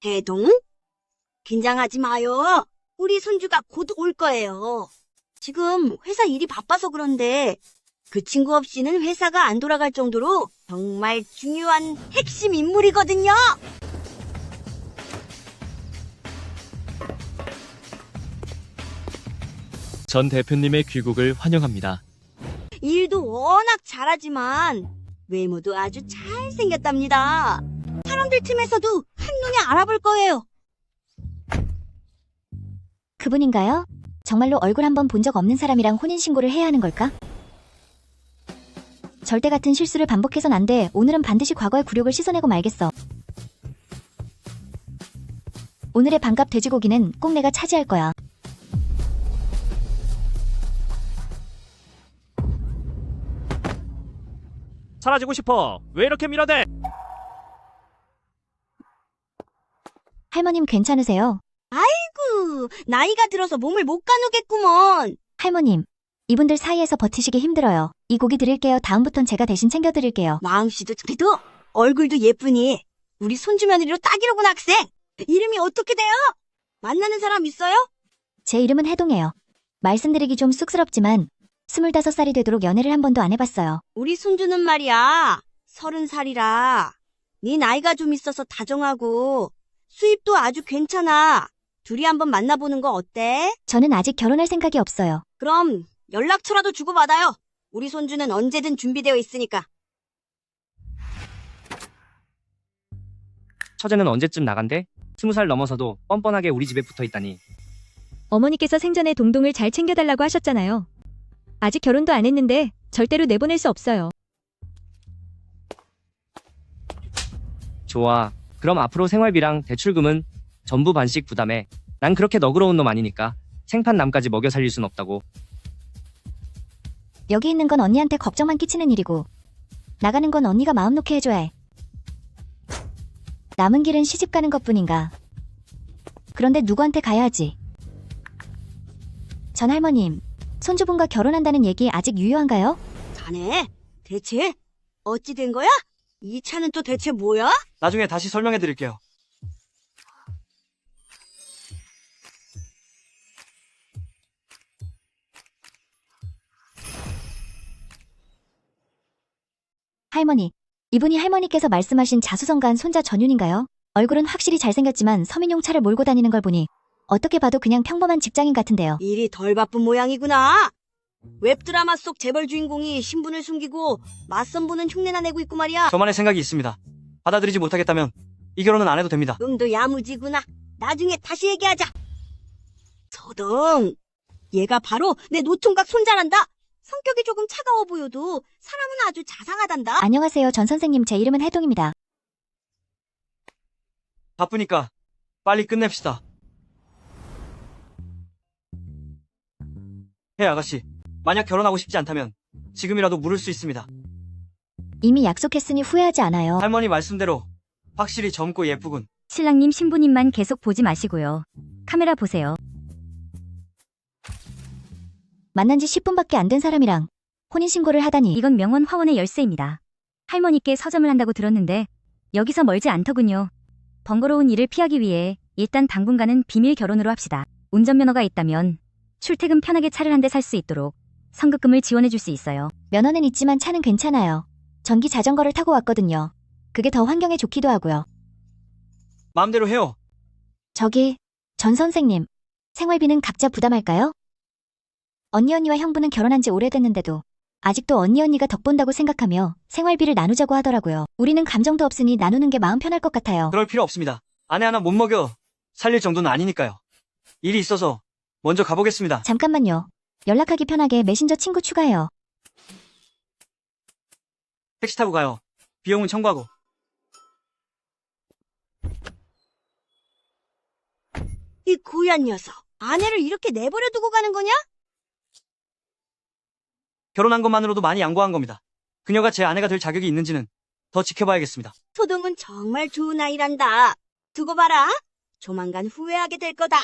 해동? 긴장하지 마요. 우리 손주가 곧 올 거예요. 지금 회사 일이 바빠서 그런데 그 친구 없이는 회사가 안 돌아갈 정도로 정말 중요한 핵심 인물이거든요. 전 대표님의 귀국을 환영합니다. 일도 워낙 잘하지만 외모도 아주 잘생겼답니다. 사람들 틈에서도 한눈에 알아볼 거예요. 그분인가요? 정말로 얼굴 한번 본 적 없는 사람이랑 혼인신고를 해야 하는 걸까? 절대 같은 실수를 반복해선 안 돼. 오늘은 반드시 과거의 굴욕을 씻어내고 말겠어. 오늘의 반값 돼지고기는 꼭 내가 차지할 거야. 사라지고 싶어. 왜 이렇게 밀어대? 할머님 괜찮으세요? 나이가 들어서 몸을 못 가누겠구먼. 할머님, 이분들 사이에서 버티시기 힘들어요. 이 고기 드릴게요. 다음부턴 제가 대신 챙겨드릴게요. 마음씨도 그래도 얼굴도 예쁘니 우리 손주 며느리로 딱이로군 학생. 이름이 어떻게 돼요? 만나는 사람 있어요? 제 이름은 해동이에요. 말씀드리기 좀 쑥스럽지만 25살이 되도록 연애를 한 번도 안 해봤어요. 우리 손주는 말이야 30살이라 네 나이가 좀 있어서 다정하고 수입도 아주 괜찮아. 둘이 한번 만나보는 거 어때? 저는 아직 결혼할 생각이 없어요. 그럼 연락처라도 주고받아요. 우리 손주는 언제든 준비되어 있으니까. 처제는 언제쯤 나간대? 20살 넘어서도 뻔뻔하게 우리 집에 붙어있다니. 어머니께서 생전에 동동을 잘 챙겨달라고 하셨잖아요. 아직 결혼도 안 했는데 절대로 내보낼 수 없어요. 좋아. 그럼 앞으로 생활비랑 대출금은 전부 반씩 부담해. 난 그렇게 너그러운 놈 아니니까 생판 남까지 먹여 살릴 순 없다고. 여기 있는 건 언니한테 걱정만 끼치는 일이고 나가는 건 언니가 마음 놓게 해줘야 해. 남은 길은 시집 가는 것뿐인가. 그런데 누구한테 가야 하지? 전 할머님, 손주분과 결혼한다는 얘기 아직 유효한가요? 자네 대체 어찌 된 거야? 이 차는 또 대체 뭐야? 나중에 다시 설명해 드릴게요. 할머니, 이분이 할머니께서 말씀하신 자수성가한 손자 전윤인가요? 얼굴은 확실히 잘생겼지만 서민용 차를 몰고 다니는 걸 보니 어떻게 봐도 그냥 평범한 직장인 같은데요. 일이 덜 바쁜 모양이구나. 웹드라마 속 재벌 주인공이 신분을 숨기고 맞선 보는 흉내나 내고 있고 말이야. 저만의 생각이 있습니다. 받아들이지 못하겠다면 이 결혼은 안 해도 됩니다. 음도 야무지구나. 나중에 다시 얘기하자. 서동, 얘가 바로 내 노총각 손자란다. 성격이 조금 차가워 보여도 사람은 아주 자상하단다. 안녕하세요, 전 선생님. 제 이름은 해동입니다. 바쁘니까 빨리 끝냅시다. 해 아가씨, 만약 결혼하고 싶지 않다면 지금이라도 물을 수 있습니다. 이미 약속했으니 후회하지 않아요. 할머니 말씀대로 확실히 젊고 예쁘군. 신랑님 신부님만 계속 보지 마시고요. 카메라 보세요. 만난 지 10분밖에 안 된 사람이랑 혼인신고를 하다니. 이건 명원 화원의 열쇠입니다. 할머니께 서점을 한다고 들었는데 여기서 멀지 않더군요. 번거로운 일을 피하기 위해 일단 당분간은 비밀 결혼으로 합시다. 운전면허가 있다면 출퇴근 편하게 차를 한 대 살 수 있도록 성급금을 지원해 줄 수 있어요. 면허는 있지만 차는 괜찮아요. 전기 자전거를 타고 왔거든요. 그게 더 환경에 좋기도 하고요. 마음대로 해요. 저기, 전 선생님, 생활비는 각자 부담할까요? 언니와 형부는 결혼한 지 오래됐는데도 아직도 언니가 덕본다고 생각하며 생활비를 나누자고 하더라고요. 우리는 감정도 없으니 나누는 게 마음 편할 것 같아요. 그럴 필요 없습니다. 아내 하나 못 먹여 살릴 정도는 아니니까요. 일이 있어서 먼저 가보겠습니다. 잠깐만요. 연락하기 편하게 메신저 친구 추가해요. 택시 타고 가요. 비용은 청구하고. 이 고얀 녀석. 아내를 이렇게 내버려 두고 가는 거냐? 결혼한 것만으로도 많이 양보한 겁니다. 그녀가 제 아내가 될 자격이 있는지는 더 지켜봐야겠습니다. 소동은 정말 좋은 아이란다. 두고 봐라. 조만간 후회하게 될 거다.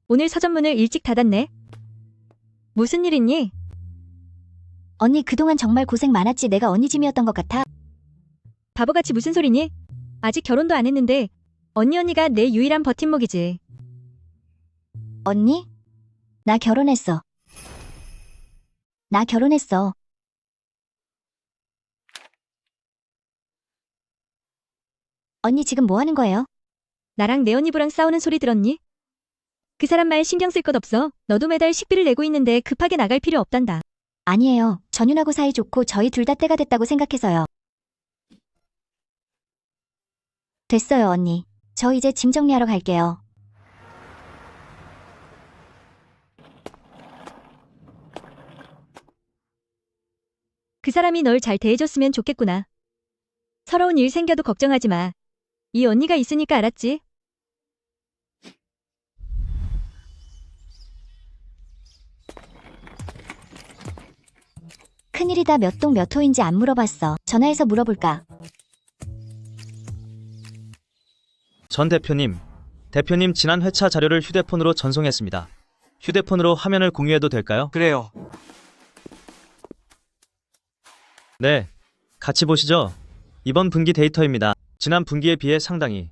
오늘 서점문을 일찍 닫았네. 무슨 일 있니? 언니 그동안 정말 고생 많았지. 내가 언니 짐이었던 것 같아. 바보같이 무슨 소리니? 아직 결혼도 안 했는데 언니가 내 유일한 버팀목이지. 언니? 나 결혼했어. 나 결혼했어. 언니 지금 뭐 하는 거예요? 나랑 내 언니부랑 싸우는 소리 들었니? 그 사람 말 신경 쓸 것 없어. 너도 매달 식비를 내고 있는데 급하게 나갈 필요 없단다. 아니에요. 전윤하고 사이 좋고 저희 둘 다 때가 됐다고 생각해서요. 됐어요, 언니. 저 이제 짐 정리하러 갈게요. 그 사람이 널 잘 대해줬으면 좋겠구나. 서러운 일 생겨도 걱정하지 마. 이 언니가 있으니까 알았지? 큰일이다. 몇 동 몇 호인지 안 물어봤어. 전화해서 물어볼까? 전 대표님, 대표님 지난 회차 자료를 휴대폰으로 전송했습니다. 휴대폰으로 화면을 공유해도 될까요? 그래요. 네, 같이 보시죠. 이번 분기 데이터입니다. 지난 분기에 비해 상당히.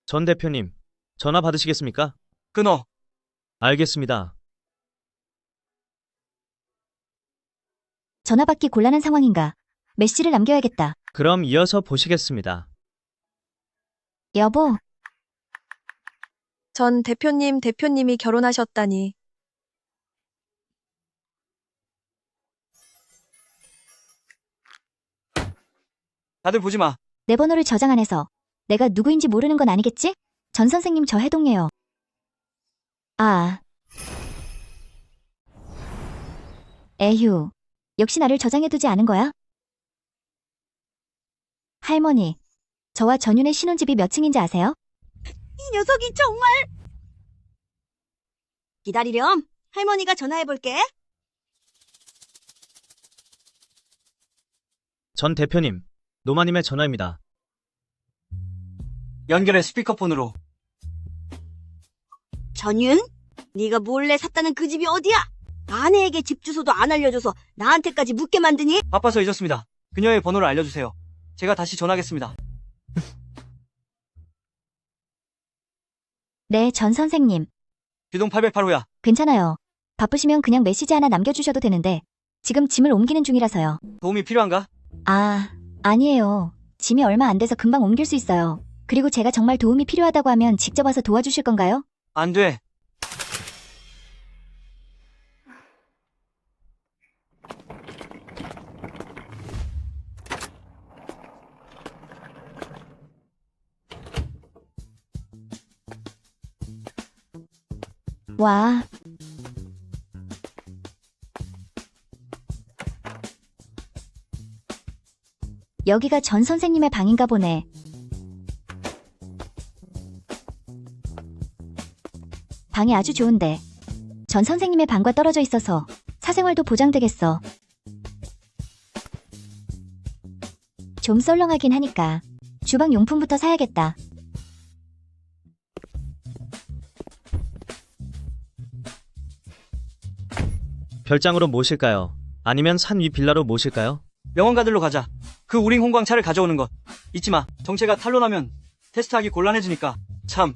전 대표님, 전화 받으시겠습니까? 끊어. 알겠습니다. 전화 받기 곤란한 상황인가? 메시지를 남겨야겠다. 그럼 이어서 보시겠습니다. 여보, 전 대표님이 결혼하셨다니. 다들 보지 마. 내 번호를 저장 안 해서 내가 누구인지 모르는 건 아니겠지? 전 선생님 저 해동해요. 아. 에휴. 역시 나를 저장해두지 않은 거야? 할머니, 저와 전윤의 신혼집이 몇 층인지 아세요? 이 녀석이 정말. 기다리렴. 할머니가 전화해볼게. 전 대표님, 노마님의 전화입니다. 연결해 스피커폰으로. 전윤? 네가 몰래 샀다는 그 집이 어디야? 아내에게 집 주소도 안 알려줘서 나한테까지 묻게 만드니? 바빠서 잊었습니다. 그녀의 번호를 알려주세요. 제가 다시 전화하겠습니다. 네, 전 선생님. 규동 808호야. 괜찮아요. 바쁘시면 그냥 메시지 하나 남겨주셔도 되는데 지금 짐을 옮기는 중이라서요. 도움이 필요한가? 아, 아니에요. 짐이 얼마 안 돼서 금방 옮길 수 있어요. 그리고 제가 정말 도움이 필요하다고 하면 직접 와서 도와주실 건가요? 안 돼. 와. 여기가 전 선생님의 방인가 보네. 방이 아주 좋은데. 전 선생님의 방과 떨어져 있어서 사생활도 보장되겠어. 좀 썰렁하긴 하니까 주방 용품부터 사야겠다. 별장으로 모실까요? 아니면 산 위 빌라로 모실까요? 명언가들로 가자. 그 우링 홍광차를 가져오는 것. 잊지 마. 정체가 탄로나면 테스트하기 곤란해지니까. 참.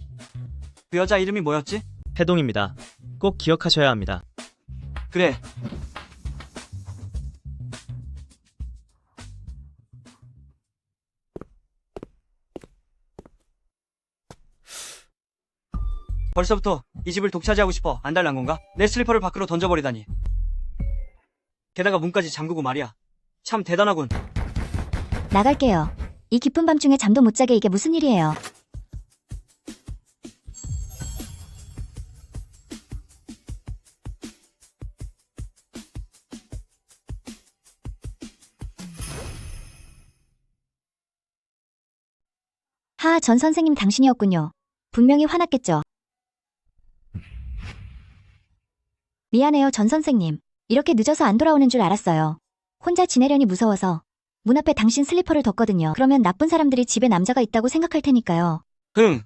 그 여자 이름이 뭐였지? 해동입니다. 꼭 기억하셔야 합니다. 그래. 벌써부터 이 집을 독차지하고 싶어 안달난 건가? 내 슬리퍼를 밖으로 던져버리다니. 게다가 문까지 잠그고 말이야. 참 대단하군. 나갈게요. 이 깊은 밤중에 잠도 못 자게 이게 무슨 일이에요. 하, 전 선생님 당신이었군요. 분명히 화났겠죠. 미안해요, 전 선생님. 이렇게 늦어서 안 돌아오는 줄 알았어요. 혼자 지내려니 무서워서 문 앞에 당신 슬리퍼를 뒀거든요. 그러면 나쁜 사람들이 집에 남자가 있다고 생각할 테니까요. 응.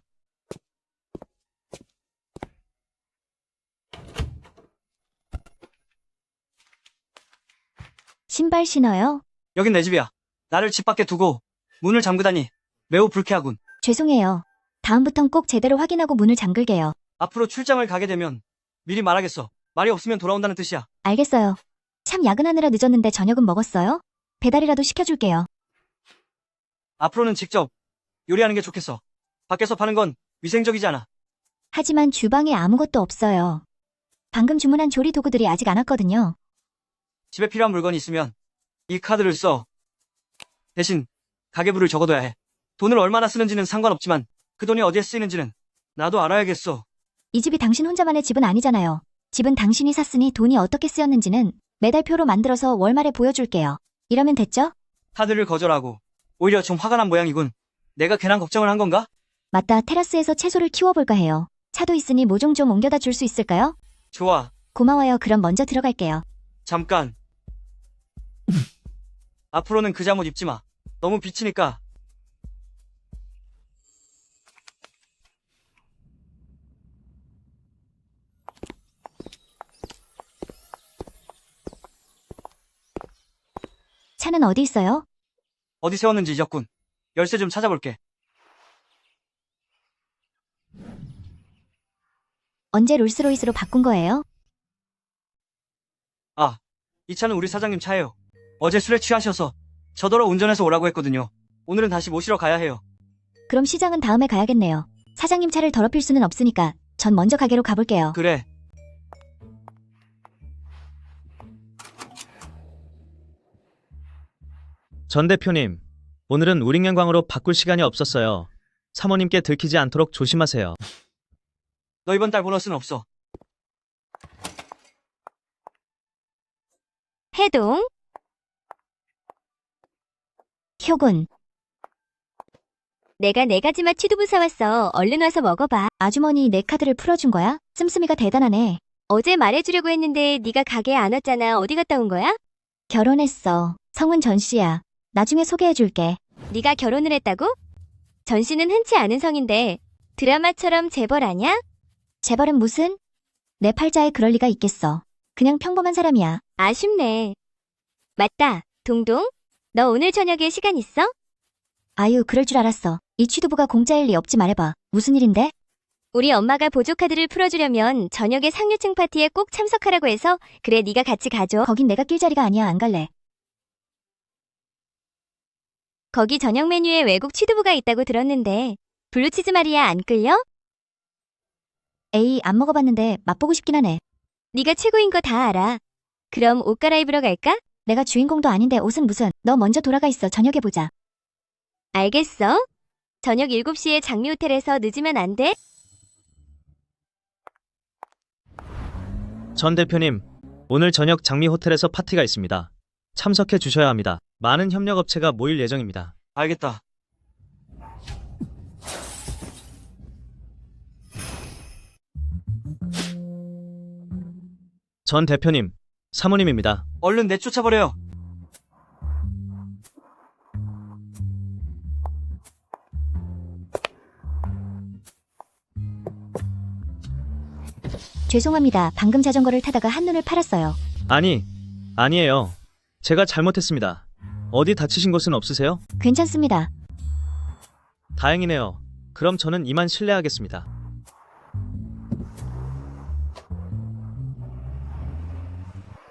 신발 신어요? 여긴 내 집이야. 나를 집 밖에 두고 문을 잠그다니 매우 불쾌하군. 죄송해요. 다음부턴 꼭 제대로 확인하고 문을 잠글게요. 앞으로 출장을 가게 되면 미리 말하겠어. 말이 없으면 돌아온다는 뜻이야. 알겠어요. 참 야근하느라 늦었는데 저녁은 먹었어요? 배달이라도 시켜줄게요. 앞으로는 직접 요리하는 게 좋겠어. 밖에서 파는 건 위생적이지 않아. 하지만 주방에 아무것도 없어요. 방금 주문한 조리 도구들이 아직 안 왔거든요. 집에 필요한 물건이 있으면 이 카드를 써. 대신 가계부를 적어둬야 해. 돈을 얼마나 쓰는지는 상관없지만 그 돈이 어디에 쓰이는지는 나도 알아야겠어. 이 집이 당신 혼자만의 집은 아니잖아요. 집은 당신이 샀으니 돈이 어떻게 쓰였는지는 매달 표로 만들어서 월말에 보여줄게요. 이러면 됐죠? 카드를 거절하고 오히려 좀 화가 난 모양이군. 내가 괜한 걱정을 한 건가? 맞다. 테라스에서 채소를 키워볼까 해요. 차도 있으니 모종 좀 옮겨다 줄 수 있을까요? 좋아. 고마워요. 그럼 먼저 들어갈게요. 잠깐. 앞으로는 그 잠옷 입지 마. 너무 비치니까. 차는 어디 있어요? 어디 세웠는지 잊었군. 열쇠 좀 찾아볼게. 언제 롤스로이스로 바꾼 거예요? 아, 이 차는 우리 사장님 차예요. 어제 술에 취하셔서 저더러 운전해서 오라고 했거든요. 오늘은 다시 모시러 가야 해요. 그럼 시장은 다음에 가야겠네요. 사장님 차를 더럽힐 수는 없으니까 전 먼저 가게로 가볼게요. 그래. 전 대표님, 오늘은 우링양광으로 바꿀 시간이 없었어요. 사모님께 들키지 않도록 조심하세요. 너 이번 달 보너스는 없어. 해동. 효군, 내가 4가지 맛 취두부 사왔어. 얼른 와서 먹어봐. 아주머니 내 카드를 풀어준 거야? 씀씀이가 대단하네. 어제 말해주려고 했는데 네가 가게에 안 왔잖아. 어디 갔다 온 거야? 결혼했어. 성은 전 씨야. 나중에 소개해줄게. 네가 결혼을 했다고? 전 씨는 흔치 않은 성인데 드라마처럼 재벌 아냐? 재벌은 무슨? 내 팔자에 그럴 리가 있겠어. 그냥 평범한 사람이야. 아쉽네. 맞다. 동동? 너 오늘 저녁에 시간 있어? 아유, 그럴 줄 알았어. 이 취두부가 공짜일 리 없지 말해봐. 무슨 일인데? 우리 엄마가 보조카드를 풀어주려면 저녁에 상류층 파티에 꼭 참석하라고 해서 그래 네가 같이 가줘. 거긴 내가 낄 자리가 아니야. 안 갈래. 거기 저녁 메뉴에 외국 취두부가 있다고 들었는데 블루치즈 말이야 안 끌려? 에이, 안 먹어봤는데 맛보고 싶긴 하네. 네가 최고인 거 다 알아. 그럼 옷 갈아입으러 갈까? 내가 주인공도 아닌데 옷은 무슨. 너 먼저 돌아가 있어. 저녁에 보자. 알겠어. 저녁 7시에 장미 호텔에서 늦으면 안 돼? 전 대표님, 오늘 저녁 장미 호텔에서 파티가 있습니다. 참석해 주셔야 합니다. 많은 협력업체가 모일 예정입니다. 알겠다. 전 대표님, 사모님입니다. 얼른 내쫓아버려요. 죄송합니다. 방금 자전거를 타다가 한눈을 팔았어요. 아니에요. 제가 잘못했습니다. 어디 다치신 곳은 없으세요? 괜찮습니다. 다행이네요. 그럼 저는 이만 실례하겠습니다.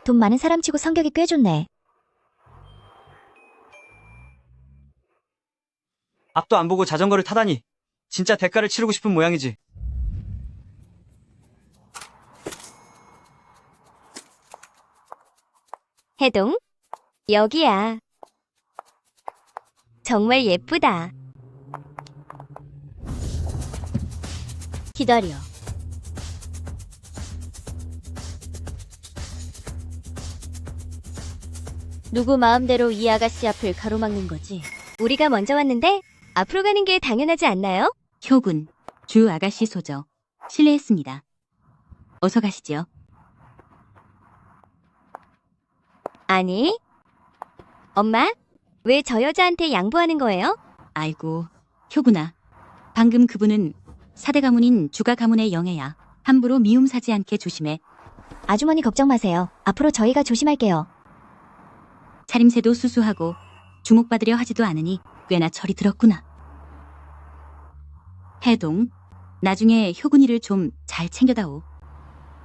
돈 많은 사람치고 성격이 꽤 좋네. 앞도 안 보고 자전거를 타다니. 진짜 대가를 치르고 싶은 모양이지. 해동? 여기야. 정말 예쁘다. 기다려. 누구 마음대로 이 아가씨 앞을 가로막는 거지? 우리가 먼저 왔는데 앞으로 가는 게 당연하지 않나요? 효군, 주 아가씨 소저. 실례했습니다. 어서 가시죠. 아니. 엄마, 왜 저 여자한테 양보하는 거예요? 아이고, 효군아. 방금 그분은 사대 가문인 주가 가문의 영예야. 함부로 미움 사지 않게 조심해. 아주머니 걱정 마세요. 앞으로 저희가 조심할게요. 차림새도 수수하고 주목받으려 하지도 않으니 꽤나 철이 들었구나. 해동, 나중에 효군이를 좀 잘 챙겨다오.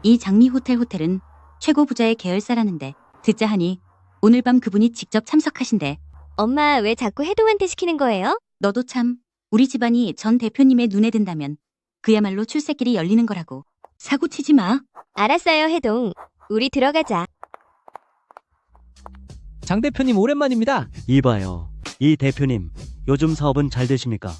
이 장미호텔은 최고 부자의 계열사라는데 듣자 하니 오늘 밤 그분이 직접 참석하신대. 엄마 왜 자꾸 해동한테 시키는 거예요? 너도 참 우리 집안이 전 대표님의 눈에 든다면 그야말로 출세길이 열리는 거라고. 사고 치지 마. 알았어요, 해동. 우리 들어가자. 장 대표님 오랜만입니다. 이봐요. 이 대표님, 요즘 사업은 잘 되십니까?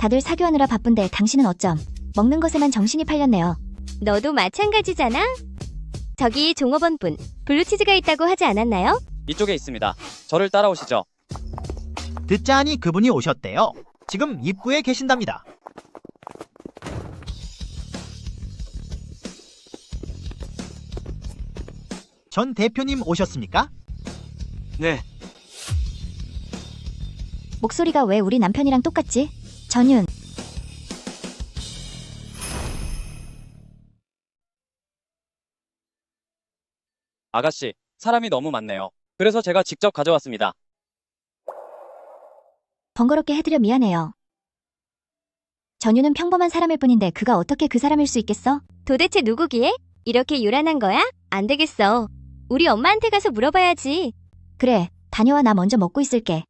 다들 사교하느라 바쁜데 당신은 어쩜 먹는 것에만 정신이 팔렸네요. 너도 마찬가지잖아? 저기 종업원 분, 블루치즈가 있다고 하지 않았나요? 이쪽에 있습니다. 저를 따라오시죠. 듣자 하니 그분이 오셨대요. 지금 입구에 계신답니다. 전 대표님 오셨습니까? 네, 목소리가 왜 우리 남편이랑 똑같지? 전윤. 아가씨, 사람이 너무 많네요. 그래서 제가 직접 가져왔습니다. 번거롭게 해드려 미안해요. 전윤은 평범한 사람일 뿐인데 그가 어떻게 그 사람일 수 있겠어? 도대체 누구기에? 이렇게 요란한 거야? 안 되겠어. 우리 엄마한테 가서 물어봐야지. 그래, 다녀와. 나 먼저 먹고 있을게.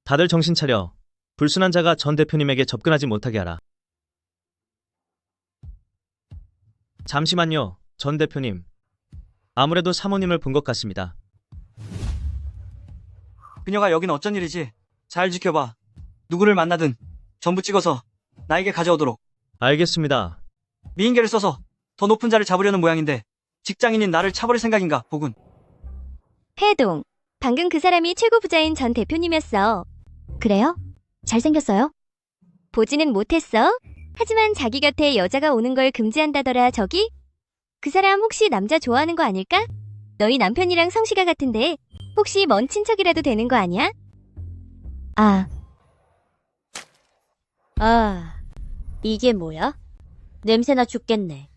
다들 정신 차려. 불순한 자가 전 대표님에게 접근하지 못하게 하라. 잠시만요, 전 대표님. 아무래도 사모님을 본 것 같습니다. 그녀가 여긴 어쩐 일이지? 잘 지켜봐. 누구를 만나든 전부 찍어서 나에게 가져오도록. 알겠습니다. 미인계를 써서 더 높은 자를 잡으려는 모양인데 직장인인 나를 차버릴 생각인가 보군. 해동. 방금 그 사람이 최고 부자인 전 대표님이었어. 그래요? 잘생겼어요? 보지는 못했어. 하지만 자기 곁에 여자가 오는 걸 금지한다더라. 저기? 그 사람 혹시 남자 좋아하는 거 아닐까? 너희 남편이랑 성씨가 같은데 혹시 먼 친척이라도 되는 거 아니야? 아, 이게 뭐야? 냄새나 죽겠네.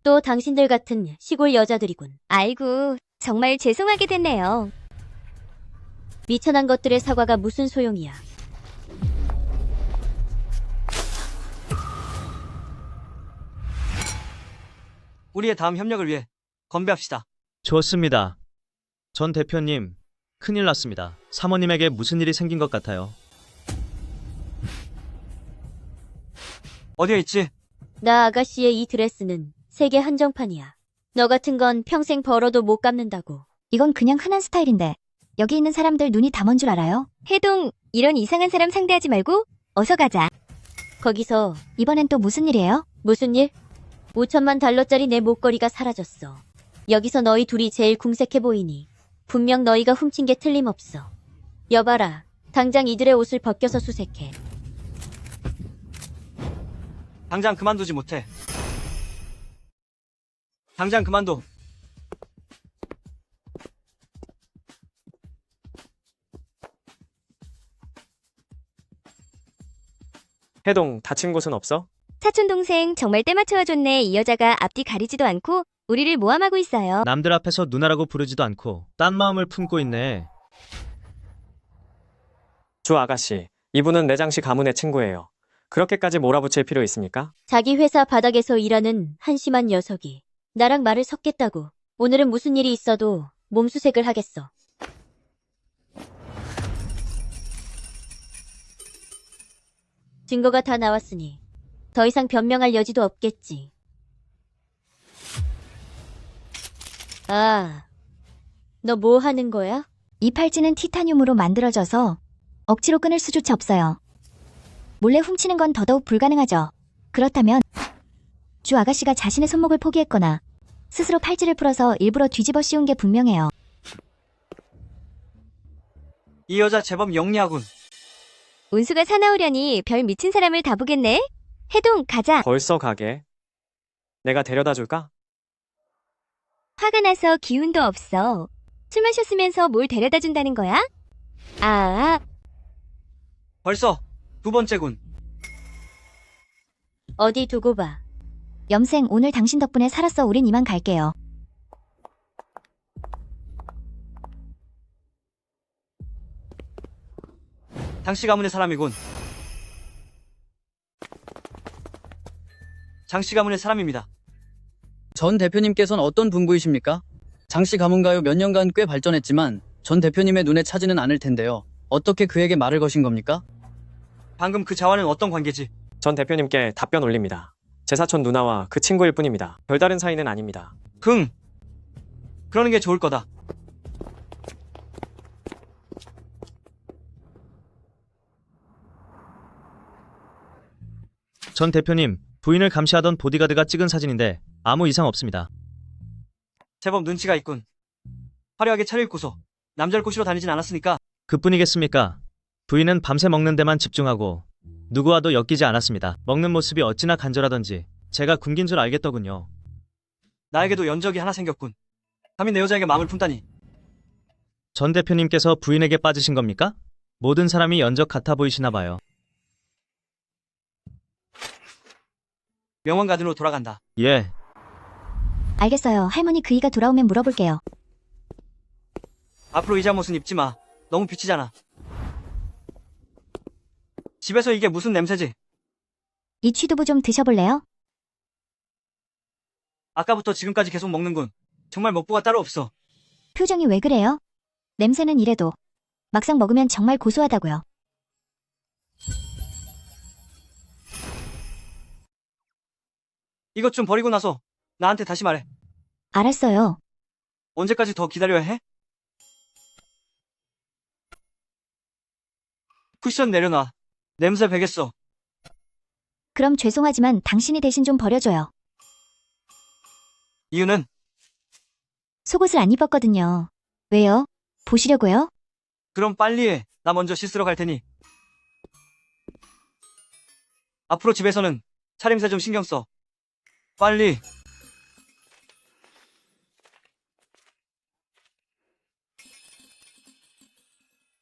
또 당신들 같은 시골 여자들이군. 아이고, 정말 죄송하게 됐네요. 미천한 것들의 사과가 무슨 소용이야. 우리의 다음 협력을 위해 건배합시다. 좋습니다. 전 대표님, 큰일 났습니다. 사모님에게 무슨 일이 생긴 것 같아요. 어디에 있지? 나 아가씨의 이 드레스는 세계 한정판이야. 너 같은 건 평생 벌어도 못 갚는다고. 이건 그냥 흔한 스타일인데 여기 있는 사람들 눈이 다 먼 줄 알아요? 해동, 이런 이상한 사람 상대하지 말고 어서 가자. 거기서 이번엔 또 무슨 일이에요? 무슨 일? 5천만 달러짜리 내 목걸이가 사라졌어. 여기서 너희 둘이 제일 궁색해 보이니 분명 너희가 훔친 게 틀림없어. 여봐라, 당장 이들의 옷을 벗겨서 수색해. 당장 그만두지 못해. 당장 그만둬. 해동, 다친 곳은 없어? 사촌 동생 정말 때 맞춰와줬네. 이 여자가 앞뒤 가리지도 않고 우리를 모함하고 있어요. 남들 앞에서 누나라고 부르지도 않고 딴 마음을 품고 있네. 주 아가씨, 이분은 내장시 가문의 친구예요. 그렇게까지 몰아붙일 필요 있습니까? 자기 회사 바닥에서 일하는 한심한 녀석이 나랑 말을 섞겠다고. 오늘은 무슨 일이 있어도 몸수색을 하겠어. 증거가 다 나왔으니 더 이상 변명할 여지도 없겠지. 아, 너 뭐 하는 거야? 이 팔찌는 티타늄으로 만들어져서 억지로 끊을 수조차 없어요. 몰래 훔치는 건 더더욱 불가능하죠. 그렇다면 주 아가씨가 자신의 손목을 포기했거나 스스로 팔찌를 풀어서 일부러 뒤집어 씌운 게 분명해요. 이 여자 제법 영리하군. 운수가 사나우려니 별 미친 사람을 다 보겠네. 해동, 가자. 벌써 가게? 내가 데려다 줄까? 화가 나서 기운도 없어. 술 마셨으면서 뭘 데려다 준다는 거야? 아, 벌써 두 번째군. 어디 두고 봐. 염생, 오늘 당신 덕분에 살았어. 우린 이만 갈게요. 장씨 가문의 사람이군. 장씨 가문의 사람입니다. 전 대표님께서는 어떤 분부이십니까? 장씨 가문가요 몇 년간 꽤 발전했지만 전 대표님의 눈에 차지는 않을 텐데요. 어떻게 그에게 말을 거신 겁니까? 방금 그 자와는 어떤 관계지? 전 대표님께 답변 올립니다. 제 사촌 누나와 그 친구일 뿐입니다. 별다른 사이는 아닙니다. 그러는 게 좋을 거다. 전 대표님, 부인을 감시하던 보디가드가 찍은 사진인데 아무 이상 없습니다. 제법 눈치가 있군. 화려하게 차려입고서 남자를 꼬시러 다니진 않았으니까. 그뿐이겠습니까? 부인은 밤새 먹는 데만 집중하고 누구와도 엮이지 않았습니다. 먹는 모습이 어찌나 간절하던지 제가 굶긴 줄 알겠더군요. 나에게도 연적이 하나 생겼군. 감히 내 여자에게 마음을 품다니. 전 대표님께서 부인에게 빠지신 겁니까? 모든 사람이 연적 같아 보이시나 봐요. 명원가든으로 돌아간다. 예, 알겠어요. 할머니 그이가 돌아오면 물어볼게요. 앞으로 이 잠옷은 입지 마. 너무 비치잖아. 집에서 이게 무슨 냄새지? 이 취두부 좀 드셔볼래요? 아까부터 지금까지 계속 먹는군. 정말 먹보가 따로 없어. 표정이 왜 그래요? 냄새는 이래도 막상 먹으면 정말 고소하다고요. 이것 좀 버리고 나서 나한테 다시 말해. 알았어요. 언제까지 더 기다려야 해? 쿠션 내려놔. 냄새 배겠어. 그럼 죄송하지만 당신이 대신 좀 버려줘요. 이유는? 속옷을 안 입었거든요. 왜요? 보시려고요? 그럼 빨리 해. 나 먼저 씻으러 갈 테니. 앞으로 집에서는 차림새 좀 신경 써. 빨리.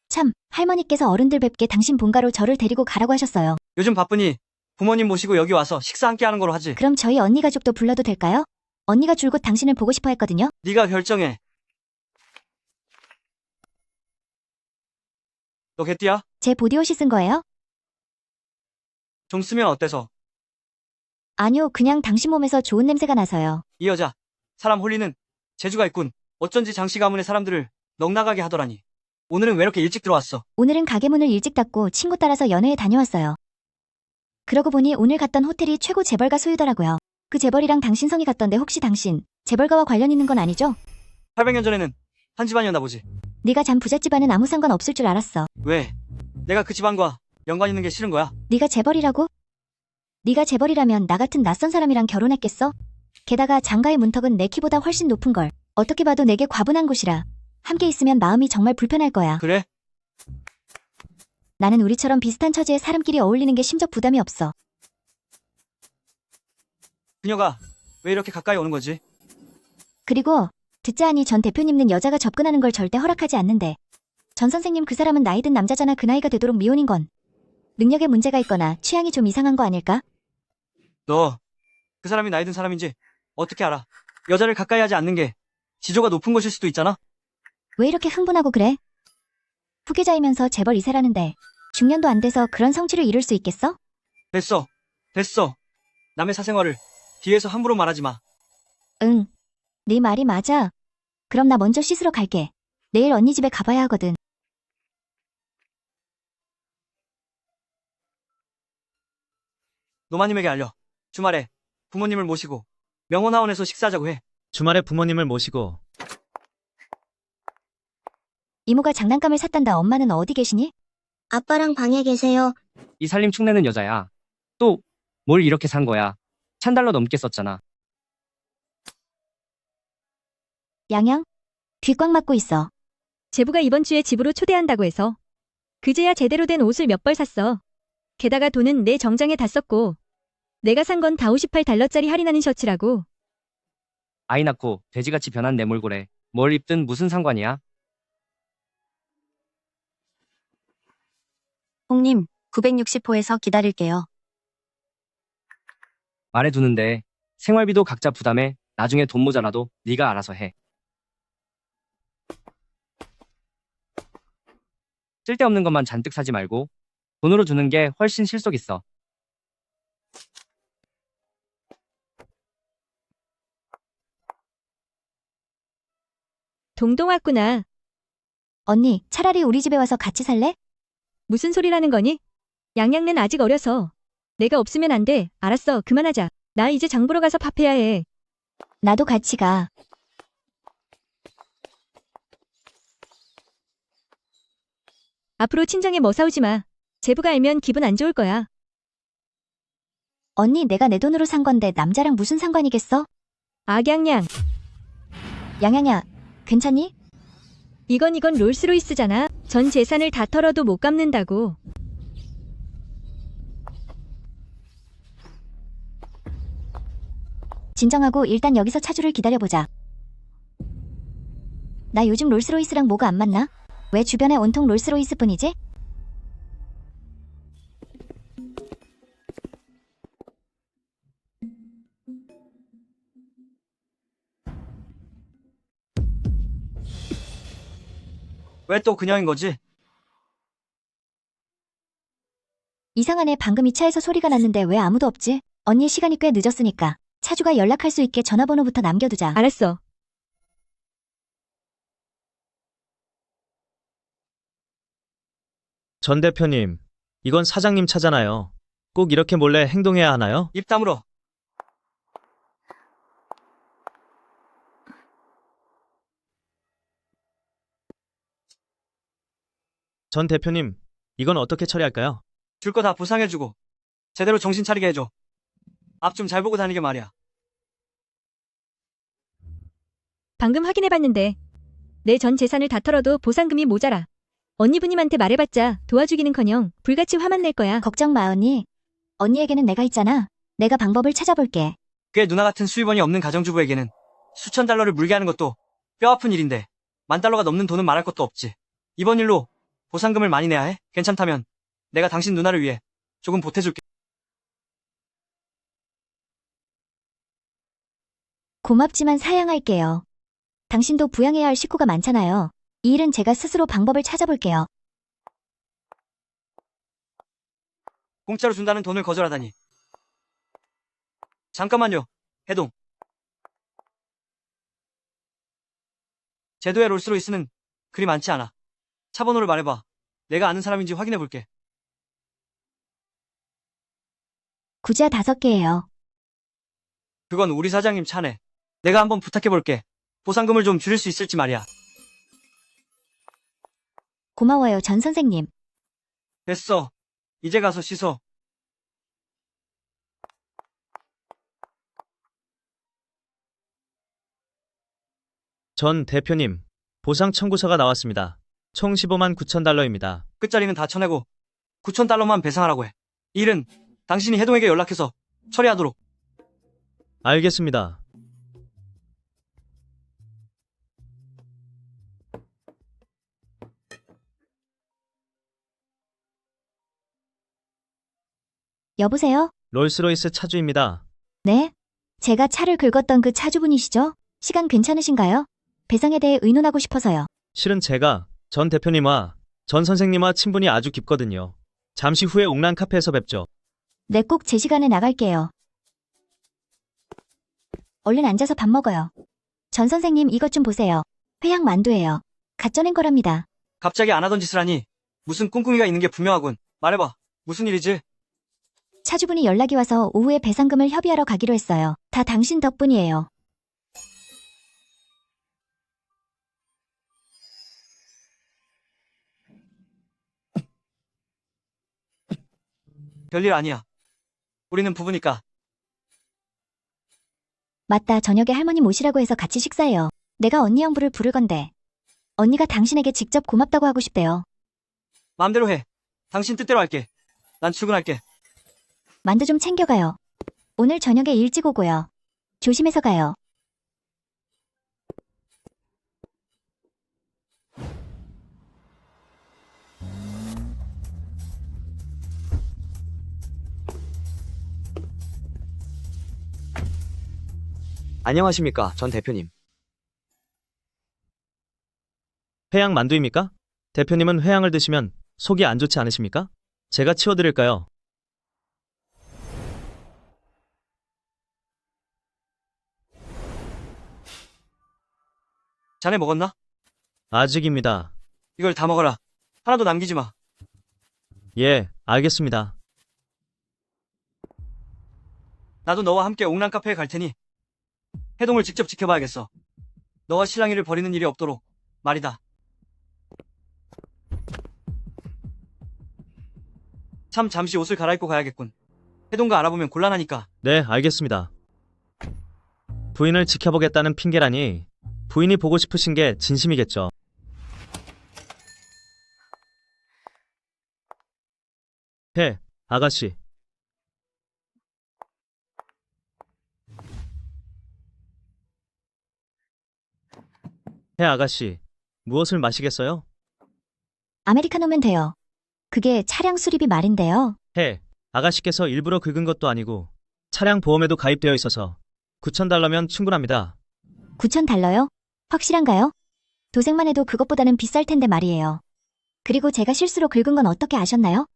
참, 할머니께서 어른들 뵙게 당신 본가로 저를 데리고 가라고 하셨어요. 요즘 바쁘니 부모님 모시고 여기 와서 식사 함께 하는 걸로 하지. 그럼 저희 언니 가족도 불러도 될까요? 언니가 줄곧 당신을 보고 싶어 했거든요. 네가 결정해. 너 개띠야? 제 보디옷이 쓴 거예요? 좀 쓰면 어때서? 아니요, 그냥 당신 몸에서 좋은 냄새가 나서요. 이 여자 사람 홀리는 재주가 있군. 어쩐지 장씨 가문의 사람들을 넉나가게 하더라니. 오늘은 왜 이렇게 일찍 들어왔어? 오늘은 가게 문을 일찍 닫고 친구 따라서 연회에 다녀왔어요. 그러고 보니 오늘 갔던 호텔이 최고 재벌가 소유더라고요. 그 재벌이랑 당신 성이 갔던데 혹시 당신 재벌가와 관련 있는 건 아니죠? 800년 전에는 한 집안이었나 보지. 네가 잔 부잣집안은 아무 상관 없을 줄 알았어. 왜? 내가 그 집안과 연관 있는 게 싫은 거야? 네가 재벌이라고? 네가 재벌이라면 나 같은 낯선 사람이랑 결혼했겠어? 게다가 장가의 문턱은 내 키보다 훨씬 높은 걸. 어떻게 봐도 내게 과분한 곳이라. 함께 있으면 마음이 정말 불편할 거야. 그래? 나는 우리처럼 비슷한 처지의 사람끼리 어울리는 게 심적 부담이 없어. 그녀가 왜 이렇게 가까이 오는 거지? 그리고 듣자 하니 전 대표님은 여자가 접근하는 걸 절대 허락하지 않는데 전 선생님 그 사람은 나이 든 남자잖아. 그 나이가 되도록 미혼인 건 능력에 문제가 있거나 취향이 좀 이상한 거 아닐까? 너 그 사람이 나이 든 사람인지 어떻게 알아? 여자를 가까이 하지 않는 게 지조가 높은 것일 수도 있잖아? 왜 이렇게 흥분하고 그래? 후계자이면서 재벌 2세라는데 중년도 안 돼서 그런 성취를 이룰 수 있겠어? 됐어. 남의 사생활을 뒤에서 함부로 말하지 마. 응. 네 말이 맞아. 그럼 나 먼저 씻으러 갈게. 내일 언니 집에 가봐야 하거든. 노마님에게 알려. 주말에 부모님을 모시고 명원하원에서 식사하자고 해. 주말에 부모님을 모시고. 이모가 장난감을 샀단다. 엄마는 어디 계시니? 아빠랑 방에 계세요. 이 살림 축내는 여자야. 또 뭘 이렇게 산 거야? 1,000달러 넘게 썼잖아. 양양? 귀 꽉 막고 있어. 제부가 이번 주에 집으로 초대한다고 해서 그제야 제대로 된 옷을 몇 벌 샀어. 게다가 돈은 내 정장에 다 썼고 내가 산 건 다 58달러짜리 할인하는 셔츠라고. 아이 낳고 돼지같이 변한 내 몰골에 뭘 입든 무슨 상관이야? 홍님, 960호에서 기다릴게요. 말해두는데 생활비도 각자 부담해. 나중에 돈 모자라도 네가 알아서 해. 쓸데없는 것만 잔뜩 사지 말고 돈으로 주는 게 훨씬 실속 있어. 동동 왔구나. 언니, 차라리 우리 집에 와서 같이 살래? 무슨 소리라는 거니? 양양는 아직 어려서. 내가 없으면 안 돼. 알았어, 그만하자. 나 이제 장 보러 가서 밥해야 해. 나도 같이 가. 앞으로 친정에 뭐 사오지 마. 제부가 알면 기분 안 좋을 거야. 언니, 내가 내 돈으로 산 건데 남자랑 무슨 상관이겠어? 악양양. 양양야, 괜찮니? 이건 롤스로이스잖아. 전 재산을 다 털어도 못 갚는다고. 진정하고 일단 여기서 차주를 기다려보자. 나 요즘 롤스로이스랑 뭐가 안 맞나? 왜 주변에 온통 롤스로이스 뿐이지? 왜 또 그녀인 거지? 이상하네. 방금 이 차에서 소리가 났는데 왜 아무도 없지? 언니, 시간이 꽤 늦었으니까 차주가 연락할 수 있게 전화번호부터 남겨두자. 알았어. 전 대표님, 이건 사장님 차잖아요. 꼭 이렇게 몰래 행동해야 하나요? 입 다물어. 전 대표님, 이건 어떻게 처리할까요? 줄 거 다 보상해주고 제대로 정신 차리게 해줘. 앞 좀 잘 보고 다니게 말이야. 방금 확인해봤는데 내 전 재산을 다 털어도 보상금이 모자라. 언니분님한테 말해봤자 도와주기는커녕 불같이 화만 낼 거야. 걱정 마, 언니. 언니에게는 내가 있잖아. 내가 방법을 찾아볼게. 꽤 누나 같은 수입원이 없는 가정주부에게는 수천 달러를 물게 하는 것도 뼈아픈 일인데 10,000달러가 넘는 돈은 말할 것도 없지. 이번 일로 보상금을 많이 내야 해? 괜찮다면 내가 당신 누나를 위해 조금 보태줄게. 고맙지만 사양할게요. 당신도 부양해야 할 식구가 많잖아요. 이 일은 제가 스스로 방법을 찾아볼게요. 공짜로 준다는 돈을 거절하다니. 잠깐만요, 해동. 제도의 롤스로이스는 그리 많지 않아. 차 번호를 말해봐. 내가 아는 사람인지 확인해볼게. 구자 5개예요. 그건 우리 사장님 차네. 내가 한번 부탁해볼게. 보상금을 좀 줄일 수 있을지 말이야. 고마워요, 전 선생님. 됐어. 이제 가서 씻어. 전 대표님, 보상 청구서가 나왔습니다. 총 15만 9천 달러입니다. 끝자리는 다 쳐내고 9,000달러만 배상하라고 해. 이 일은 당신이 해동에게 연락해서 처리하도록. 알겠습니다. 여보세요? 롤스로이스 차주입니다. 네? 제가 차를 긁었던 그 차주분이시죠? 시간 괜찮으신가요? 배상에 대해 의논하고 싶어서요. 실은 제가 전 대표님과 전 선생님과 친분이 아주 깊거든요. 잠시 후에 옥란 카페에서 뵙죠. 네, 꼭 제 시간에 나갈게요. 얼른 앉아서 밥 먹어요. 전 선생님, 이것 좀 보세요. 회양 만두예요. 갓 쪄낸 거랍니다. 갑자기 안 하던 짓을 하니 무슨 꿍꿍이가 있는 게 분명하군. 말해봐. 무슨 일이지? 차주분이 연락이 와서 오후에 배상금을 협의하러 가기로 했어요. 다 당신 덕분이에요. 별일 아니야. 우리는 부부니까. 맞다, 저녁에 할머니 모시라고 해서 같이 식사해요. 내가 언니 형부를 부를 건데 언니가 당신에게 직접 고맙다고 하고 싶대요. 마음대로 해. 당신 뜻대로 할게. 난 출근할게. 만두 좀 챙겨가요. 오늘 저녁에 일찍 오고요. 조심해서 가요. 안녕하십니까, 전 대표님. 회양 만두입니까? 대표님은 회양을 드시면 속이 안 좋지 않으십니까? 제가 치워드릴까요? 자네 먹었나? 아직입니다. 이걸 다 먹어라. 하나도 남기지 마. 예, 알겠습니다. 나도 너와 함께 옥란 카페에 갈 테니 해동을 직접 지켜봐야겠어. 너와 실랑이를 벌이는 일이 없도록 말이다. 참 잠시 옷을 갈아입고 가야겠군. 해동가 알아보면 곤란하니까. 네, 알겠습니다. 부인을 지켜보겠다는 핑계라니 부인이 보고 싶으신 게 진심이겠죠. 해, 아가씨. 해, 아가씨. 무엇을 마시겠어요? 아메리카노면 돼요. 그게 차량 수리비 말인데요. 해, 아가씨께서 일부러 긁은 것도 아니고 차량 보험에도 가입되어 있어서 9,000달러면 충분합니다. 9,000달러요? 확실한가요? 도색만 해도 그것보다는 비쌀 텐데 말이에요. 그리고 제가 실수로 긁은 건 어떻게 아셨나요?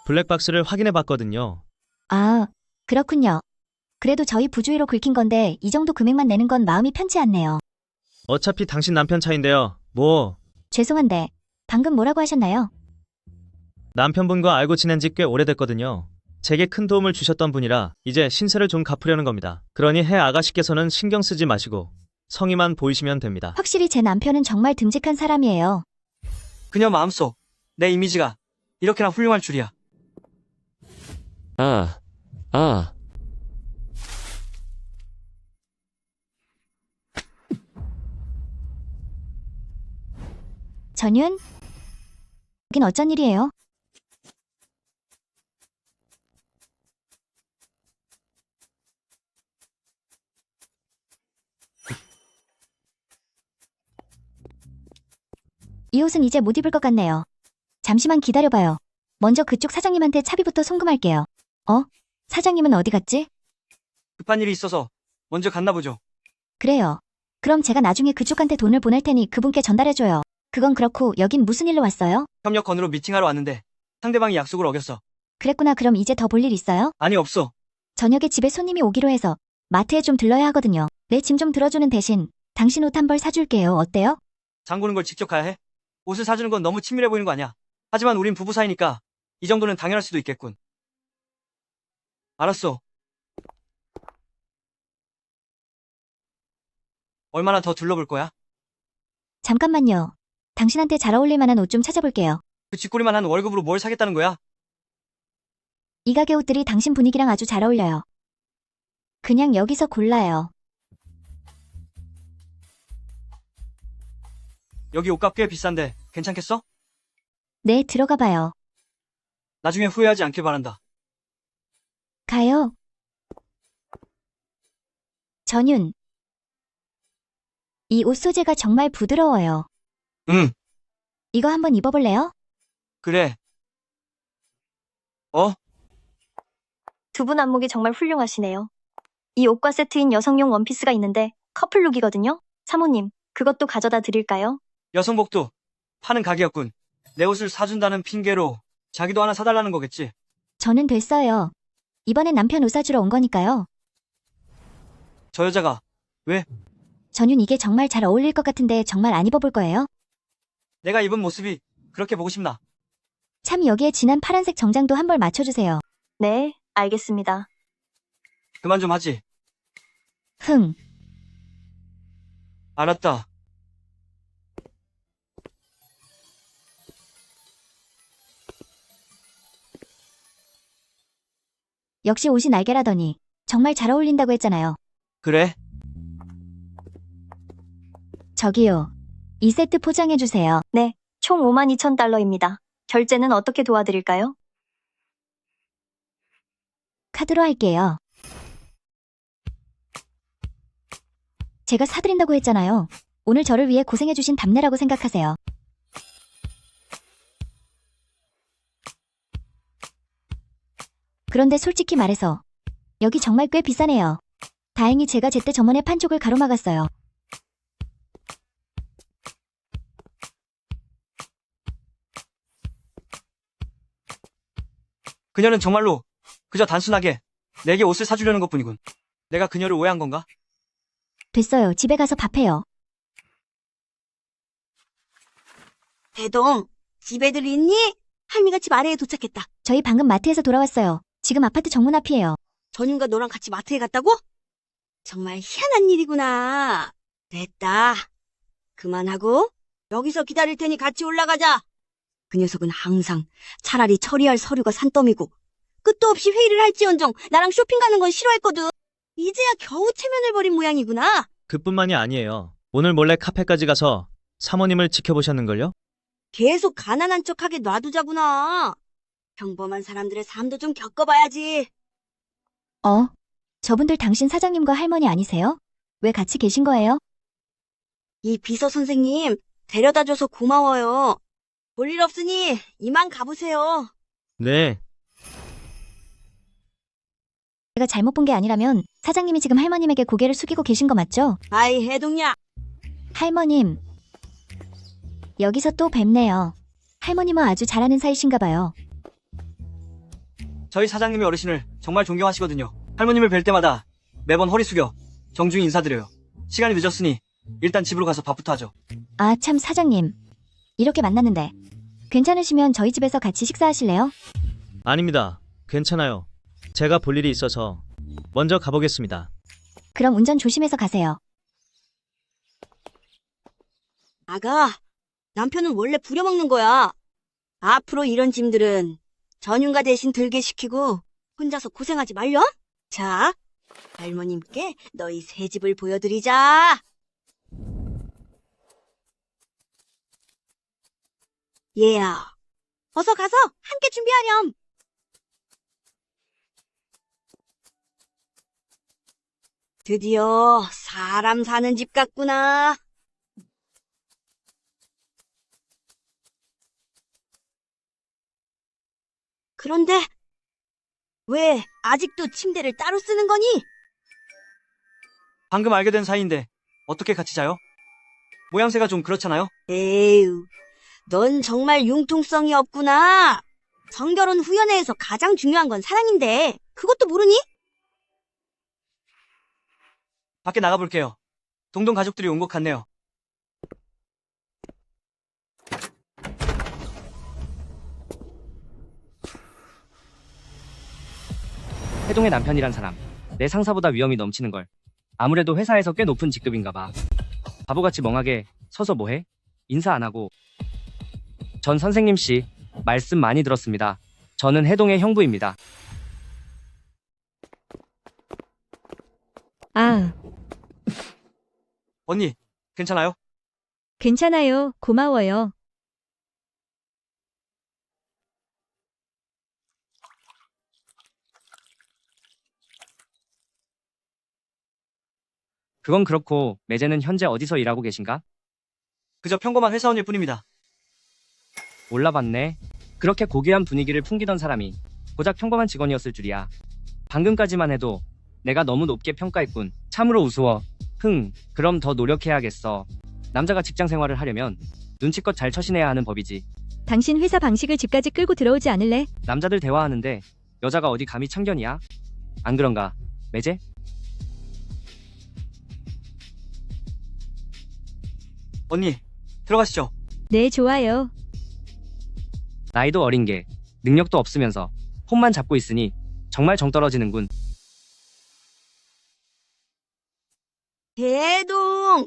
블랙박스를 확인해 봤거든요. 아, 그렇군요. 그래도 저희 부주의로 긁힌 건데 이 정도 금액만 내는 건 마음이 편치 않네요. 어차피 당신 남편 차인데요. 뭐 죄송한데 방금 뭐라고 하셨나요? 남편분과 알고 지낸 지 꽤 오래됐거든요. 제게 큰 도움을 주셨던 분이라 이제 신세를 좀 갚으려는 겁니다. 그러니 해 아가씨께서는 신경 쓰지 마시고 성의만 보이시면 됩니다. 확실히 제 남편은 정말 듬직한 사람이에요. 그녀 마음속 내 이미지가 이렇게나 훌륭할 줄이야. 전윤? 여긴 어쩐 일이에요? 이 옷은 이제 못 입을 것 같네요. 잠시만 기다려봐요. 먼저 그쪽 사장님한테 차비부터 송금할게요. 사장님은 어디 갔지? 급한 일이 있어서 먼저 갔나 보죠. 그래요. 그럼 제가 나중에 그쪽한테 돈을 보낼 테니 그분께 전달해줘요. 그건 그렇고 여긴 무슨 일로 왔어요? 협력 건으로 미팅하러 왔는데 상대방이 약속을 어겼어. 그랬구나. 그럼 이제 더 볼 일 있어요? 아니 없어. 저녁에 집에 손님이 오기로 해서 마트에 좀 들러야 하거든요. 내 짐 좀 들어주는 대신 당신 옷 한 벌 사줄게요. 어때요? 장 보는 걸 직접 가야 해? 옷을 사주는 건 너무 친밀해 보이는 거 아니야? 하지만 우린 부부 사이니까 이 정도는 당연할 수도 있겠군. 알았어. 얼마나 더 둘러볼 거야? 잠깐만요. 당신한테 잘 어울릴 만한 옷 좀 찾아볼게요. 그 쥐꼬리만 한 월급으로 뭘 사겠다는 거야? 이 가게 옷들이 당신 분위기랑 아주 잘 어울려요. 그냥 여기서 골라요. 여기 옷값 꽤 비싼데 괜찮겠어? 네, 들어가 봐요. 나중에 후회하지 않길 바란다. 가요. 전윤. 이 옷 소재가 정말 부드러워요. 응, 이거 한번 입어볼래요? 그래. 두 분 안목이 정말 훌륭하시네요. 이 옷과 세트인 여성용 원피스가 있는데 커플룩이거든요. 사모님, 그것도 가져다 드릴까요? 여성복도 파는 가게였군. 내 옷을 사준다는 핑계로 자기도 하나 사달라는 거겠지. 저는 됐어요. 이번엔 남편 옷 사주러 온 거니까요. 저 여자가 왜? 전윤 이게 정말 잘 어울릴 것 같은데 정말 안 입어볼 거예요? 내가 입은 모습이 그렇게 보고 싶나? 참 여기에 진한 파란색 정장도 한 벌 맞춰주세요. 네, 알겠습니다. 그만 좀 하지. 흥. 알았다. 역시 옷이 날개라더니 정말 잘 어울린다고 했잖아요. 그래? 저기요. 이 세트 포장해주세요. 네, 총 52,000달러입니다. 결제는 어떻게 도와드릴까요? 카드로 할게요. 제가 사드린다고 했잖아요. 오늘 저를 위해 고생해주신 답례라고 생각하세요. 그런데 솔직히 말해서 여기 정말 꽤 비싸네요. 다행히 제가 제때 저번에 판촉을 가로막았어요. 그녀는 정말로 그저 단순하게 내게 옷을 사주려는 것뿐이군. 내가 그녀를 오해한 건가? 됐어요. 집에 가서 밥해요. 대동, 집에들 있니? 할미가 집 아래에 도착했다. 저희 방금 마트에서 돌아왔어요. 지금 아파트 정문 앞이에요. 전윤과 너랑 같이 마트에 갔다고? 정말 희한한 일이구나. 됐다. 그만하고 여기서 기다릴 테니 같이 올라가자. 그 녀석은 항상 차라리 처리할 서류가 산더미고 끝도 없이 회의를 할지언정 나랑 쇼핑 가는 건 싫어했거든. 이제야 겨우 체면을 버린 모양이구나. 그뿐만이 아니에요. 오늘 몰래 카페까지 가서 사모님을 지켜보셨는걸요? 계속 가난한 척하게 놔두자구나. 평범한 사람들의 삶도 좀 겪어봐야지. 저분들 당신 사장님과 할머니 아니세요? 왜 같이 계신 거예요? 이 비서 선생님 데려다줘서 고마워요. 볼일 없으니 이만 가보세요. 네. 제가 잘못 본 게 아니라면 사장님이 지금 할머님에게 고개를 숙이고 계신 거 맞죠? 아이 해동야. 할머님. 여기서 또 뵙네요. 할머님은 아주 잘하는 사이신가 봐요. 저희 사장님이 어르신을 정말 존경하시거든요. 할머님을 뵐 때마다 매번 허리 숙여 정중히 인사드려요. 시간이 늦었으니 일단 집으로 가서 밥부터 하죠. 아, 참 사장님. 이렇게 만났는데 괜찮으시면 저희 집에서 같이 식사하실래요? 아닙니다. 괜찮아요. 제가 볼 일이 있어서 먼저 가보겠습니다. 그럼 운전 조심해서 가세요. 아가, 남편은 원래 부려먹는 거야. 앞으로 이런 짐들은 전윤가 대신 들게 시키고 혼자서 고생하지 말렴. 자, 할머님께 너희 새 집을 보여드리자. 얘야, 어서 가서 함께 준비하렴. 드디어 사람 사는 집 같구나. 그런데 왜 아직도 침대를 따로 쓰는 거니? 방금 알게 된 사이인데 어떻게 같이 자요? 모양새가 좀 그렇잖아요? 에휴, 넌 정말 융통성이 없구나. 성결혼 후연애에서 가장 중요한 건 사랑인데 그것도 모르니? 밖에 나가볼게요. 동동 가족들이 온 것 같네요. 해동의 남편이란 사람, 내 상사보다 위험이 넘치는 걸. 아무래도 회사에서 꽤 높은 직급인가 봐. 바보같이 멍하게 서서 뭐해? 인사 안 하고. 전 선생님 씨, 말씀 많이 들었습니다. 저는 해동의 형부입니다. 아, 언니, 괜찮아요? 괜찮아요. 고마워요. 그건 그렇고 매제는 현재 어디서 일하고 계신가? 그저 평범한 회사원일 뿐입니다. 몰라봤네. 그렇게 고귀한 분위기를 풍기던 사람이 고작 평범한 직원이었을 줄이야. 방금까지만 해도 내가 너무 높게 평가했군. 참으로 우스워. 그럼 더 노력해야겠어. 남자가 직장 생활을 하려면 눈치껏 잘 처신해야 하는 법이지. 당신 회사 방식을 집까지 끌고 들어오지 않을래? 남자들 대화하는데 여자가 어디 감히 참견이야? 안 그런가, 매제? 언니, 들어가시죠. 네, 좋아요. 나이도 어린 게 능력도 없으면서 폰만 잡고 있으니 정말 정 떨어지는군. 대동,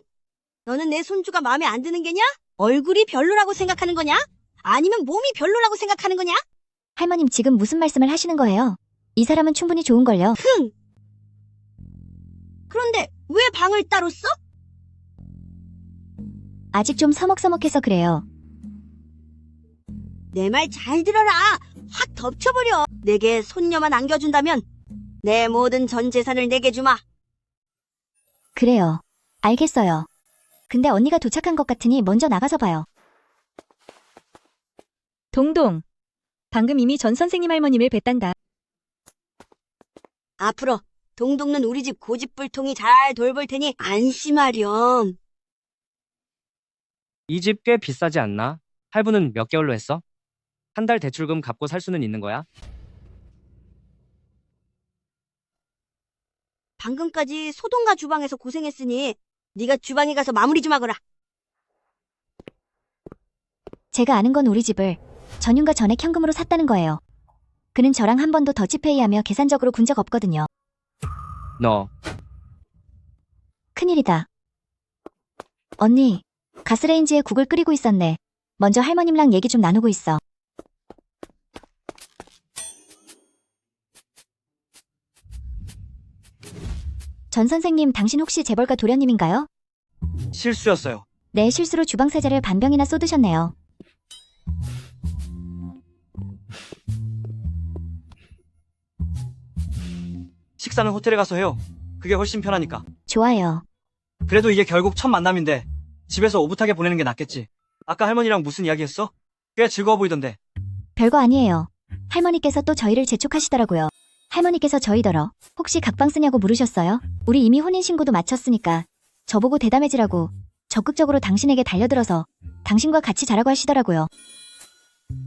너는 내 손주가 마음에 안 드는 게냐? 얼굴이 별로라고 생각하는 거냐? 아니면 몸이 별로라고 생각하는 거냐? 할머님 지금 무슨 말씀을 하시는 거예요? 이 사람은 충분히 좋은걸요. 그런데 왜 방을 따로 써? 아직 좀 서먹서먹해서 그래요. 내 말 잘 들어라. 확 덮쳐버려. 내게 손녀만 안겨준다면 내 모든 전 재산을 내게 주마. 그래요. 알겠어요. 근데 언니가 도착한 것 같으니 먼저 나가서 봐요. 동동. 방금 이미 전 선생님 할머님을 뵀단다. 앞으로 동동는 우리 집 고집불통이 잘 돌볼 테니 안심하렴. 이 집 꽤 비싸지 않나? 할부는 몇 개월로 했어? 한 달 대출금 갚고 살 수는 있는 거야? 방금까지 소동과 주방에서 고생했으니 네가 주방에 가서 마무리 좀 하거라. 제가 아는 건 우리 집을 전윤과 전액 현금으로 샀다는 거예요. 그는 저랑 한 번도 더치페이하며 계산적으로 군 적 없거든요. 너 큰일이다. 언니, 가스레인지에 국을 끓이고 있었네. 먼저 할머님랑 얘기 좀 나누고 있어. 전 선생님, 당신 혹시 재벌가 도련님인가요? 실수였어요. 네, 실수로 주방 세제를 반병이나 쏟으셨네요. 식사는 호텔에 가서 해요. 그게 훨씬 편하니까. 좋아요. 그래도 이게 결국 첫 만남인데 집에서 오붓하게 보내는 게 낫겠지. 아까 할머니랑 무슨 이야기 했어? 꽤 즐거워 보이던데. 별거 아니에요. 할머니께서 또 저희를 재촉하시더라고요. 할머니께서 저희더러 혹시 각방 쓰냐고 물으셨어요? 우리 이미 혼인신고도 마쳤으니까 저보고 대담해지라고 적극적으로 당신에게 달려들어서 당신과 같이 자라고 하시더라고요.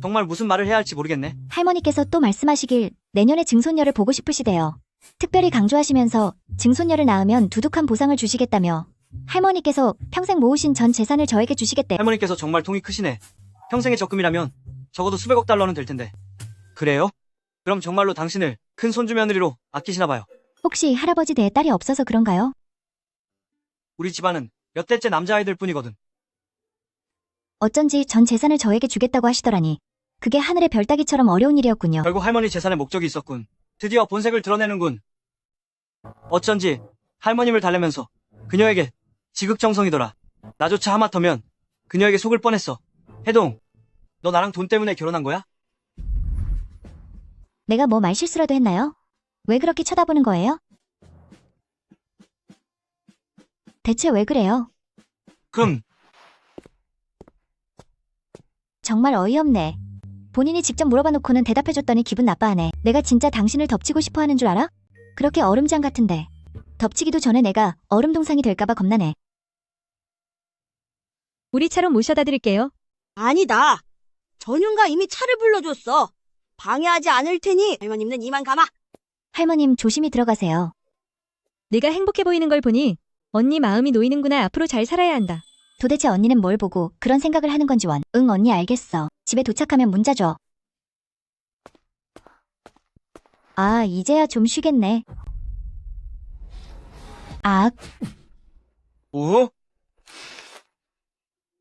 정말 무슨 말을 해야 할지 모르겠네. 할머니께서 또 말씀하시길 내년에 증손녀를 보고 싶으시대요. 특별히 강조하시면서 증손녀를 낳으면 두둑한 보상을 주시겠다며 할머니께서 평생 모으신 전 재산을 저에게 주시겠대. 할머니께서 정말 통이 크시네. 평생의 적금이라면 적어도 수백억 달러는 될 텐데. 그래요? 그럼 정말로 당신을 큰 손주 며느리로 아끼시나 봐요. 혹시 할아버지 내 딸이 없어서 그런가요? 우리 집안은 몇 대째 남자아이들 뿐이거든. 어쩐지 전 재산을 저에게 주겠다고 하시더라니. 그게 하늘의 별 따기처럼 어려운 일이었군요. 결국 할머니 재산에 목적이 있었군. 드디어 본색을 드러내는군. 어쩐지 할머님을 달래면서 그녀에게 지극정성이더라. 나조차 하마터면 그녀에게 속을 뻔했어. 해동, 너 나랑 돈 때문에 결혼한 거야? 내가 뭐 말실수라도 했나요? 왜 그렇게 쳐다보는 거예요? 대체 왜 그래요? 그럼 정말 어이없네. 본인이 직접 물어봐 놓고는 대답해줬더니 기분 나빠하네. 내가 진짜 당신을 덮치고 싶어 하는 줄 알아? 그렇게 얼음장 같은데. 덮치기도 전에 내가 얼음 동상이 될까봐 겁나네. 우리 차로 모셔다 드릴게요. 아니다. 전윤가 이미 차를 불러줬어. 방해하지 않을 테니 할머님은 이만 가마. 할머님 조심히 들어가세요. 내가 행복해 보이는 걸 보니 언니 마음이 놓이는구나. 앞으로 잘 살아야 한다. 도대체 언니는 뭘 보고 그런 생각을 하는 건지 원. 응, 언니 알겠어. 집에 도착하면 문자 줘. 아, 이제야 좀 쉬겠네. 아, 오?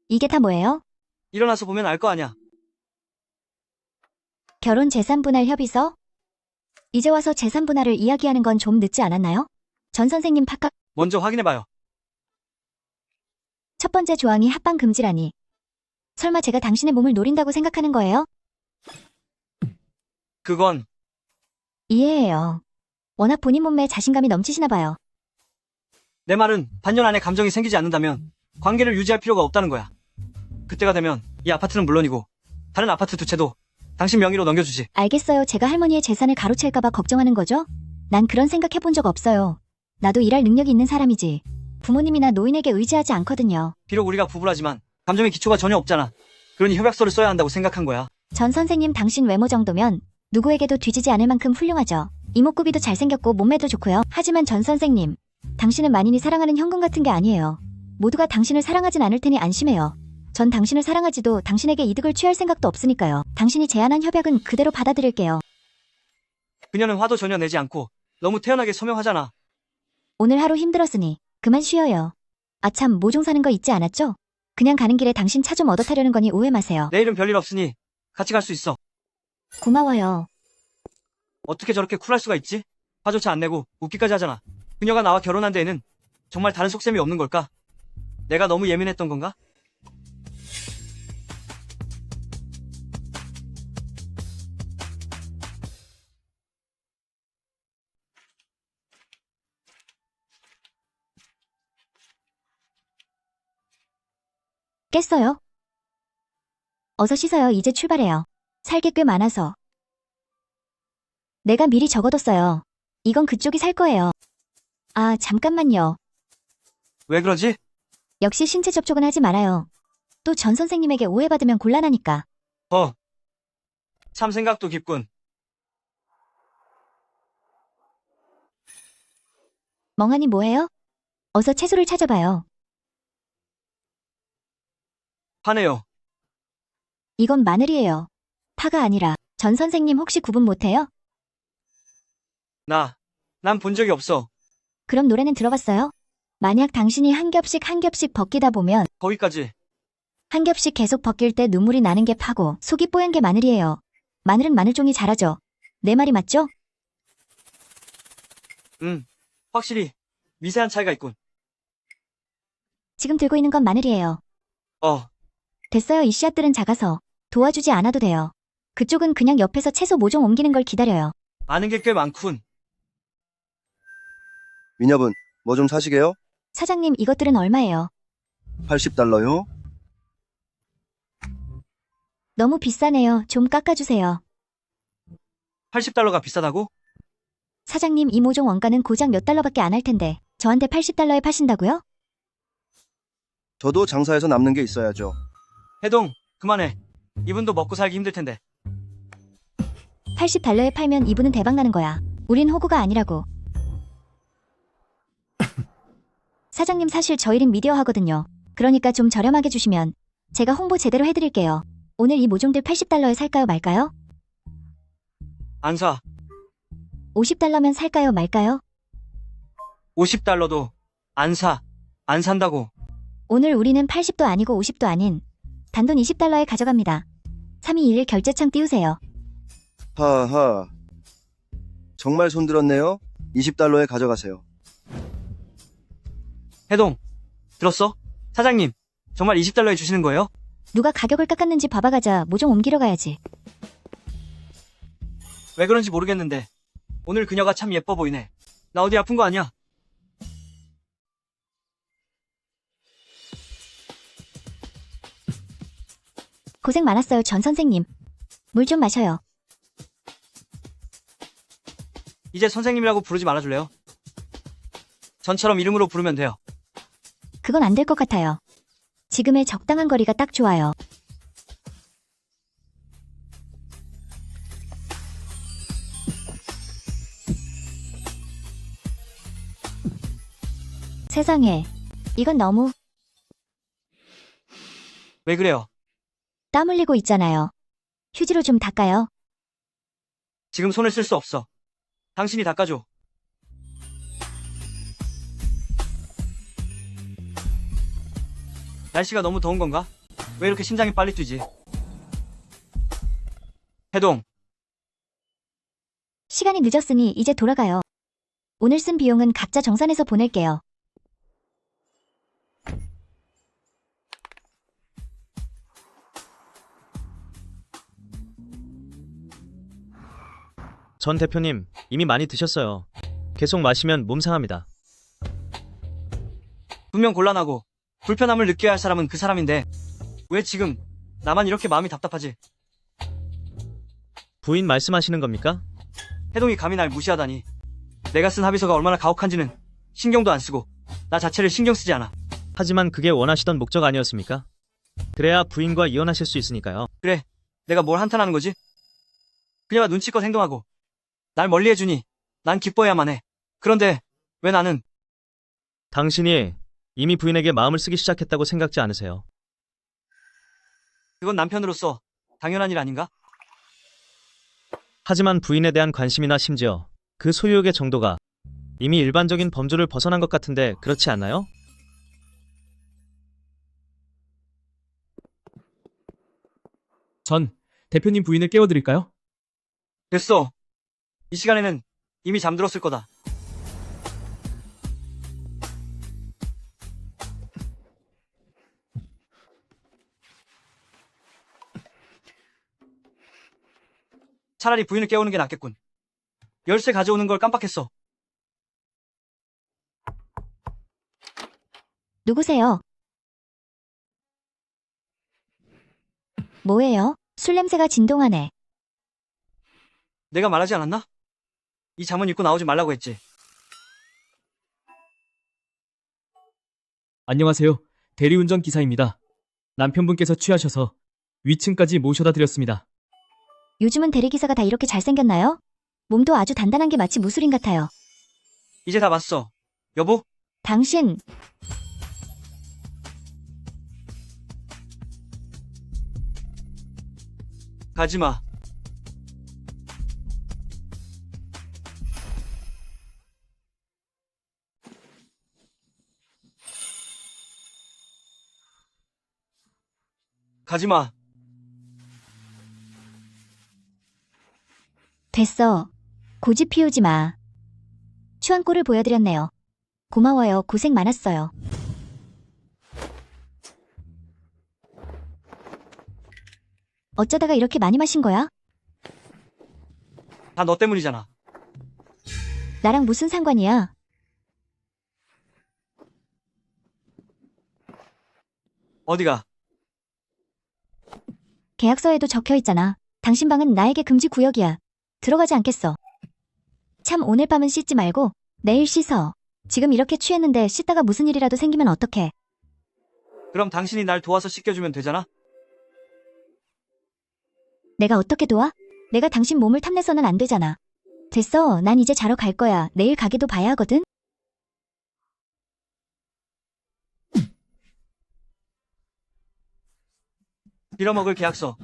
이게 다 뭐예요? 일어나서 보면 알 거 아냐. 결혼 재산 분할 협의서? 이제 와서 재산 분할을 이야기하는 건 좀 늦지 않았나요? 전 선생님 파카. 먼저 확인해봐요. 첫 번째 조항이 합방 금지라니. 설마 제가 당신의 몸을 노린다고 생각하는 거예요? 그건 이해해요. 워낙 본인 몸매에 자신감이 넘치시나 봐요. 내 말은 반년 안에 감정이 생기지 않는다면 관계를 유지할 필요가 없다는 거야. 그때가 되면 이 아파트는 물론이고 다른 아파트 두 채도 당신 명의로 넘겨주지. 알겠어요. 제가 할머니의 재산을 가로챌까봐 걱정하는 거죠? 난 그런 생각 해본 적 없어요. 나도 일할 능력이 있는 사람이지. 부모님이나 노인에게 의지하지 않거든요. 비록 우리가 부부라지만 감정의 기초가 전혀 없잖아. 그러니 협약서를 써야 한다고 생각한 거야. 전 선생님 당신 외모 정도면 누구에게도 뒤지지 않을 만큼 훌륭하죠. 이목구비도 잘생겼고 몸매도 좋고요. 하지만 전 선생님, 당신은 만인이 사랑하는 현금 같은 게 아니에요. 모두가 당신을 사랑하진 않을 테니 안심해요. 전 당신을 사랑하지도 당신에게 이득을 취할 생각도 없으니까요. 당신이 제안한 협약은 그대로 받아들일게요. 그녀는 화도 전혀 내지 않고 너무 태연하게 서명하잖아. 오늘 하루 힘들었으니 그만 쉬어요. 아참, 모종 사는 거 잊지 않았죠? 그냥 가는 길에 당신 차 좀 얻어 타려는 거니 오해 마세요. 내일은 별일 없으니 같이 갈 수 있어. 고마워요. 어떻게 저렇게 쿨할 수가 있지? 화조차 안 내고 웃기까지 하잖아. 그녀가 나와 결혼한 데에는 정말 다른 속셈이 없는 걸까? 내가 너무 예민했던 건가? 깼어요? 어서 씻어요. 이제 출발해요. 살 게 꽤 많아서. 내가 미리 적어뒀어요. 이건 그쪽이 살 거예요. 아, 잠깐만요. 왜 그러지? 역시 신체 접촉은 하지 말아요. 또 전 선생님에게 오해받으면 곤란하니까. 참 생각도 깊군. 멍하니 뭐해요? 어서 채소를 찾아봐요. 파네요. 이건 마늘이에요. 파가 아니라. 전 선생님 혹시 구분 못해요? 난 본 적이 없어. 그럼 노래는 들어봤어요? 만약 당신이 한 겹씩 한 겹씩 벗기다 보면 거기까지. 한 겹씩 계속 벗길 때 눈물이 나는 게 파고 속이 뽀얀 게 마늘이에요. 마늘은 마늘종이 잘하죠. 내 말이 맞죠? 확실히 미세한 차이가 있군. 지금 들고 있는 건 마늘이에요. 됐어요. 이 씨앗들은 작아서 도와주지 않아도 돼요. 그쪽은 그냥 옆에서 채소 모종 옮기는 걸 기다려요. 아는 게 꽤 많군. 미녀분, 뭐 좀 사시게요? 사장님, 이것들은 얼마예요? 80달러요? 너무 비싸네요. 좀 깎아주세요. 80달러가 비싸다고? 사장님, 이 모종 원가는 고작 몇 달러밖에 안 할 텐데 저한테 80달러에 파신다고요? 저도 장사해서 남는 게 있어야죠. 해동, 그만해. 이분도 먹고 살기 힘들 텐데. 80달러에 팔면 이분은 대박 나는 거야. 우린 호구가 아니라고. 사장님, 사실 저 일은 미디어 하거든요. 그러니까 좀 저렴하게 주시면 제가 홍보 제대로 해드릴게요. 오늘 이 모종들 80달러에 살까요 말까요? 안 사. 50달러면 살까요 말까요? 50달러도 안 사. 안 산다고. 오늘 우리는 80도 아니고 50도 아닌 단돈 20달러에 가져갑니다. 3211 결제창 띄우세요. 하하. 정말 손들었네요. 20달러에 가져가세요. 해동, 들었어? 사장님, 정말 20달러에 주시는 거예요? 누가 가격을 깎았는지 봐봐가자. 모종 옮기러 가야지. 왜 그런지 모르겠는데 오늘 그녀가 참 예뻐 보이네. 나 어디 아픈 거 아니야? 고생 많았어요, 전 선생님. 물 좀 마셔요. 이제 선생님이라고 부르지 말아줄래요? 전처럼 이름으로 부르면 돼요. 그건 안 될 것 같아요. 지금의 적당한 거리가 딱 좋아요. 세상에, 이건 너무... 왜 그래요? 땀 흘리고 있잖아요. 휴지로 좀 닦아요. 지금 손을 쓸 수 없어. 당신이 닦아줘. 날씨가 너무 더운 건가? 왜 이렇게 심장이 빨리 뛰지? 해동. 시간이 늦었으니 이제 돌아가요. 오늘 쓴 비용은 각자 정산해서 보낼게요. 전 대표님, 이미 많이 드셨어요. 계속 마시면 몸 상합니다. 분명 곤란하고 불편함을 느껴야 할 사람은 그 사람인데 왜 지금 나만 이렇게 마음이 답답하지? 부인 말씀하시는 겁니까? 해동이 감히 날 무시하다니. 내가 쓴 합의서가 얼마나 가혹한지는 신경도 안 쓰고 나 자체를 신경 쓰지 않아. 하지만 그게 원하시던 목적 아니었습니까? 그래야 부인과 이혼하실 수 있으니까요. 그래, 내가 뭘 한탄하는 거지? 그녀가 눈치껏 행동하고 날 멀리해주니 난 기뻐해야만 해. 그런데 왜 나는... 당신이 이미 부인에게 마음을 쓰기 시작했다고 생각지 않으세요? 그건 남편으로서 당연한 일 아닌가? 하지만 부인에 대한 관심이나 심지어 그 소유욕의 정도가 이미 일반적인 범주를 벗어난 것 같은데 그렇지 않나요? 전 대표님 부인을 깨워드릴까요? 됐어. 이 시간에는 이미 잠들었을 거다. 차라리 부인을 깨우는 게 낫겠군. 열쇠 가져오는 걸 깜빡했어. 누구세요? 뭐예요? 술 냄새가 진동하네. 내가 말하지 않았나? 이 잠은 입고 나오지 말라고 했지. 안녕하세요. 대리운전 기사입니다. 남편분께서 취하셔서 위층까지 모셔다 드렸습니다. 요즘은 대리기사가 다 이렇게 잘생겼나요? 몸도 아주 단단한 게 마치 무술인 같아요. 이제 다 봤어. 여보? 당신, 가지마. 가지마. 됐어. 고집 피우지 마. 추한 꼴을 보여드렸네요. 고마워요. 고생 많았어요. 어쩌다가 이렇게 많이 마신 거야? 다 너 때문이잖아. 나랑 무슨 상관이야? 어디가? 계약서에도 적혀 있잖아. 당신 방은 나에게 금지 구역이야. 들어가지 않겠어. 참, 오늘 밤은 씻지 말고 내일 씻어. 지금 이렇게 취했는데 씻다가 무슨 일이라도 생기면 어떡해. 그럼 당신이 날 도와서 씻겨주면 되잖아? 내가 어떻게 도와? 내가 당신 몸을 탐내서는 안 되잖아. 됐어. 난 이제 자러 갈 거야. 내일 가게도 봐야 하거든. 빌어먹을 계약서.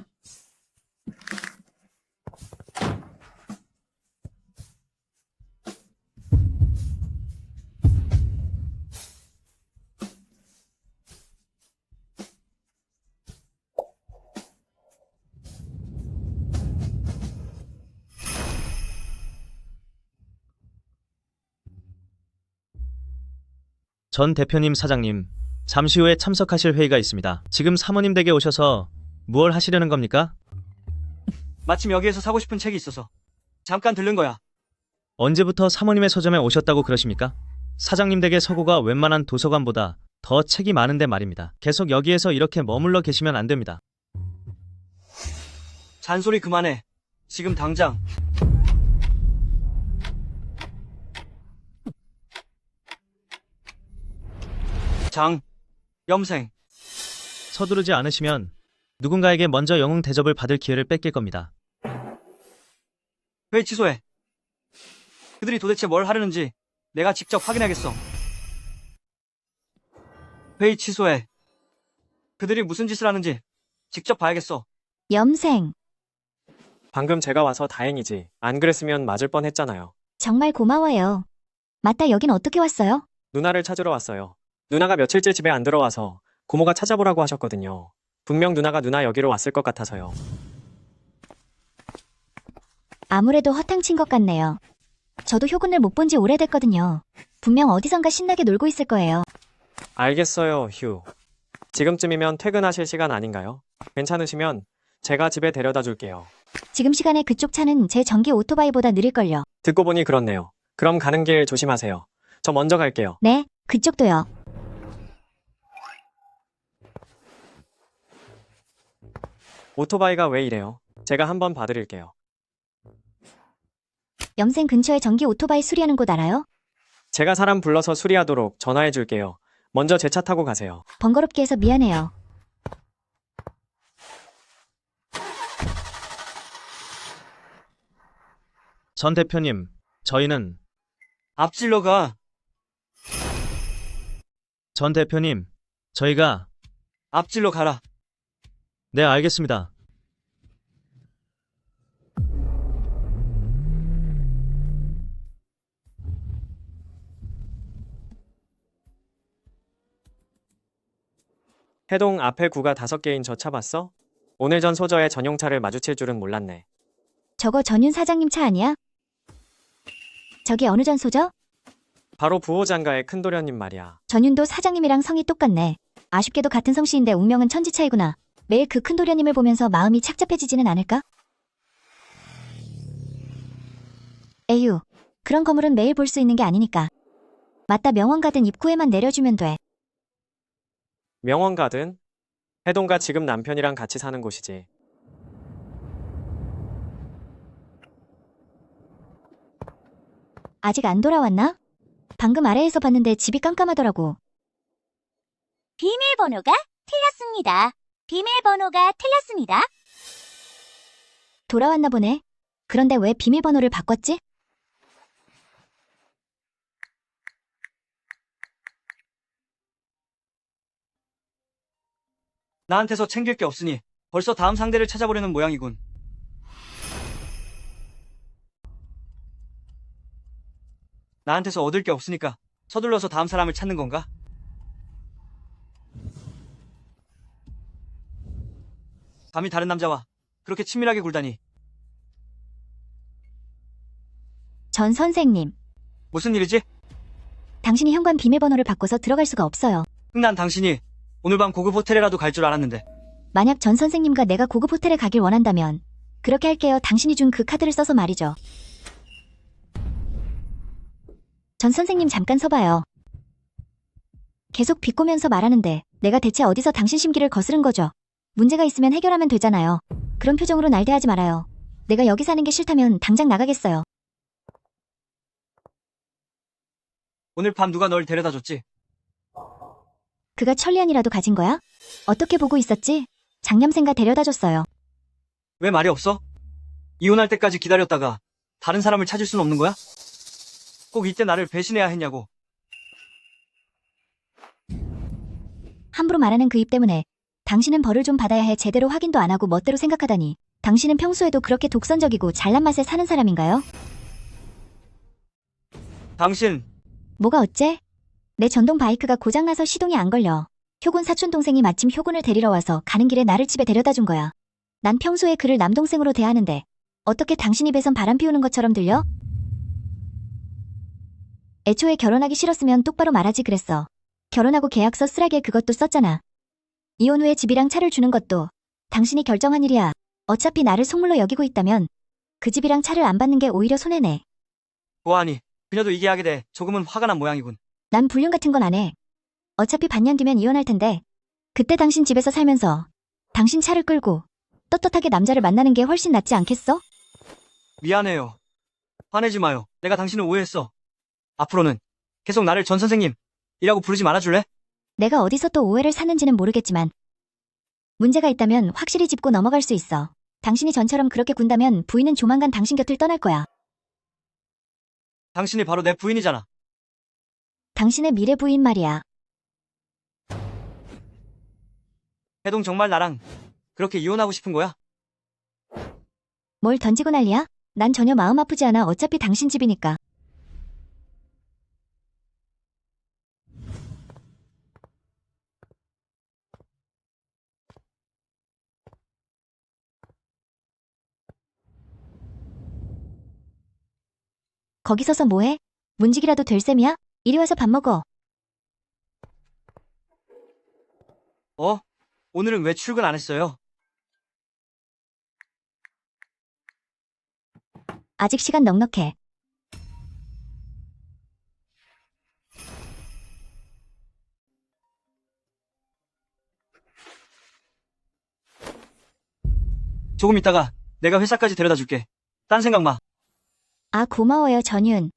전 대표님, 사장님, 잠시 후에 참석하실 회의가 있습니다. 지금 사모님 댁에 오셔서 무얼 하시려는 겁니까? 마침 여기에서 사고 싶은 책이 있어서 잠깐 들른 거야. 언제부터 사모님의 서점에 오셨다고 그러십니까? 사장님 댁의 서고가 웬만한 도서관보다 더 책이 많은데 말입니다. 계속 여기에서 이렇게 머물러 계시면 안 됩니다. 잔소리 그만해. 지금 당장. 염생. 서두르지 않으시면 누군가에게 먼저 영웅 대접을 받을 기회를 뺏길 겁니다. 회의 취소해. 그들이 도대체 뭘 하려는지 내가 직접 확인하겠어. 회의 취소해. 그들이 무슨 짓을 하는지 직접 봐야겠어. 염생, 방금 제가 와서 다행이지. 안 그랬으면 맞을 뻔했잖아요. 정말 고마워요. 맞다, 여긴 어떻게 왔어요? 누나를 찾으러 왔어요. 누나가 며칠째 집에 안 들어와서 고모가 찾아보라고 하셨거든요. 분명 누나가 누나 여기로 왔을 것 같아서요. 아무래도 허탕친 것 같네요. 저도 효군을 못 본 지 오래됐거든요. 분명 어디선가 신나게 놀고 있을 거예요. 알겠어요, 휴. 지금쯤이면 퇴근하실 시간 아닌가요? 괜찮으시면 제가 집에 데려다 줄게요. 지금 시간에 그쪽 차는 제 전기 오토바이보다 느릴걸요. 듣고 보니 그렇네요. 그럼 가는 길 조심하세요. 저 먼저 갈게요. 네, 그쪽도요. 오토바이가 왜 이래요? 제가 한번 봐드릴게요. 염생 근처에 전기 오토바이 수리하는 곳 알아요? 제가 사람 불러서 수리하도록 전화해 줄게요. 먼저 제 차 타고 가세요. 번거롭게 해서 미안해요. 전 대표님, 저희는 앞질러 가. 전 대표님, 저희가 앞질러 가라. 네, 알겠습니다. 해동 앞에 구가 5개인 저 차 봤어? 오늘 전 소저의 전용차를 마주칠 줄은 몰랐네. 저거 전윤 사장님 차 아니야? 저기 어느 전소죠? 바로 부호장가의 큰도련님 말이야. 전윤도 사장님이랑 성이 똑같네. 아쉽게도 같은 성씨인데 운명은 천지차이구나. 매일 그 큰 도련님을 보면서 마음이 착잡해지지는 않을까? 에휴, 그런 건물은 매일 볼 수 있는 게 아니니까. 맞다, 명원가든 입구에만 내려주면 돼. 명원 가든? 해동가 지금 남편이랑 같이 사는 곳이지. 아직 안 돌아왔나? 방금 아래에서 봤는데 집이 깜깜하더라고. 비밀번호가 틀렸습니다. 비밀번호가 틀렸습니다. 돌아왔나 보네. 그런데 왜 비밀번호를 바꿨지? 나한테서 챙길 게 없으니 벌써 다음 상대를 찾아보려는 모양이군. 나한테서 얻을 게 없으니까 서둘러서 다음 사람을 찾는 건가? 감히 다른 남자와 그렇게 친밀하게 굴다니. 전 선생님, 무슨 일이지? 당신이 현관 비밀번호를 바꿔서 들어갈 수가 없어요. 난 당신이 오늘 밤 고급 호텔에라도 갈 줄 알았는데. 만약 전 선생님과 내가 고급 호텔에 가길 원한다면 그렇게 할게요. 당신이 준 그 카드를 써서 말이죠. 전 선생님 잠깐 서봐요. 계속 비꼬면서 말하는데 내가 대체 어디서 당신 심기를 거스른 거죠? 문제가 있으면 해결하면 되잖아요. 그런 표정으로 날 대하지 말아요. 내가 여기 사는 게 싫다면 당장 나가겠어요. 오늘 밤 누가 널 데려다 줬지? 그가 천리안이라도 가진 거야? 어떻게 보고 있었지? 장염생가 데려다 줬어요. 왜 말이 없어? 이혼할 때까지 기다렸다가 다른 사람을 찾을 순 없는 거야? 꼭 이때 나를 배신해야 했냐고. 함부로 말하는 그 입 때문에 당신은 벌을 좀 받아야 해. 제대로 확인도 안 하고 멋대로 생각하다니. 당신은 평소에도 그렇게 독선적이고 잘난 맛에 사는 사람인가요? 당신, 뭐가 어째? 내 전동 바이크가 고장나서 시동이 안 걸려. 효군 사촌 동생이 마침 효군을 데리러 와서 가는 길에 나를 집에 데려다 준 거야. 난 평소에 그를 남동생으로 대하는데 어떻게 당신 입에선 바람 피우는 것처럼 들려? 애초에 결혼하기 싫었으면 똑바로 말하지 그랬어. 결혼하고 계약서 쓰라게 그것도 썼잖아. 이혼 후에 집이랑 차를 주는 것도 당신이 결정한 일이야. 어차피 나를 속물로 여기고 있다면 그 집이랑 차를 안 받는 게 오히려 손해네. 보아하니 그녀도 이게 하게 돼 조금은 화가 난 모양이군. 난 불륜 같은 건 안 해. 어차피 반년 뒤면 이혼할 텐데 그때 당신 집에서 살면서 당신 차를 끌고 떳떳하게 남자를 만나는 게 훨씬 낫지 않겠어? 미안해요. 화내지 마요. 내가 당신을 오해했어. 앞으로는 계속 나를 전 선생님이라고 부르지 말아줄래? 내가 어디서 또 오해를 사는지는 모르겠지만 문제가 있다면 확실히 짚고 넘어갈 수 있어. 당신이 전처럼 그렇게 군다면 부인은 조만간 당신 곁을 떠날 거야. 당신이 바로 내 부인이잖아. 당신의 미래 부인 말이야. 해동 정말 나랑 그렇게 이혼하고 싶은 거야? 뭘 던지고 난리야? 난 전혀 마음 아프지 않아. 어차피 당신 집이니까. 거기 서서 뭐해? 문직이라도 될 셈이야? 이리 와서 밥 먹어. 오늘은 왜 출근 안 했어요? 아직 시간 넉넉해. 조금 있다가 내가 회사까지 데려다 줄게. 딴 생각 마. 아, 고마워요, 전윤.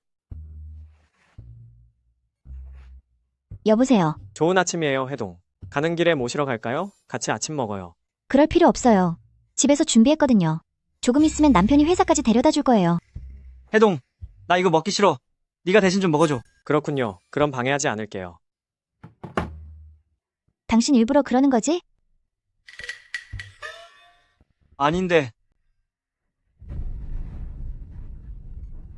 여보세요. 좋은 아침이에요, 해동. 가는 길에 모시러 갈까요? 같이 아침 먹어요. 그럴 필요 없어요. 집에서 준비했거든요. 조금 있으면 남편이 회사까지 데려다 줄 거예요. 해동, 나 이거 먹기 싫어. 네가 대신 좀 먹어줘. 그렇군요. 그럼 방해하지 않을게요. 당신 일부러 그러는 거지? 아닌데.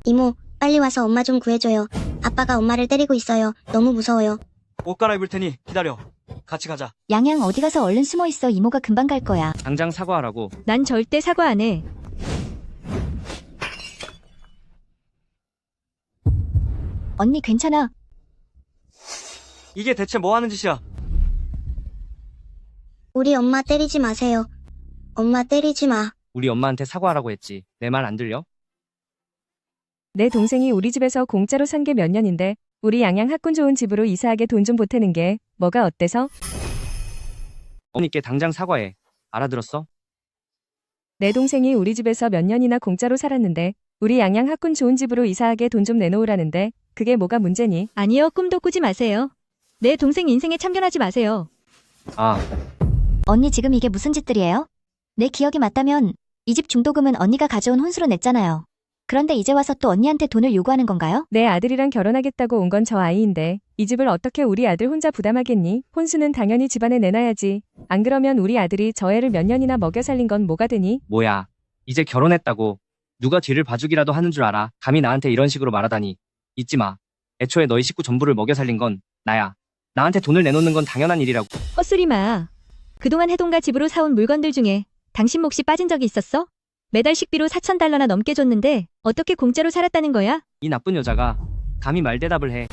이모, 빨리 와서 엄마 좀 구해줘요. 아빠가 엄마를 때리고 있어요. 너무 무서워요. 옷 갈아입을 테니 기다려. 같이 가자. 양양 어디 가서 얼른 숨어 있어. 이모가 금방 갈 거야. 당장 사과하라고. 난 절대 사과 안 해. 언니 괜찮아. 이게 대체 뭐 하는 짓이야? 우리 엄마 때리지 마세요. 엄마 때리지 마. 우리 엄마한테 사과하라고 했지. 내 말 안 들려? 내 동생이 우리 집에서 공짜로 산 게 몇 년인데 우리 양양 학군 좋은 집으로 이사하게 돈 좀 보태는 게 뭐가 어때서? 어머니께 당장 사과해. 알아들었어? 내 동생이 우리 집에서 몇 년이나 공짜로 살았는데 우리 양양 학군 좋은 집으로 이사하게 돈 좀 내놓으라는데 그게 뭐가 문제니? 아니요, 꿈도 꾸지 마세요. 내 동생 인생에 참견하지 마세요. 아, 언니 지금 이게 무슨 짓들이에요? 내 기억이 맞다면 이 집 중도금은 언니가 가져온 혼수로 냈잖아요. 그런데 이제 와서 또 언니한테 돈을 요구하는 건가요? 내 아들이랑 결혼하겠다고 온 건 저 아이인데 이 집을 어떻게 우리 아들 혼자 부담하겠니? 혼수는 당연히 집안에 내놔야지. 안 그러면 우리 아들이 저 애를 몇 년이나 먹여 살린 건 뭐가 되니? 뭐야, 이제 결혼했다고 누가 뒤를 봐주기라도 하는 줄 알아. 감히 나한테 이런 식으로 말하다니. 잊지 마. 애초에 너희 식구 전부를 먹여 살린 건 나야. 나한테 돈을 내놓는 건 당연한 일이라고. 헛소리 마. 그동안 해동가 집으로 사온 물건들 중에 당신 몫이 빠진 적이 있었어? 매달 식비로 4,000달러나 넘게 줬는데 어떻게 공짜로 살았다는 거야? 이 나쁜 여자가 감히 말대답을 해.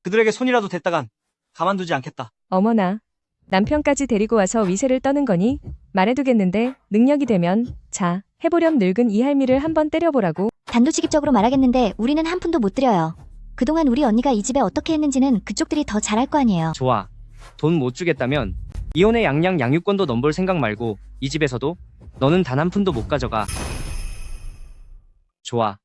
그들에게 손이라도 댔다간 가만두지 않겠다. 어머나. 남편까지 데리고 와서 위세를 떠는 거니? 말해두겠는데 능력이 되면 자, 해보렴 늙은 이 할미를 한번 때려보라고. 단도직입적으로 말하겠는데 우리는 한 푼도 못 드려요. 그동안 우리 언니가 이 집에 어떻게 했는지는 그쪽들이 더 잘할 거 아니에요. 좋아. 돈 못 주겠다면 이혼의 양양 양육권도 넘볼 생각 말고 이 집에서도 너는 단 한 푼도 못 가져가. 좋아.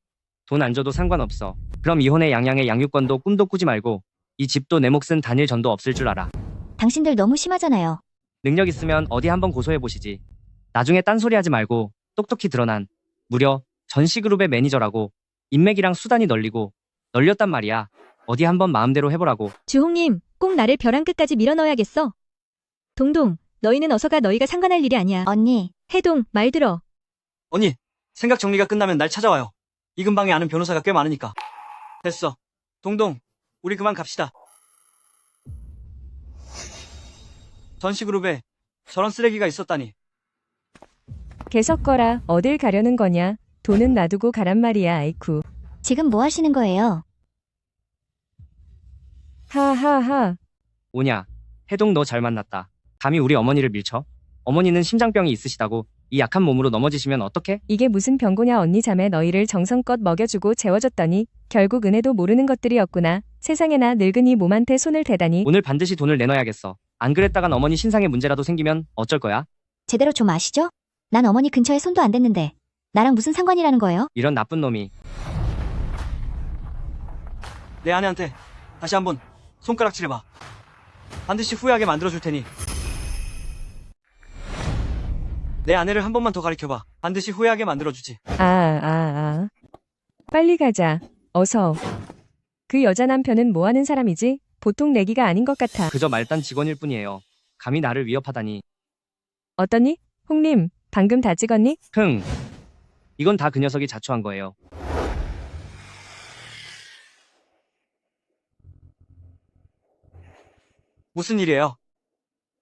돈 안 줘도 상관없어. 그럼 이혼의 양양의 양육권도 꿈도 꾸지 말고 이 집도 내 몫은 단일 전도 없을 줄 알아. 당신들 너무 심하잖아요. 능력 있으면 어디 한번 고소해보시지. 나중에 딴소리 하지 말고 똑똑히 드러난 무려 전시그룹의 매니저라고 인맥이랑 수단이 널렸단 말이야. 어디 한번 마음대로 해보라고. 주홍님, 꼭 나를 벼랑 끝까지 밀어 넣어야겠어. 동동, 너희는 어서 가. 너희가 상관할 일이 아니야. 언니. 해동, 말 들어. 언니, 생각 정리가 끝나면 날 찾아와요. 이 근방에 아는 변호사가 꽤 많으니까. 됐어. 동동, 우리 그만 갑시다. 전시그룹에 저런 쓰레기가 있었다니. 계속 거라. 어딜 가려는 거냐? 돈은 놔두고 가란 말이야. 아이쿠. 지금 뭐 하시는 거예요? 하하하. 오냐, 해동 너 잘 만났다. 감히 우리 어머니를 밀쳐? 어머니는 심장병이 있으시다고 이 약한 몸으로 넘어지시면 어떡해? 이게 무슨 병고냐. 언니 자매 너희를 정성껏 먹여주고 재워줬더니 결국 은혜도 모르는 것들이었구나. 세상에나 늙은이 몸한테 손을 대다니. 오늘 반드시 돈을 내놔야겠어. 안 그랬다간 어머니 신상에 문제라도 생기면 어쩔 거야? 제대로 좀 아시죠? 난 어머니 근처에 손도 안 댔는데 나랑 무슨 상관이라는 거예요? 이런 나쁜 놈이. 내 아내한테 다시 한번 손가락질해봐. 반드시 후회하게 만들어줄 테니. 내 아내를 한 번만 더 가리켜봐. 반드시 후회하게 만들어주지. 빨리 가자. 어서. 그 여자 남편은 뭐 하는 사람이지? 보통 내기가 아닌 것 같아. 그저 말단 직원일 뿐이에요. 감히 나를 위협하다니. 어떠니? 홍님, 방금 다 찍었니? 흥. 이건 다 그 녀석이 자초한 거예요. 무슨 일이에요?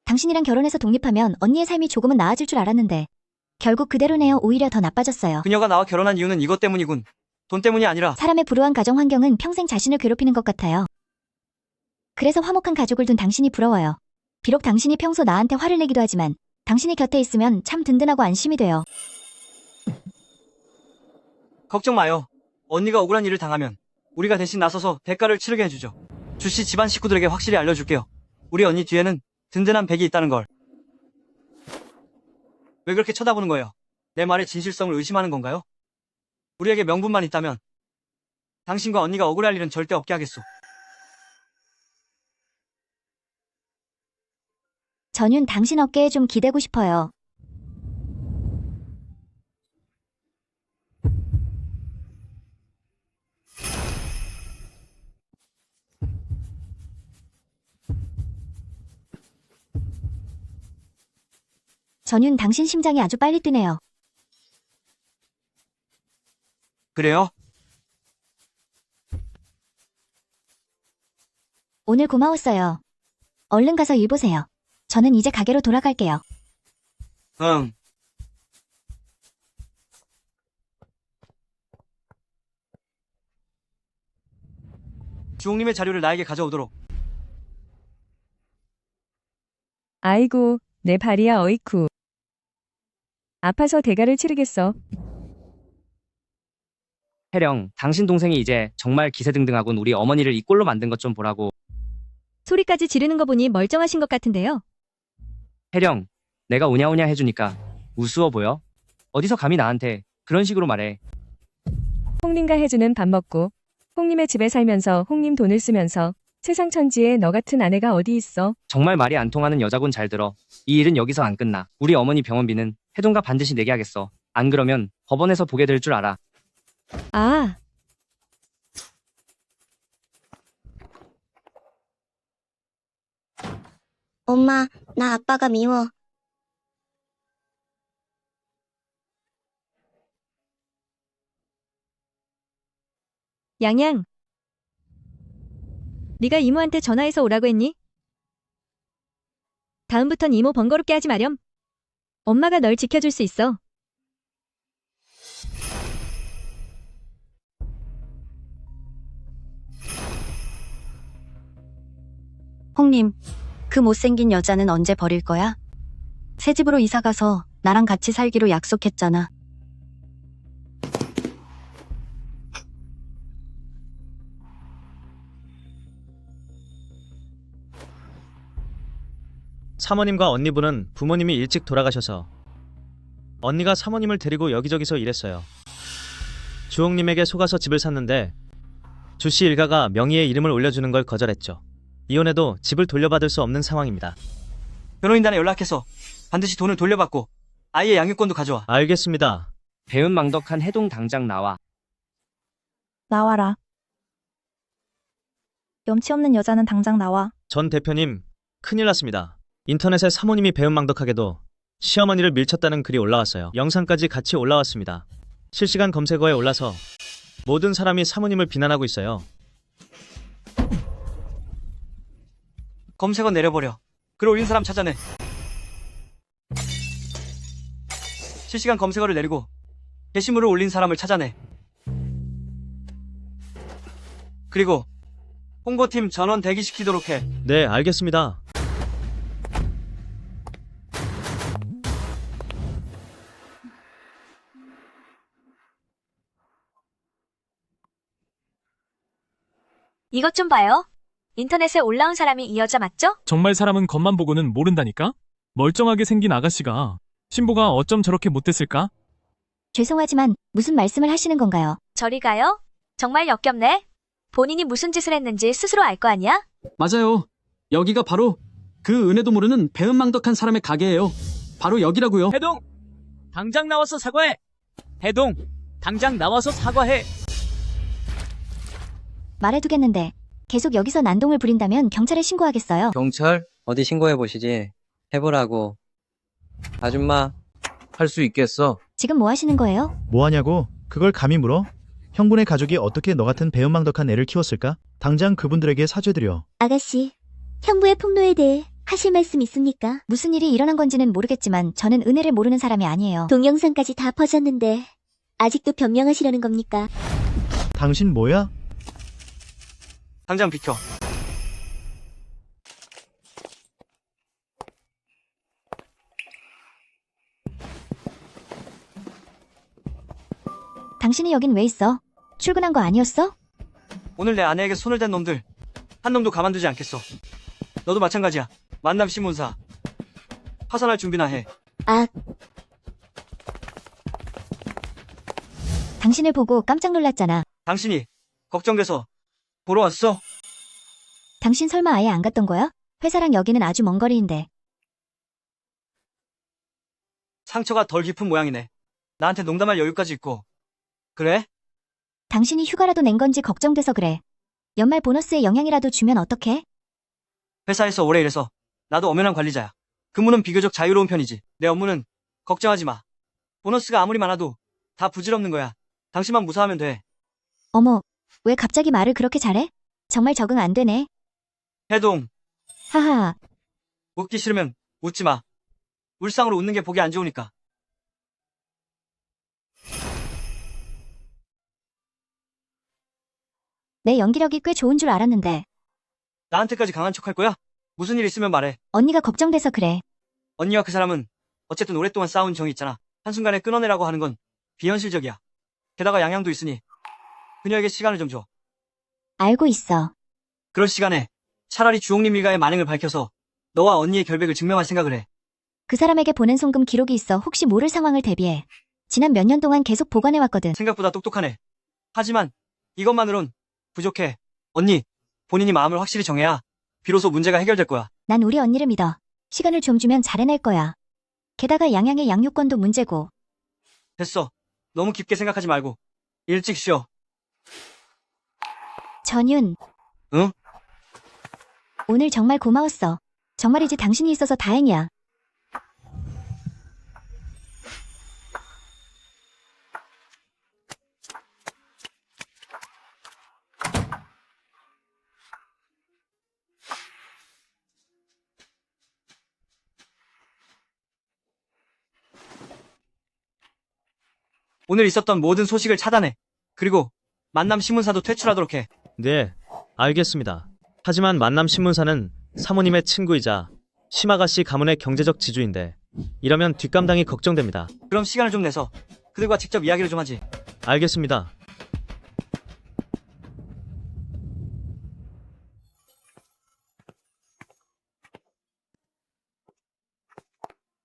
당신이랑 결혼해서 독립하면 언니의 삶이 조금은 나아질 줄 알았는데 결국 그대로네요. 오히려 더 나빠졌어요. 그녀가 나와 결혼한 이유는 이것 때문이군. 돈 때문이 아니라. 사람의 불우한 가정 환경은 평생 자신을 괴롭히는 것 같아요. 그래서 화목한 가족을 둔 당신이 부러워요. 비록 당신이 평소 나한테 화를 내기도 하지만 당신이 곁에 있으면 참 든든하고 안심이 돼요. 걱정 마요. 언니가 억울한 일을 당하면 우리가 대신 나서서 대가를 치르게 해주죠. 주씨 집안 식구들에게 확실히 알려줄게요. 우리 언니 뒤에는 든든한 백이 있다는 걸. 왜 그렇게 쳐다보는 거예요? 내 말의 진실성을 의심하는 건가요? 우리에게 명분만 있다면 당신과 언니가 억울할 일은 절대 없게 하겠소. 전윤 당신 어깨에 좀 기대고 싶어요. 전윤 당신 심장이 아주 빨리 뛰네요. 그래요? 오늘 고마웠어요. 얼른 가서 일 보세요. 저는 이제 가게로 돌아갈게요. 응. 주홍님의 자료를 나에게 가져오도록. 아이고, 내 발이야. 어이쿠. 아파서 대가를 치르겠어. 혜령, 당신 동생이 이제 정말 기세등등하군. 우리 어머니를 이 꼴로 만든 것 좀 보라고. 소리까지 지르는 거 보니 멀쩡하신 것 같은데요. 혜령, 내가 우냐우냐 해주니까 우스워 보여? 어디서 감히 나한테 그런 식으로 말해. 홍님과 해주는 밥 먹고 홍님의 집에 살면서 홍님 돈을 쓰면서 세상 천지에 너 같은 아내가 어디 있어? 정말 말이 안 통하는 여자군. 잘 들어. 이 일은 여기서 안 끝나. 우리 어머니 병원비는 해동가 반드시 내게 하겠어. 안 그러면 법원에서 보게 될 줄 알아. 아, 엄마, 나 아빠가 미워. 양양. 네가 이모한테 전화해서 오라고 했니? 다음부턴 이모 번거롭게 하지 마렴. 엄마가 널 지켜줄 수 있어. 홍님, 그 못생긴 여자는 언제 버릴 거야? 새 집으로 이사가서 나랑 같이 살기로 약속했잖아. 사모님과 언니분은 부모님이 일찍 돌아가셔서 언니가 사모님을 데리고 여기저기서 일했어요. 주홍님에게 속아서 집을 샀는데 주씨 일가가 명의의 이름을 올려주는 걸 거절했죠. 이혼해도 집을 돌려받을 수 없는 상황입니다. 변호인단에 연락해서 반드시 돈을 돌려받고 아이의 양육권도 가져와. 알겠습니다. 배은망덕한 해동 당장 나와. 나와라. 염치 없는 여자는 당장 나와. 전 대표님, 큰일 났습니다. 인터넷에 사모님이 배은망덕하게도 시어머니를 밀쳤다는 글이 올라왔어요. 영상까지 같이 올라왔습니다. 실시간 검색어에 올라서 모든 사람이 사모님을 비난하고 있어요. 검색어 내려버려. 글 올린 사람 찾아내. 실시간 검색어를 내리고 게시물을 올린 사람을 찾아내. 그리고 홍보팀 전원 대기시키도록 해. 네, 알겠습니다. 이것 좀 봐요. 인터넷에 올라온 사람이 이 여자 맞죠? 정말 사람은 겉만 보고는 모른다니까? 멀쩡하게 생긴 아가씨가 신보가 어쩜 저렇게 못됐을까? 죄송하지만 무슨 말씀을 하시는 건가요? 저리 가요? 정말 역겹네. 본인이 무슨 짓을 했는지 스스로 알 거 아니야? 맞아요. 여기가 바로 그 은혜도 모르는 배은망덕한 사람의 가게예요. 바로 여기라고요. 해동! 당장 나와서 사과해! 해동! 당장 나와서 사과해! 말해두겠는데 계속 여기서 난동을 부린다면 경찰에 신고하겠어요. 경찰? 어디 신고해 보시지. 해보라고. 아줌마, 할 수 있겠어. 지금 뭐 하시는 거예요? 뭐하냐고? 그걸 감히 물어? 형분의 가족이 어떻게 너 같은 배은망덕한 애를 키웠을까? 당장 그분들에게 사죄드려. 아가씨, 형부의 폭로에 대해 하실 말씀 있습니까? 무슨 일이 일어난 건지는 모르겠지만 저는 은혜를 모르는 사람이 아니에요. 동영상까지 다 퍼졌는데 아직도 변명하시려는 겁니까? 당신 뭐야? 당장 비켜. 당신이 여긴 왜 있어? 출근한 거 아니었어? 오늘 내 아내에게 손을 댄 놈들 한 놈도 가만두지 않겠어. 너도 마찬가지야. 만남 신문사. 파산할 준비나 해. 아, 당신을 보고 깜짝 놀랐잖아. 당신이 걱정돼서 보러 왔어? 당신 설마 아예 안 갔던 거야? 회사랑 여기는 아주 먼 거리인데. 상처가 덜 깊은 모양이네. 나한테 농담할 여유까지 있고. 그래? 당신이 휴가라도 낸 건지 걱정돼서 그래. 연말 보너스에 영향이라도 주면 어떡해? 회사에서 오래 일해서 나도 엄연한 관리자야. 근무는 비교적 자유로운 편이지. 내 업무는 걱정하지 마. 보너스가 아무리 많아도 다 부질없는 거야. 당신만 무사하면 돼. 어머, 왜 갑자기 말을 그렇게 잘해? 정말 적응 안 되네. 해동. 하하. 웃기 싫으면 웃지 마. 울상으로 웃는 게 보기 안 좋으니까. 내 연기력이 꽤 좋은 줄 알았는데. 나한테까지 강한 척 할 거야? 무슨 일 있으면 말해. 언니가 걱정돼서 그래. 언니와 그 사람은 어쨌든 오랫동안 쌓아온 정이 있잖아. 한순간에 끊어내라고 하는 건 비현실적이야. 게다가 양양도 있으니 그녀에게 시간을 좀 줘. 알고 있어. 그럴 시간에 차라리 주홍님 일가의 만행을 밝혀서 너와 언니의 결백을 증명할 생각을 해. 그 사람에게 보낸 송금 기록이 있어 혹시 모를 상황을 대비해. 지난 몇 년 동안 계속 보관해왔거든. 생각보다 똑똑하네. 하지만 이것만으론 부족해. 언니, 본인이 마음을 확실히 정해야 비로소 문제가 해결될 거야. 난 우리 언니를 믿어. 시간을 좀 주면 잘 해낼 거야. 게다가 양양의 양육권도 문제고. 됐어. 너무 깊게 생각하지 말고 일찍 쉬어. 전윤. 응? 오늘 정말 고마웠어. 정말이지 당신이 있어서 다행이야. 오늘 있었던 모든 소식을 차단해. 그리고 만남 신문사도 퇴출하도록 해. 네, 알겠습니다. 하지만 만남 신문사는 사모님의 친구이자 심아가씨 가문의 경제적 지주인데 이러면 뒷감당이 걱정됩니다. 그럼 시간을 좀 내서 그들과 직접 이야기를 좀 하지. 알겠습니다.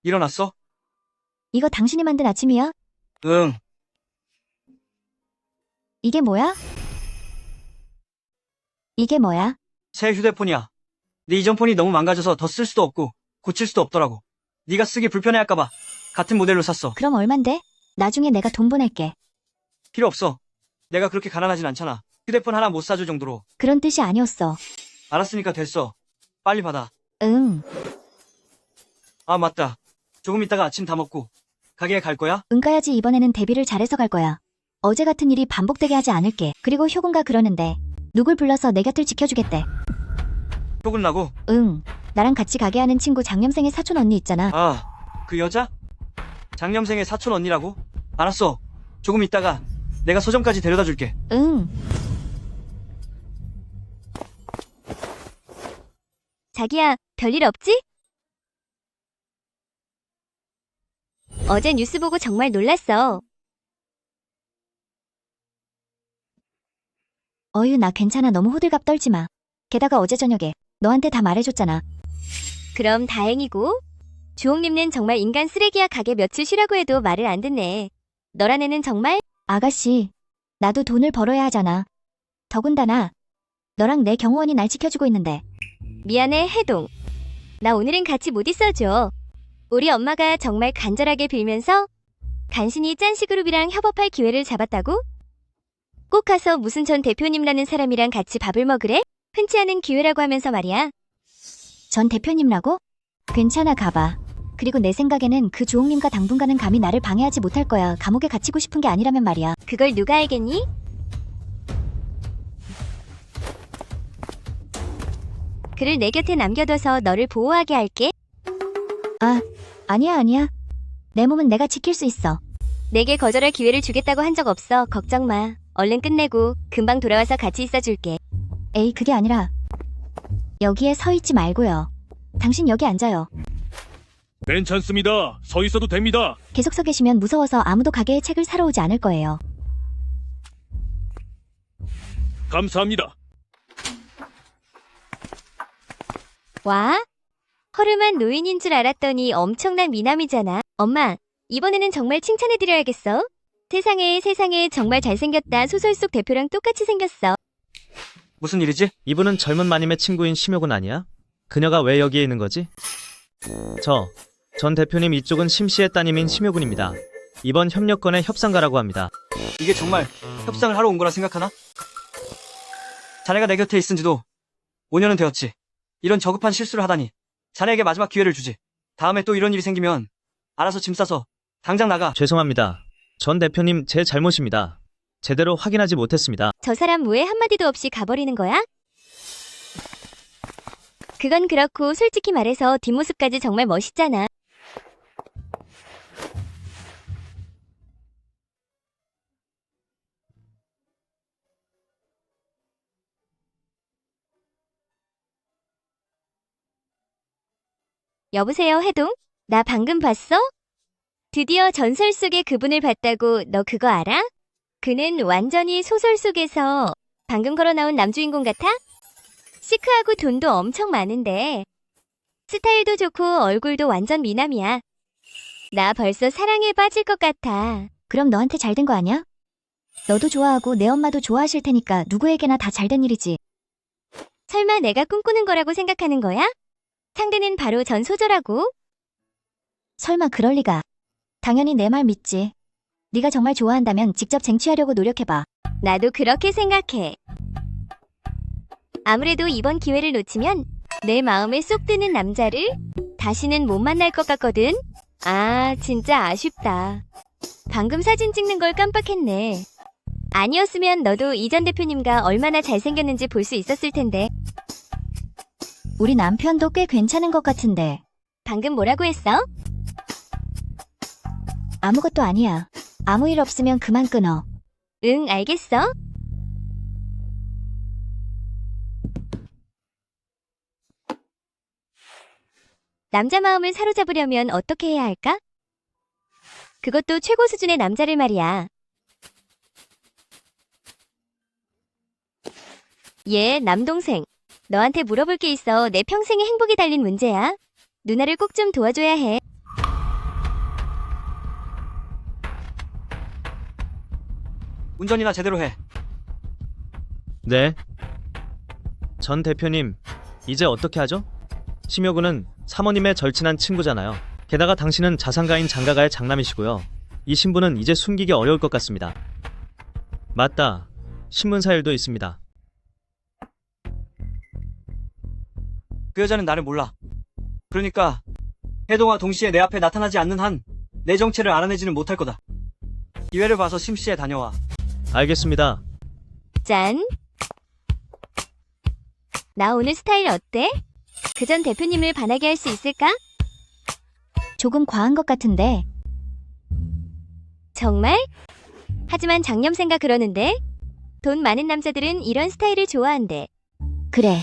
일어났어? 이거 당신이 만든 아침이야? 응. 이게 뭐야? 이게 뭐야? 새 휴대폰이야. 네 이전 폰이 너무 망가져서 더 쓸 수도 없고 고칠 수도 없더라고. 네가 쓰기 불편해할까봐 같은 모델로 샀어. 그럼 얼만데? 나중에 내가 돈 보낼게. 필요 없어. 내가 그렇게 가난하진 않잖아. 휴대폰 하나 못 사줄 정도로. 그런 뜻이 아니었어. 알았으니까 됐어. 빨리 받아. 응. 아 맞다. 조금 있다가 아침 다 먹고 가게에 갈 거야? 응 가야지. 이번에는 데뷔를 잘해서 갈 거야. 어제 같은 일이 반복되게 하지 않을게. 그리고 효군가 그러는데 누굴 불러서 내 곁을 지켜주겠대. 효군라고? 응. 나랑 같이 가게 하는 친구 장염생의 사촌 언니 있잖아. 아, 그 여자? 장염생의 사촌 언니라고? 알았어. 조금 있다가 내가 서점까지 데려다 줄게. 응. 자기야, 별일 없지? 어제 뉴스 보고 정말 놀랐어. 어휴, 나 괜찮아. 너무 호들갑 떨지 마. 게다가 어제 저녁에 너한테 다 말해줬잖아. 그럼 다행이고. 주홍님는 정말 인간 쓰레기야. 가게 며칠 쉬라고 해도 말을 안 듣네. 너란 애는 정말. 아가씨, 나도 돈을 벌어야 하잖아. 더군다나 너랑 내 경호원이 날 지켜주고 있는데. 미안해, 해동. 나 오늘은 같이 못 있어줘. 우리 엄마가 정말 간절하게 빌면서 간신히 짠시그룹이랑 협업할 기회를 잡았다고? 꼭 가서 무슨 전 대표님라는 사람이랑 같이 밥을 먹으래? 흔치 않은 기회라고 하면서 말이야. 전 대표님라고? 괜찮아, 가봐. 그리고 내 생각에는 그 주홍님과 당분간은 감히 나를 방해하지 못할 거야. 감옥에 갇히고 싶은 게 아니라면 말이야. 그걸 누가 알겠니? 그를 내 곁에 남겨둬서 너를 보호하게 할게. 아, 아니야. 내 몸은 내가 지킬 수 있어. 내게 거절할 기회를 주겠다고 한 적 없어. 걱정 마. 얼른 끝내고 금방 돌아와서 같이 있어줄게. 에이, 그게 아니라 여기에 서 있지 말고요. 당신 여기 앉아요. 괜찮습니다. 서 있어도 됩니다. 계속 서 계시면 무서워서 아무도 가게에 책을 사러 오지 않을 거예요. 감사합니다. 와? 허름한 노인인 줄 알았더니 엄청난 미남이잖아. 엄마, 이번에는 정말 칭찬해드려야겠어. 세상에 정말 잘생겼다. 소설 속 대표랑 똑같이 생겼어. 무슨 일이지? 이분은 젊은 마님의 친구인 심효군 아니야? 그녀가 왜 여기에 있는 거지? 전 대표님, 이쪽은 심씨의 따님인 심효군입니다. 이번 협력건의 협상가라고 합니다. 이게 정말 협상을 하러 온 거라 생각하나? 자네가 내 곁에 있은 지도 5년은 되었지. 이런 저급한 실수를 하다니. 자네에게 마지막 기회를 주지. 다음에 또 이런 일이 생기면 알아서 짐 싸서 당장 나가. 죄송합니다. 전 대표님, 제 잘못입니다. 제대로 확인하지 못했습니다. 저 사람 왜 한마디도 없이 가버리는 거야? 그건 그렇고 솔직히 말해서 뒷모습까지 정말 멋있잖아. 여보세요, 해동? 나 방금 봤어? 드디어 전설 속의 그분을 봤다고. 너 그거 알아? 그는 완전히 소설 속에서 방금 걸어 나온 남주인공 같아? 시크하고 돈도 엄청 많은데 스타일도 좋고 얼굴도 완전 미남이야. 나 벌써 사랑에 빠질 것 같아. 그럼 너한테 잘 된 거 아니야? 너도 좋아하고 내 엄마도 좋아하실 테니까 누구에게나 다 잘 된 일이지. 설마 내가 꿈꾸는 거라고 생각하는 거야? 상대는 바로 전 소저라고. 설마 그럴 리가. 당연히 내 말 믿지. 네가 정말 좋아한다면 직접 쟁취하려고 노력해봐. 나도 그렇게 생각해. 아무래도 이번 기회를 놓치면 내 마음에 쏙 드는 남자를 다시는 못 만날 것 같거든. 아, 진짜 아쉽다. 방금 사진 찍는 걸 깜빡했네. 아니었으면 너도 이 전 대표님과 얼마나 잘생겼는지 볼 수 있었을 텐데. 우리 남편도 꽤 괜찮은 것 같은데. 방금 뭐라고 했어? 아무것도 아니야. 아무 일 없으면 그만 끊어. 응, 알겠어. 남자 마음을 사로잡으려면 어떻게 해야 할까? 그것도 최고 수준의 남자를 말이야. 얘, 남동생. 너한테 물어볼 게 있어. 내 평생의 행복이 달린 문제야. 누나를 꼭 좀 도와줘야 해. 운전이나 제대로 해. 네. 전 대표님, 이제 어떻게 하죠? 심효구는 사모님의 절친한 친구잖아요. 게다가 당신은 자산가인 장가가의 장남이시고요. 이 신분은 이제 숨기기 어려울 것 같습니다. 맞다. 신문사 일도 있습니다. 그 여자는 나를 몰라. 그러니까 혜동과 동시에 내 앞에 나타나지 않는 한 내 정체를 알아내지는 못할 거다. 기회를 봐서 심시에 다녀와. 알겠습니다. 짠. 나 오늘 스타일 어때? 그 전 대표님을 반하게 할 수 있을까? 조금 과한 것 같은데. 정말? 하지만 장염생가 그러는데? 돈 많은 남자들은 이런 스타일을 좋아한대. 그래.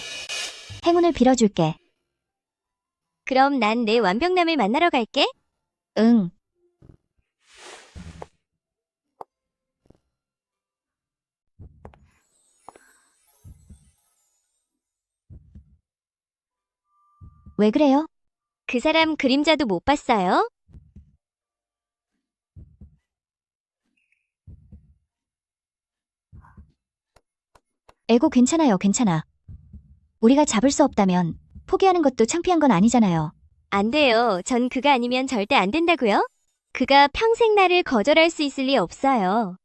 행운을 빌어줄게. 그럼 난 내 완벽남을 만나러 갈게. 응. 왜 그래요? 그 사람 그림자도 못 봤어요? 에고 괜찮아요, 괜찮아. 우리가 잡을 수 없다면 포기하는 것도 창피한 건 아니잖아요. 안 돼요. 전 그가 아니면 절대 안 된다고요? 그가 평생 나를 거절할 수 있을 리 없어요.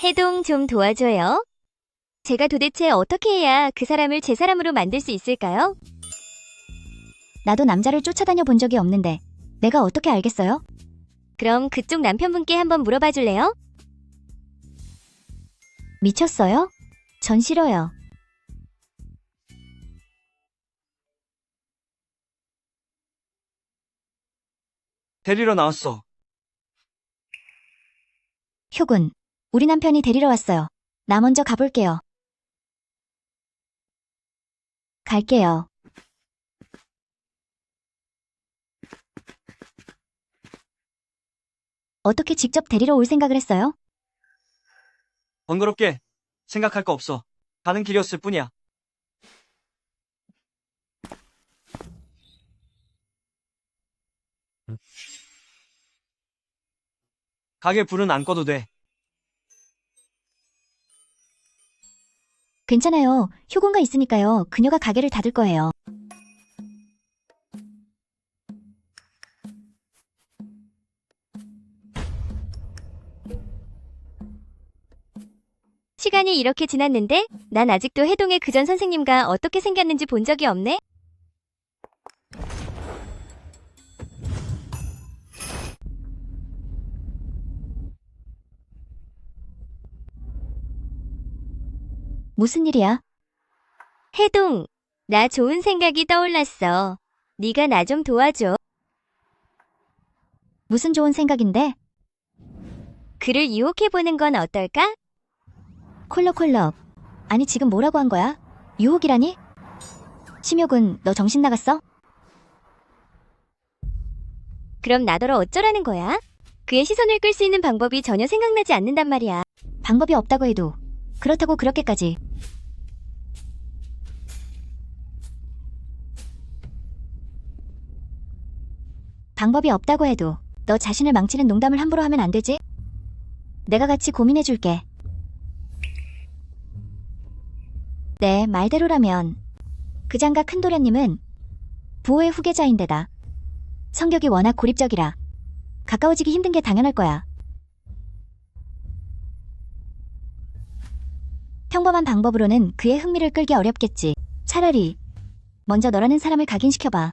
해동 좀 도와줘요. 제가 도대체 어떻게 해야 그 사람을 제 사람으로 만들 수 있을까요? 나도 남자를 쫓아다녀 본 적이 없는데 내가 어떻게 알겠어요? 그럼 그쪽 남편분께 한번 물어봐 줄래요? 미쳤어요? 전 싫어요. 데리러 나왔어. 효군, 우리 남편이 데리러 왔어요. 나 먼저 가볼게요. 갈게요. 어떻게 직접 데리러 올 생각을 했어요? 번거롭게 생각할 거 없어. 가는 길이었을 뿐이야. 가게 불은 안 꺼도 돼. 괜찮아요. 효군가 있으니까요. 그녀가 가게를 닫을 거예요. 시간이 이렇게 지났는데 난 아직도 해동의 그전 선생님과 어떻게 생겼는지 본 적이 없네? 무슨 일이야? 해동, 나 좋은 생각이 떠올랐어. 네가 나 좀 도와줘. 무슨 좋은 생각인데? 그를 유혹해보는 건 어떨까? 콜럭콜럭. 아니 지금 뭐라고 한 거야? 유혹이라니? 심효군, 너 정신 나갔어? 그럼 나더러 어쩌라는 거야? 그의 시선을 끌 수 있는 방법이 전혀 생각나지 않는단 말이야. 방법이 없다고 해도 그렇다고 그렇게까지. 방법이 없다고 해도 너 자신을 망치는 농담을 함부로 하면 안 되지? 내가 같이 고민해줄게. 네, 말대로라면 그 장가 큰도련님은 부호의 후계자인데다 성격이 워낙 고립적이라 가까워지기 힘든 게 당연할 거야. 평범한 방법으로는 그의 흥미를 끌기 어렵겠지. 차라리 먼저 너라는 사람을 각인시켜봐.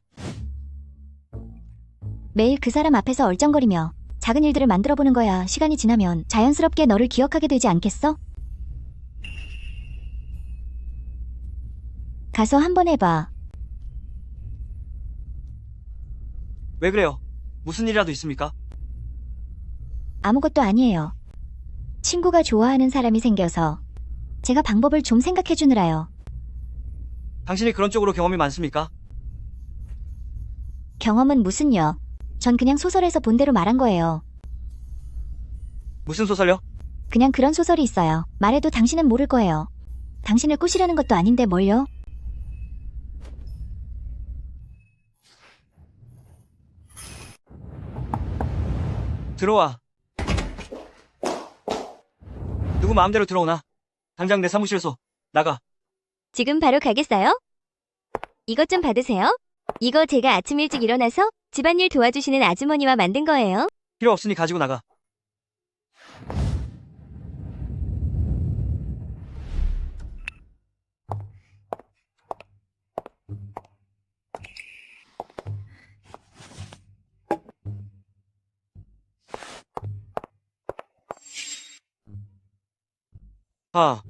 매일 그 사람 앞에서 얼쩡거리며 작은 일들을 만들어보는 거야. 시간이 지나면 자연스럽게 너를 기억하게 되지 않겠어? 가서 한번 해봐. 왜 그래요? 무슨 일이라도 있습니까? 아무것도 아니에요. 친구가 좋아하는 사람이 생겨서 제가 방법을 좀 생각해주느라요. 당신이 그런 쪽으로 경험이 많습니까? 경험은 무슨요? 전 그냥 소설에서 본 대로 말한 거예요. 무슨 소설요? 그냥 그런 소설이 있어요. 말해도 당신은 모를 거예요. 당신을 꼬시려는 것도 아닌데 뭘요? 들어와. 누구 마음대로 들어오나? 당장 내 사무실에서 나가. 지금 바로 가겠어요? 이것 좀 받으세요. 이거 제가 아침 일찍 일어나서 집안일 도와주시는 아주머니와 만든 거예요. 필요 없으니 가지고 나가. 아,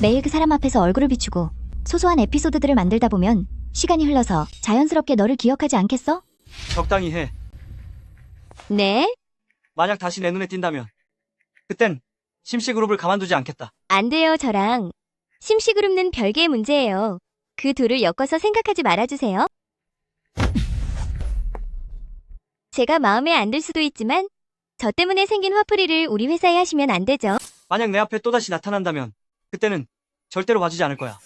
매일 그 사람 앞에서 얼굴을 비추고 소소한 에피소드들을 만들다 보면 시간이 흘러서 자연스럽게 너를 기억하지 않겠어? 적당히 해. 네? 만약 다시 내 눈에 띈다면 그땐 심씨그룹을 가만두지 않겠다. 안 돼요, 저랑. 심씨그룹은 별개의 문제예요. 그 둘을 엮어서 생각하지 말아주세요. 제가 마음에 안 들 수도 있지만 저 때문에 생긴 화풀이를 우리 회사에 하시면 안 되죠. 만약 내 앞에 또다시 나타난다면 그때는 절대로 봐주지 않을 거야.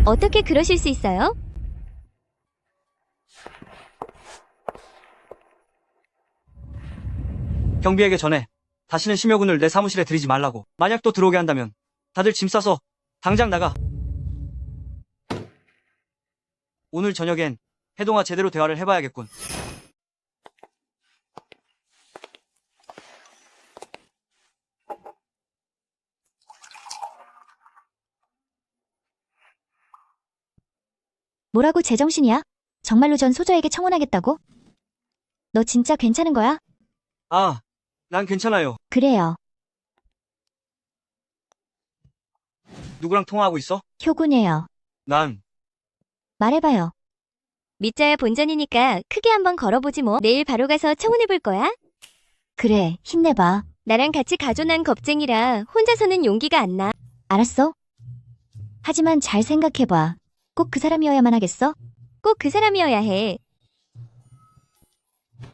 어떻게 그러실 수 있어요? 경비에게 전해 다시는 심여군을 내 사무실에 들이지 말라고. 만약 또 들어오게 한다면 다들 짐 싸서 당장 나가. 오늘 저녁엔 해동아 제대로 대화를 해봐야겠군. 뭐라고 제정신이야? 정말로 전 소저에게 청혼하겠다고? 너 진짜 괜찮은 거야? 아, 난 괜찮아요. 그래요. 누구랑 통화하고 있어? 효군이에요. 난 말해봐요. 믿자야 본전이니까 크게 한번 걸어보지 뭐. 내일 바로 가서 청혼해볼 거야? 그래, 힘내봐. 나랑 같이 가존한 겁쟁이라 혼자서는 용기가 안 나. 알았어? 하지만 잘 생각해봐. 꼭 그 사람이어야만 하겠어? 꼭 그 사람이어야 해.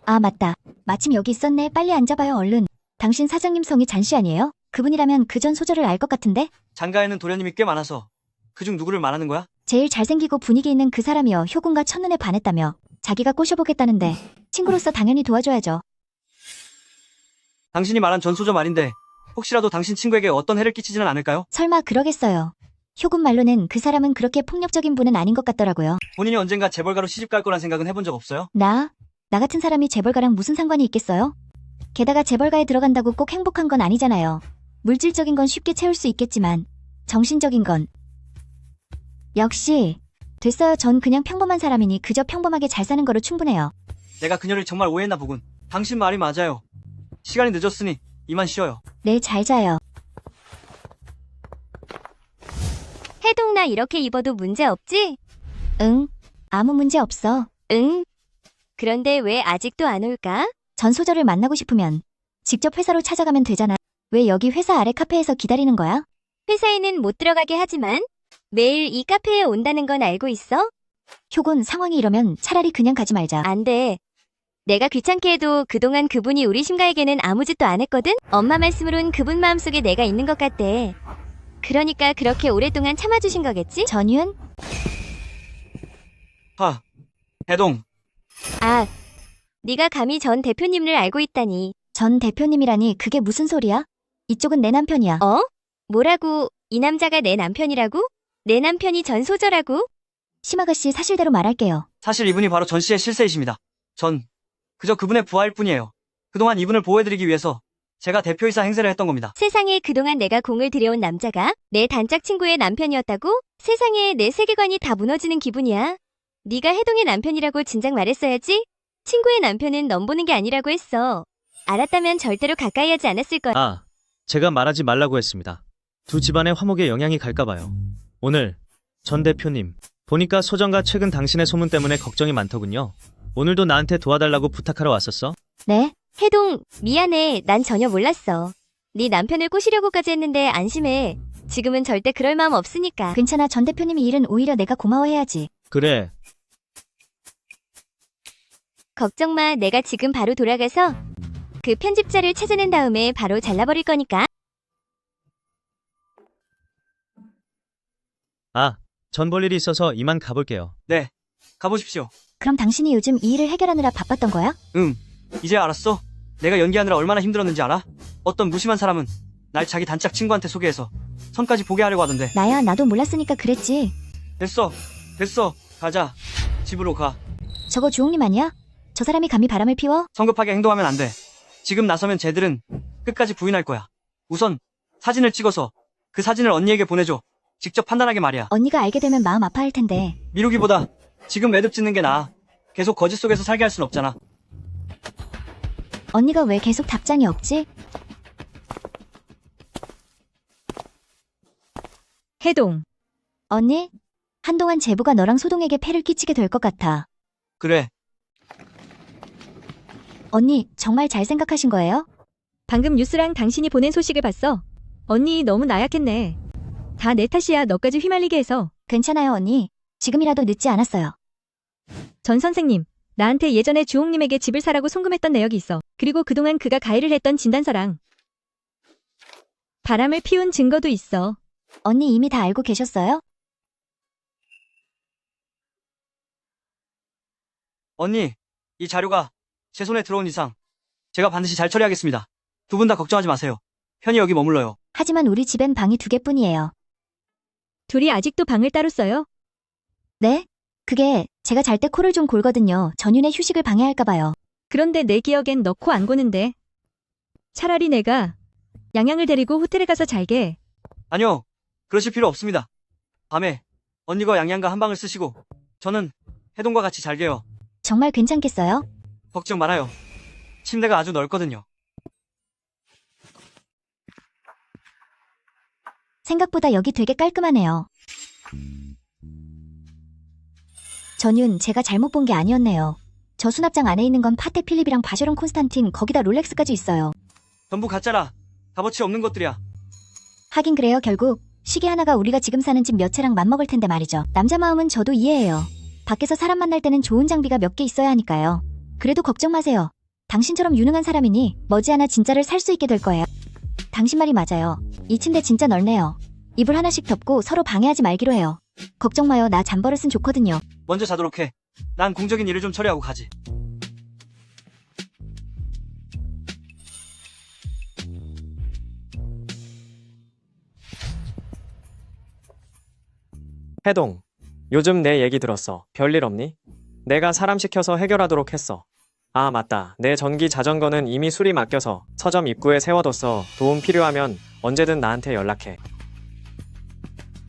아, 맞다. 마침 여기 있었네. 빨리 앉아봐요, 얼른. 당신 사장님 성이 잔씨 아니에요? 그분이라면 그 전 소저를 알 것 같은데? 장가에는 도련님이 꽤 많아서 그중 누구를 말하는 거야? 제일 잘생기고 분위기 있는 그 사람이요. 효군과 첫눈에 반했다며. 자기가 꼬셔보겠다는데 친구로서 당연히 도와줘야죠. 당신이 말한 전소저 말인데 혹시라도 당신 친구에게 어떤 해를 끼치지는 않을까요? 설마 그러겠어요. 효군 말로는 그 사람은 그렇게 폭력적인 분은 아닌 것 같더라고요. 본인이 언젠가 재벌가로 시집갈 거란 생각은 해본 적 없어요? 나 같은 사람이 재벌가랑 무슨 상관이 있겠어요? 게다가 재벌가에 들어간다고 꼭 행복한 건 아니잖아요. 물질적인 건 쉽게 채울 수 있겠지만 정신적인 건 역시 됐어요. 전 그냥 평범한 사람이니 그저 평범하게 잘 사는 거로 충분해요. 내가 그녀를 정말 오해했나 보군. 당신 말이 맞아요. 시간이 늦었으니 이만 쉬어요. 네, 잘 자요. 해동 나 이렇게 입어도 문제 없지? 응, 아무 문제 없어. 응. 그런데 왜 아직도 안 올까? 전 소저를 만나고 싶으면 직접 회사로 찾아가면 되잖아. 왜 여기 회사 아래 카페에서 기다리는 거야? 회사에는 못 들어가게 하지만 매일 이 카페에 온다는 건 알고 있어? 효군, 상황이 이러면 차라리 그냥 가지 말자. 안 돼. 내가 귀찮게 해도 그동안 그분이 우리 심가에게는 아무 짓도 안 했거든? 엄마 말씀으론 그분 마음속에 내가 있는 것 같대. 그러니까 그렇게 오랫동안 참아주신 거겠지? 전윤? 해동. 아, 네가 감히 전 대표님을 알고 있다니. 전 대표님이라니 그게 무슨 소리야? 이쪽은 내 남편이야. 어? 뭐라고? 이 남자가 내 남편이라고? 내 남편이 전 소저라고? 심아가씨 사실대로 말할게요. 사실 이분이 바로 전 씨의 실세이십니다. 전 그저 그분의 부하일 뿐이에요. 그동안 이분을 보호해드리기 위해서 제가 대표이사 행세를 했던 겁니다. 세상에 그동안 내가 공을 들여온 남자가 내 단짝 친구의 남편이었다고? 세상에 내 세계관이 다 무너지는 기분이야. 네가 해동의 남편이라고 진작 말했어야지. 친구의 남편은 넌 보는 게 아니라고 했어. 알았다면 절대로 가까이 하지 않았을 거야. 아, 제가 말하지 말라고 했습니다. 두 집안의 화목에 영향이 갈까봐요. 오늘 전 대표님, 보니까 소정과 최근 당신의 소문 때문에 걱정이 많더군요. 오늘도 나한테 도와달라고 부탁하러 왔었어? 네? 해동, 미안해. 난 전혀 몰랐어. 네 남편을 꼬시려고까지 했는데 안심해. 지금은 절대 그럴 마음 없으니까. 괜찮아. 전 대표님이 일은 오히려 내가 고마워해야지. 그래. 걱정 마. 내가 지금 바로 돌아가서 그 편집자를 찾아낸 다음에 바로 잘라버릴 거니까. 아, 전 볼 일이 있어서 이만 가볼게요. 네, 가보십시오. 그럼 당신이 요즘 이 일을 해결하느라 바빴던 거야? 이제 알았어? 내가 연기하느라 얼마나 힘들었는지 알아? 어떤 무심한 사람은 날 자기 단짝 친구한테 소개해서 선까지 보게 하려고 하던데. 나야, 나도 몰랐으니까 그랬지. 됐어. 가자. 집으로 가. 저거 주홍님 아니야? 저 사람이 감히 바람을 피워? 성급하게 행동하면 안 돼. 지금 나서면 쟤들은 끝까지 부인할 거야. 우선 사진을 찍어서 그 사진을 언니에게 보내줘. 직접 판단하게 말이야. 언니가 알게 되면 마음 아파할 텐데. 미루기보다 지금 매듭 짓는 게 나아. 계속 거짓 속에서 살게 할 순 없잖아. 언니가 왜 계속 답장이 없지? 해동. 언니? 한동안 제부가 너랑 소동에게 폐를 끼치게 될 것 같아. 그래. 언니, 정말 잘 생각하신 거예요? 방금 뉴스랑 당신이 보낸 소식을 봤어. 언니 너무 나약했네. 다 내 탓이야. 너까지 휘말리게 해서. 괜찮아요, 언니. 지금이라도 늦지 않았어요. 전 선생님, 나한테 예전에 주홍님에게 집을 사라고 송금했던 내역이 있어. 그리고 그동안 그가 가해를 했던 진단서랑 바람을 피운 증거도 있어. 언니 이미 다 알고 계셨어요? 언니, 이 자료가 제 손에 들어온 이상 제가 반드시 잘 처리하겠습니다. 두 분 다 걱정하지 마세요. 편히 여기 머물러요. 하지만 우리 집엔 방이 2개뿐이에요. 둘이 아직도 방을 따로 써요? 네? 그게 제가 잘 때 코를 좀 골거든요. 전윤의 휴식을 방해할까봐요. 그런데 내 기억엔 너 코 안 고는데. 차라리 내가 양양을 데리고 호텔에 가서 잘게. 아니요, 그러실 필요 없습니다. 밤에 언니가 양양과 한 방을 쓰시고 저는 해동과 같이 잘게요. 정말 괜찮겠어요? 걱정 말아요. 침대가 아주 넓거든요. 생각보다 여기 되게 깔끔하네요. 전윤, 제가 잘못 본 게 아니었네요. 저 수납장 안에 있는 건 파테 필립이랑 바셔론 콘스탄틴, 거기다 롤렉스까지 있어요. 전부 가짜라. 값어치 없는 것들이야. 하긴 그래요. 결국 시계 하나가 우리가 지금 사는 집 몇 채랑 맞먹을 텐데 말이죠. 남자 마음은 저도 이해해요. 밖에서 사람 만날 때는 좋은 장비가 몇 개 있어야 하니까요. 그래도 걱정 마세요. 당신처럼 유능한 사람이니 머지않아 진짜를 살 수 있게 될 거예요. 당신 말이 맞아요. 이 침대 진짜 넓네요. 이불 하나씩 덮고 서로 방해하지 말기로 해요. 걱정 마요. 나 잠버릇은 좋거든요. 먼저 자도록 해. 난 공적인 일을 좀 처리하고 가지. 해동, 요즘 내 얘기 들었어. 별일 없니? 내가 사람 시켜서 해결하도록 했어. 아, 맞다. 내 전기 자전거는 이미 수리 맡겨서 서점 입구에 세워뒀어. 도움 필요하면 언제든 나한테 연락해.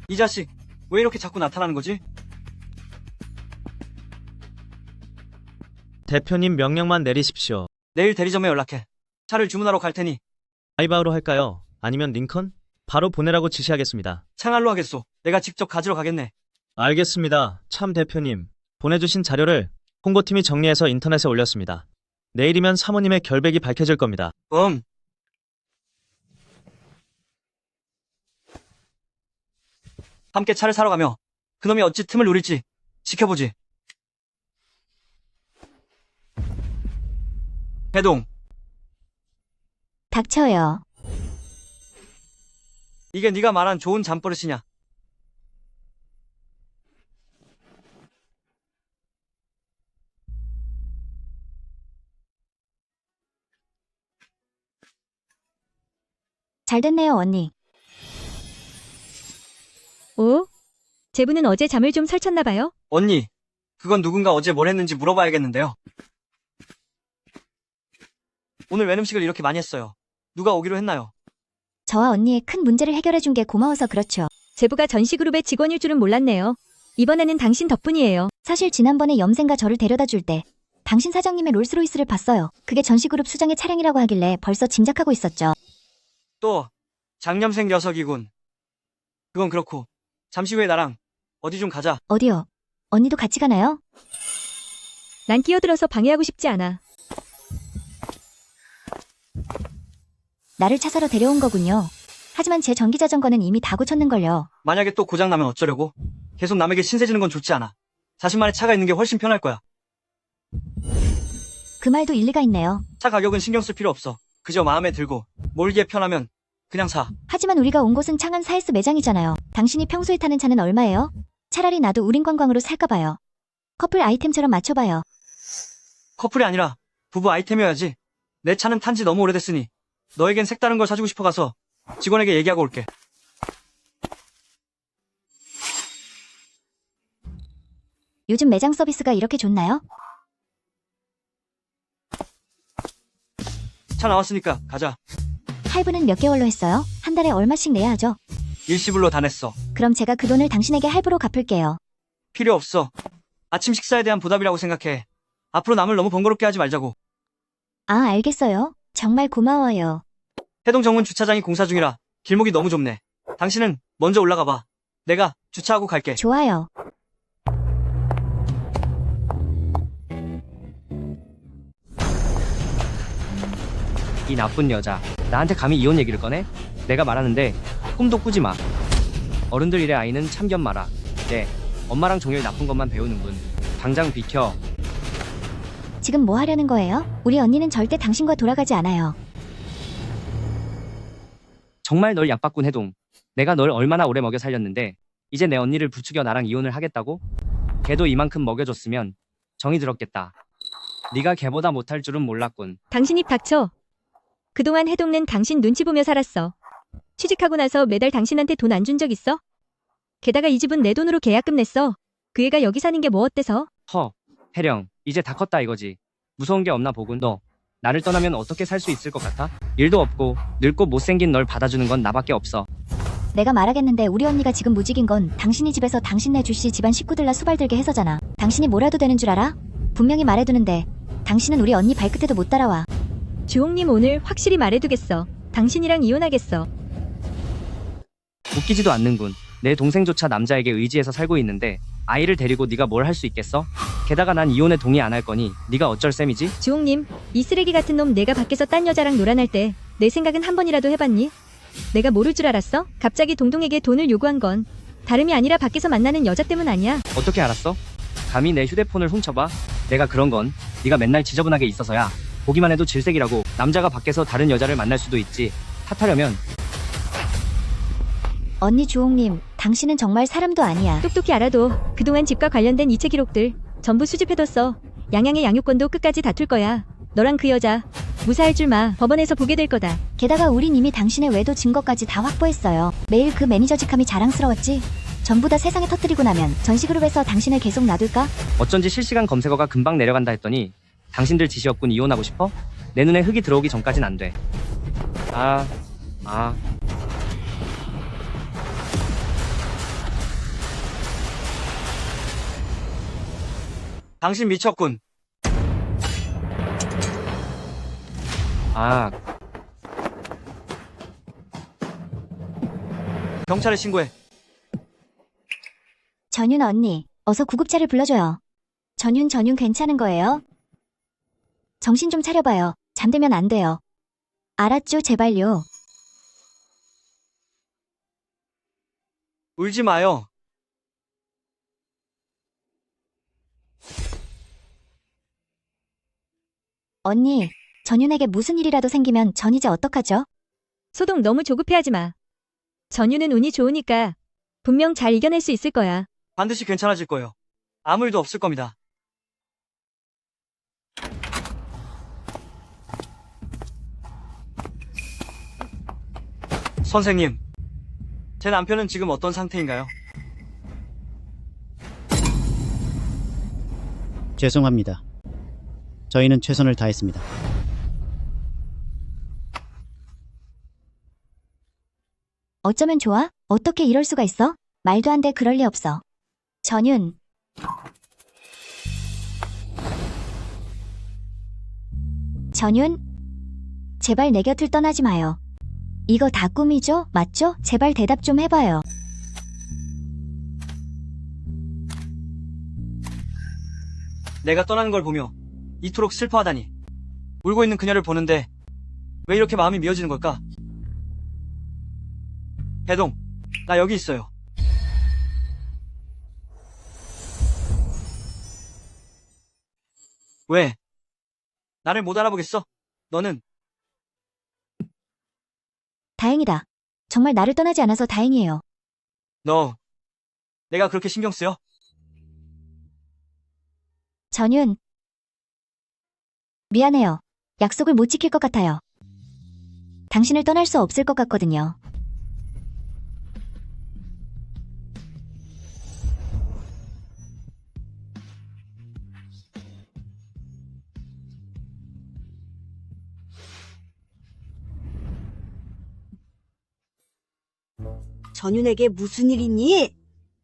이 자식, 왜 이렇게 자꾸 나타나는 거지? 대표님 명령만 내리십시오. 내일 대리점에 연락해. 차를 주문하러 갈 테니. 아이바우로 할까요? 아니면 링컨? 바로 보내라고 지시하겠습니다. 창할로 하겠소. 내가 직접 가지러 가겠네. 알겠습니다. 참 대표님. 보내주신 자료를 홍보팀이 정리해서 인터넷에 올렸습니다. 내일이면 사모님의 결백이 밝혀질 겁니다. 함께 차를 사러 가며 그놈이 어찌 틈을 노릴지 지켜보지. 해동. 닥쳐요. 이게 네가 말한 좋은 잠버릇이냐? 잘 됐네요, 언니. 오? 제부는 어제 잠을 좀 설쳤나 봐요? 언니, 그건 누군가 어제 뭘 했는지 물어봐야겠는데요. 오늘 웬 음식을 이렇게 많이 했어요? 누가 오기로 했나요? 저와 언니의 큰 문제를 해결해준 게 고마워서 그렇죠. 제부가 전시그룹의 직원일 줄은 몰랐네요. 이번에는 당신 덕분이에요. 사실 지난번에 염생과 저를 데려다 줄 때 당신 사장님의 롤스로이스를 봤어요. 그게 전시그룹 수장의 차량이라고 하길래 벌써 짐작하고 있었죠. 또 장염생 녀석이군. 그건 그렇고 잠시 후에 나랑 어디 좀 가자. 어디요? 언니도 같이 가나요? 난 끼어들어서 방해하고 싶지 않아. 나를 차 사러 데려온 거군요. 하지만 제 전기자전거는 이미 다 고쳤는걸요. 만약에 또 고장나면 어쩌려고? 계속 남에게 신세지는 건 좋지 않아. 자신만의 차가 있는 게 훨씬 편할 거야. 그 말도 일리가 있네요. 차 가격은 신경 쓸 필요 없어. 그저 마음에 들고 몰기에 편하면 그냥 사. 하지만 우리가 온 곳은 창안 사이스 매장이잖아요. 당신이 평소에 타는 차는 얼마예요? 차라리 나도 우린 관광으로 살까봐요. 커플 아이템처럼 맞춰봐요. 커플이 아니라 부부 아이템이어야지. 내 차는 탄 지 너무 오래됐으니 너에겐 색다른 걸 사주고 싶어가서 직원에게 얘기하고 올게. 요즘 매장 서비스가 이렇게 좋나요? 차 나왔으니까 가자. 할부는 몇 개월로 했어요? 한 달에 얼마씩 내야 하죠? 일시불로 다 냈어. 그럼 제가 그 돈을 당신에게 할부로 갚을게요. 필요 없어. 아침 식사에 대한 부담이라고 생각해. 앞으로 남을 너무 번거롭게 하지 말자고. 아, 알겠어요. 정말 고마워요. 해동 정문 주차장이 공사 중이라 길목이 너무 좁네. 당신은 먼저 올라가 봐. 내가 주차하고 갈게. 좋아요. 이 나쁜 여자. 나한테 감히 이혼 얘기를 꺼내? 내가 말하는데 꿈도 꾸지 마. 어른들 일의 아이는 참견 마라. 네, 엄마랑 종일 나쁜 것만 배우는군. 당장 비켜. 지금 뭐 하려는 거예요? 우리 언니는 절대 당신과 돌아가지 않아요. 정말 널 약바꾼 해동. 내가 널 얼마나 오래 먹여 살렸는데 이제 내 언니를 부추겨 나랑 이혼을 하겠다고? 걔도 이만큼 먹여줬으면 정이 들었겠다. 네가 걔보다 못할 줄은 몰랐군. 당신 입 닥쳐. 그동안 해동는 당신 눈치 보며 살았어. 취직하고 나서 매달 당신한테 돈 안 준 적 있어? 게다가 이 집은 내 돈으로 계약금 냈어. 그 애가 여기 사는 게 뭐 어때서? 혜령, 이제 다 컸다 이거지. 무서운 게 없나 보군. 너 나를 떠나면 어떻게 살 수 있을 것 같아? 일도 없고 늙고 못생긴 널 받아주는 건 나밖에 없어. 내가 말하겠는데 우리 언니가 지금 무직인 건 당신이 집에서 당신네 주씨 집안 식구들라 수발들게 해서잖아. 당신이 뭐라도 되는 줄 알아? 분명히 말해두는데 당신은 우리 언니 발끝에도 못 따라와. 주홍님 오늘 확실히 말해두겠어. 당신이랑 이혼하겠어. 웃기지도 않는군. 내 동생조차 남자에게 의지해서 살고 있는데 아이를 데리고 네가 뭘 할 수 있겠어? 게다가 난 이혼에 동의 안 할 거니 네가 어쩔 셈이지? 주홍님, 이 쓰레기 같은 놈 내가 밖에서 딴 여자랑 놀아날 때 내 생각은 한 번이라도 해봤니? 내가 모를 줄 알았어? 갑자기 동동에게 돈을 요구한 건 다름이 아니라 밖에서 만나는 여자 때문 아니야? 어떻게 알았어? 감히 내 휴대폰을 훔쳐봐? 내가 그런 건 네가 맨날 지저분하게 있어서야. 보기만 해도 질색이라고. 남자가 밖에서 다른 여자를 만날 수도 있지. 탓하려면. 언니 주홍님, 당신은 정말 사람도 아니야. 똑똑히 알아도 그동안 집과 관련된 이체 기록들 전부 수집해뒀어. 양양의 양육권도 끝까지 다툴 거야. 너랑 그 여자 무사할 줄 마. 법원에서 보게 될 거다. 게다가 우린 이미 당신의 외도 증거까지 다 확보했어요. 매일 그 매니저직함이 자랑스러웠지? 전부 다 세상에 터뜨리고 나면 전시그룹에서 당신을 계속 놔둘까? 어쩐지 실시간 검색어가 금방 내려간다 했더니 당신들 짓이었군. 이혼하고 싶어? 내 눈에 흙이 들어오기 전까진 안 돼. 당신 미쳤군. 경찰에 신고해. 전윤 언니, 어서 구급차를 불러줘요. 전윤 괜찮은 거예요? 정신 좀 차려봐요. 잠들면 안 돼요. 알았죠? 제발요. 울지 마요. 언니, 전윤에게 무슨 일이라도 생기면 전 이제 어떡하죠? 소동 너무 조급해하지 마. 전유는 운이 좋으니까 분명 잘 이겨낼 수 있을 거야. 반드시 괜찮아질 거예요. 아무 일도 없을 겁니다. 선생님, 제 남편은 지금 어떤 상태인가요? 죄송합니다. 저희는 최선을 다했습니다. 어쩌면 좋아? 어떻게 이럴 수가 있어? 말도 안 돼, 그럴 리 없어. 전윤. 전윤? 제발 내 곁을 떠나지 마요. 이거 다 꿈이죠? 맞죠? 제발 대답 좀 해봐요. 내가 떠나는 걸 보며 이토록 슬퍼하다니. 울고 있는 그녀를 보는데 왜 이렇게 마음이 미어지는 걸까? 해동, 나 여기 있어요. 왜? 나를 못 알아보겠어? 너는? 다행이다. 정말 나를 떠나지 않아서 다행이에요. 너, 내가 그렇게 신경 쓰여? 전윤. 미안해요. 약속을 못 지킬 것 같아요. 당신을 떠날 수 없을 것 같거든요. 전윤에게 무슨 일 있니?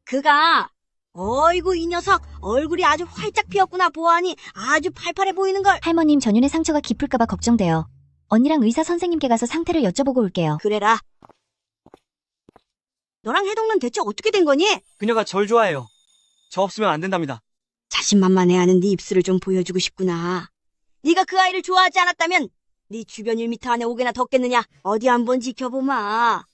그가 어이구 이 녀석 얼굴이 아주 활짝 피었구나 보아하니 아주 팔팔해 보이는걸. 할머님, 전윤의 상처가 깊을까봐 걱정돼요. 언니랑 의사 선생님께 가서 상태를 여쭤보고 올게요. 그래라. 너랑 해동는 대체 어떻게 된 거니? 그녀가 절 좋아해요. 저 없으면 안 된답니다. 자신만만해하는 네 입술을 좀 보여주고 싶구나. 네가 그 아이를 좋아하지 않았다면 네 주변 1미터 안에 오게나 뒀겠느냐. 어디 한번 지켜보마.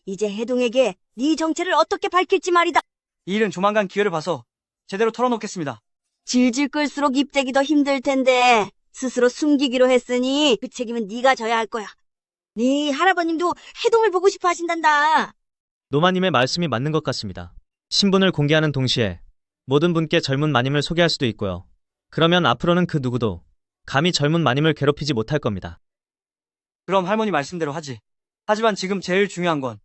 이제 해동에게 네 정체를 어떻게 밝힐지 말이다. 이 일은 조만간 기회를 봐서 제대로 털어놓겠습니다. 질질 끌수록 입대기 더 힘들 텐데 스스로 숨기기로 했으니 그 책임은 네가 져야 할 거야. 네 할아버님도 해동을 보고 싶어 하신단다. 노마님의 말씀이 맞는 것 같습니다. 신분을 공개하는 동시에 모든 분께 젊은 마님을 소개할 수도 있고요. 그러면 앞으로는 그 누구도 감히 젊은 마님을 괴롭히지 못할 겁니다. 그럼 할머니 말씀대로 하지. 하지만 지금 제일 중요한 건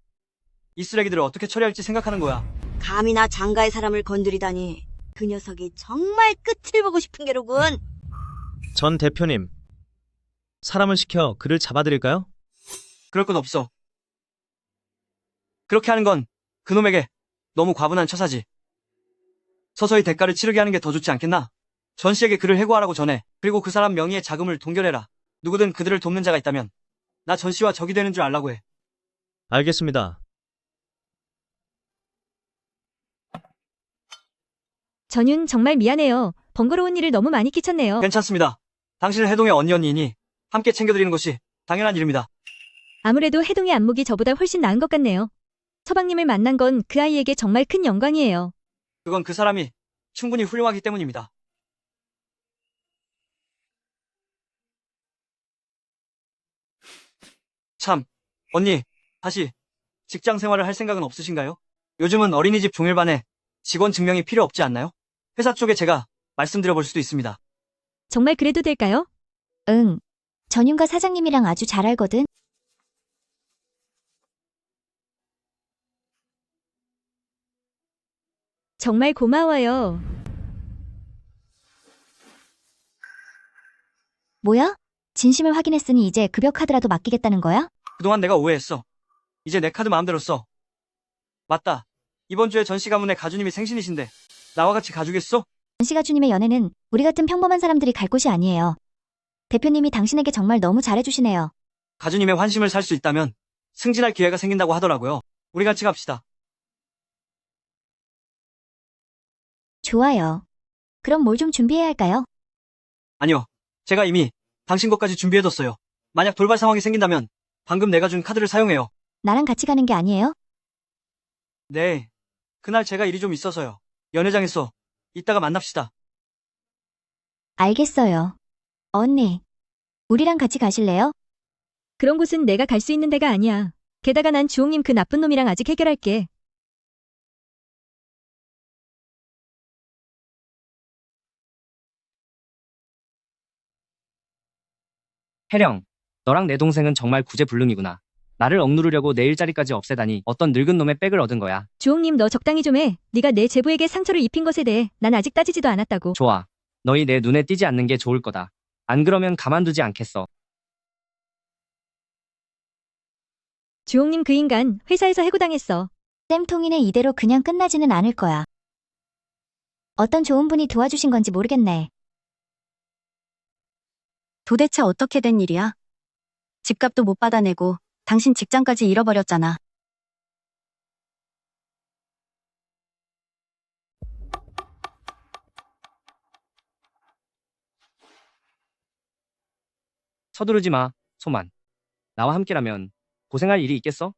이 쓰레기들을 어떻게 처리할지 생각하는 거야. 감히 나 장가의 사람을 건드리다니. 그 녀석이 정말 끝을 보고 싶은 게로군. 전 대표님, 사람을 시켜 그를 잡아드릴까요? 그럴 건 없어. 그렇게 하는 건 그놈에게 너무 과분한 처사지. 서서히 대가를 치르게 하는 게 더 좋지 않겠나? 전 씨에게 그를 해고하라고 전해. 그리고 그 사람 명의의 자금을 동결해라. 누구든 그들을 돕는 자가 있다면 나 전 씨와 적이 되는 줄 알라고 해. 알겠습니다. 전윤, 정말 미안해요. 번거로운 일을 너무 많이 끼쳤네요. 괜찮습니다. 당신은 해동의 언니이니 함께 챙겨드리는 것이 당연한 일입니다. 아무래도 해동의 안목이 저보다 훨씬 나은 것 같네요. 서방님을 만난 건 그 아이에게 정말 큰 영광이에요. 그건 그 사람이 충분히 훌륭하기 때문입니다. 참, 언니, 다시 직장 생활을 할 생각은 없으신가요? 요즘은 어린이집 종일반에 직원 증명이 필요 없지 않나요? 회사 쪽에 제가 말씀드려볼 수도 있습니다. 정말 그래도 될까요? 응. 전윤과 사장님이랑 아주 잘 알거든. 정말 고마워요. 뭐야? 진심을 확인했으니 이제 급여 카드라도 맡기겠다는 거야? 그동안 내가 오해했어. 이제 내 카드 마음대로 써. 맞다. 이번 주에 전씨 가문의 가주님이 생신이신데 나와 같이 가주겠어? 전씨 가주님의 연애는 우리 같은 평범한 사람들이 갈 곳이 아니에요. 대표님이 당신에게 정말 너무 잘해주시네요. 가주님의 환심을 살 수 있다면 승진할 기회가 생긴다고 하더라고요. 우리 같이 갑시다. 좋아요. 그럼 뭘 좀 준비해야 할까요? 아니요. 제가 이미 당신 것까지 준비해뒀어요. 만약 돌발 상황이 생긴다면 방금 내가 준 카드를 사용해요. 나랑 같이 가는 게 아니에요? 네. 그날 제가 일이 좀 있어서요. 연회장에서 이따가 만납시다. 알겠어요. 언니, 우리랑 같이 가실래요? 그런 곳은 내가 갈 수 있는 데가 아니야. 게다가 난 주홍님 그 나쁜 놈이랑 아직 해결할게. 혜령, 너랑 내 동생은 정말 구제불능이구나. 나를 억누르려고 내 일자리까지 없애다니 어떤 늙은 놈의 백을 얻은 거야. 주홍님, 너 적당히 좀 해. 네가 내 제부에게 상처를 입힌 것에 대해 난 아직 따지지도 않았다고. 좋아. 너희 내 눈에 띄지 않는 게 좋을 거다. 안 그러면 가만두지 않겠어. 주홍님 그 인간 회사에서 해고당했어. 쌤통이네 이대로 그냥 끝나지는 않을 거야. 어떤 좋은 분이 도와주신 건지 모르겠네. 도대체 어떻게 된 일이야? 집값도 못 받아내고 당신 직장까지 잃어버렸잖아. 서두르지 마, 소만. 나와 함께라면 고생할 일이 있겠어?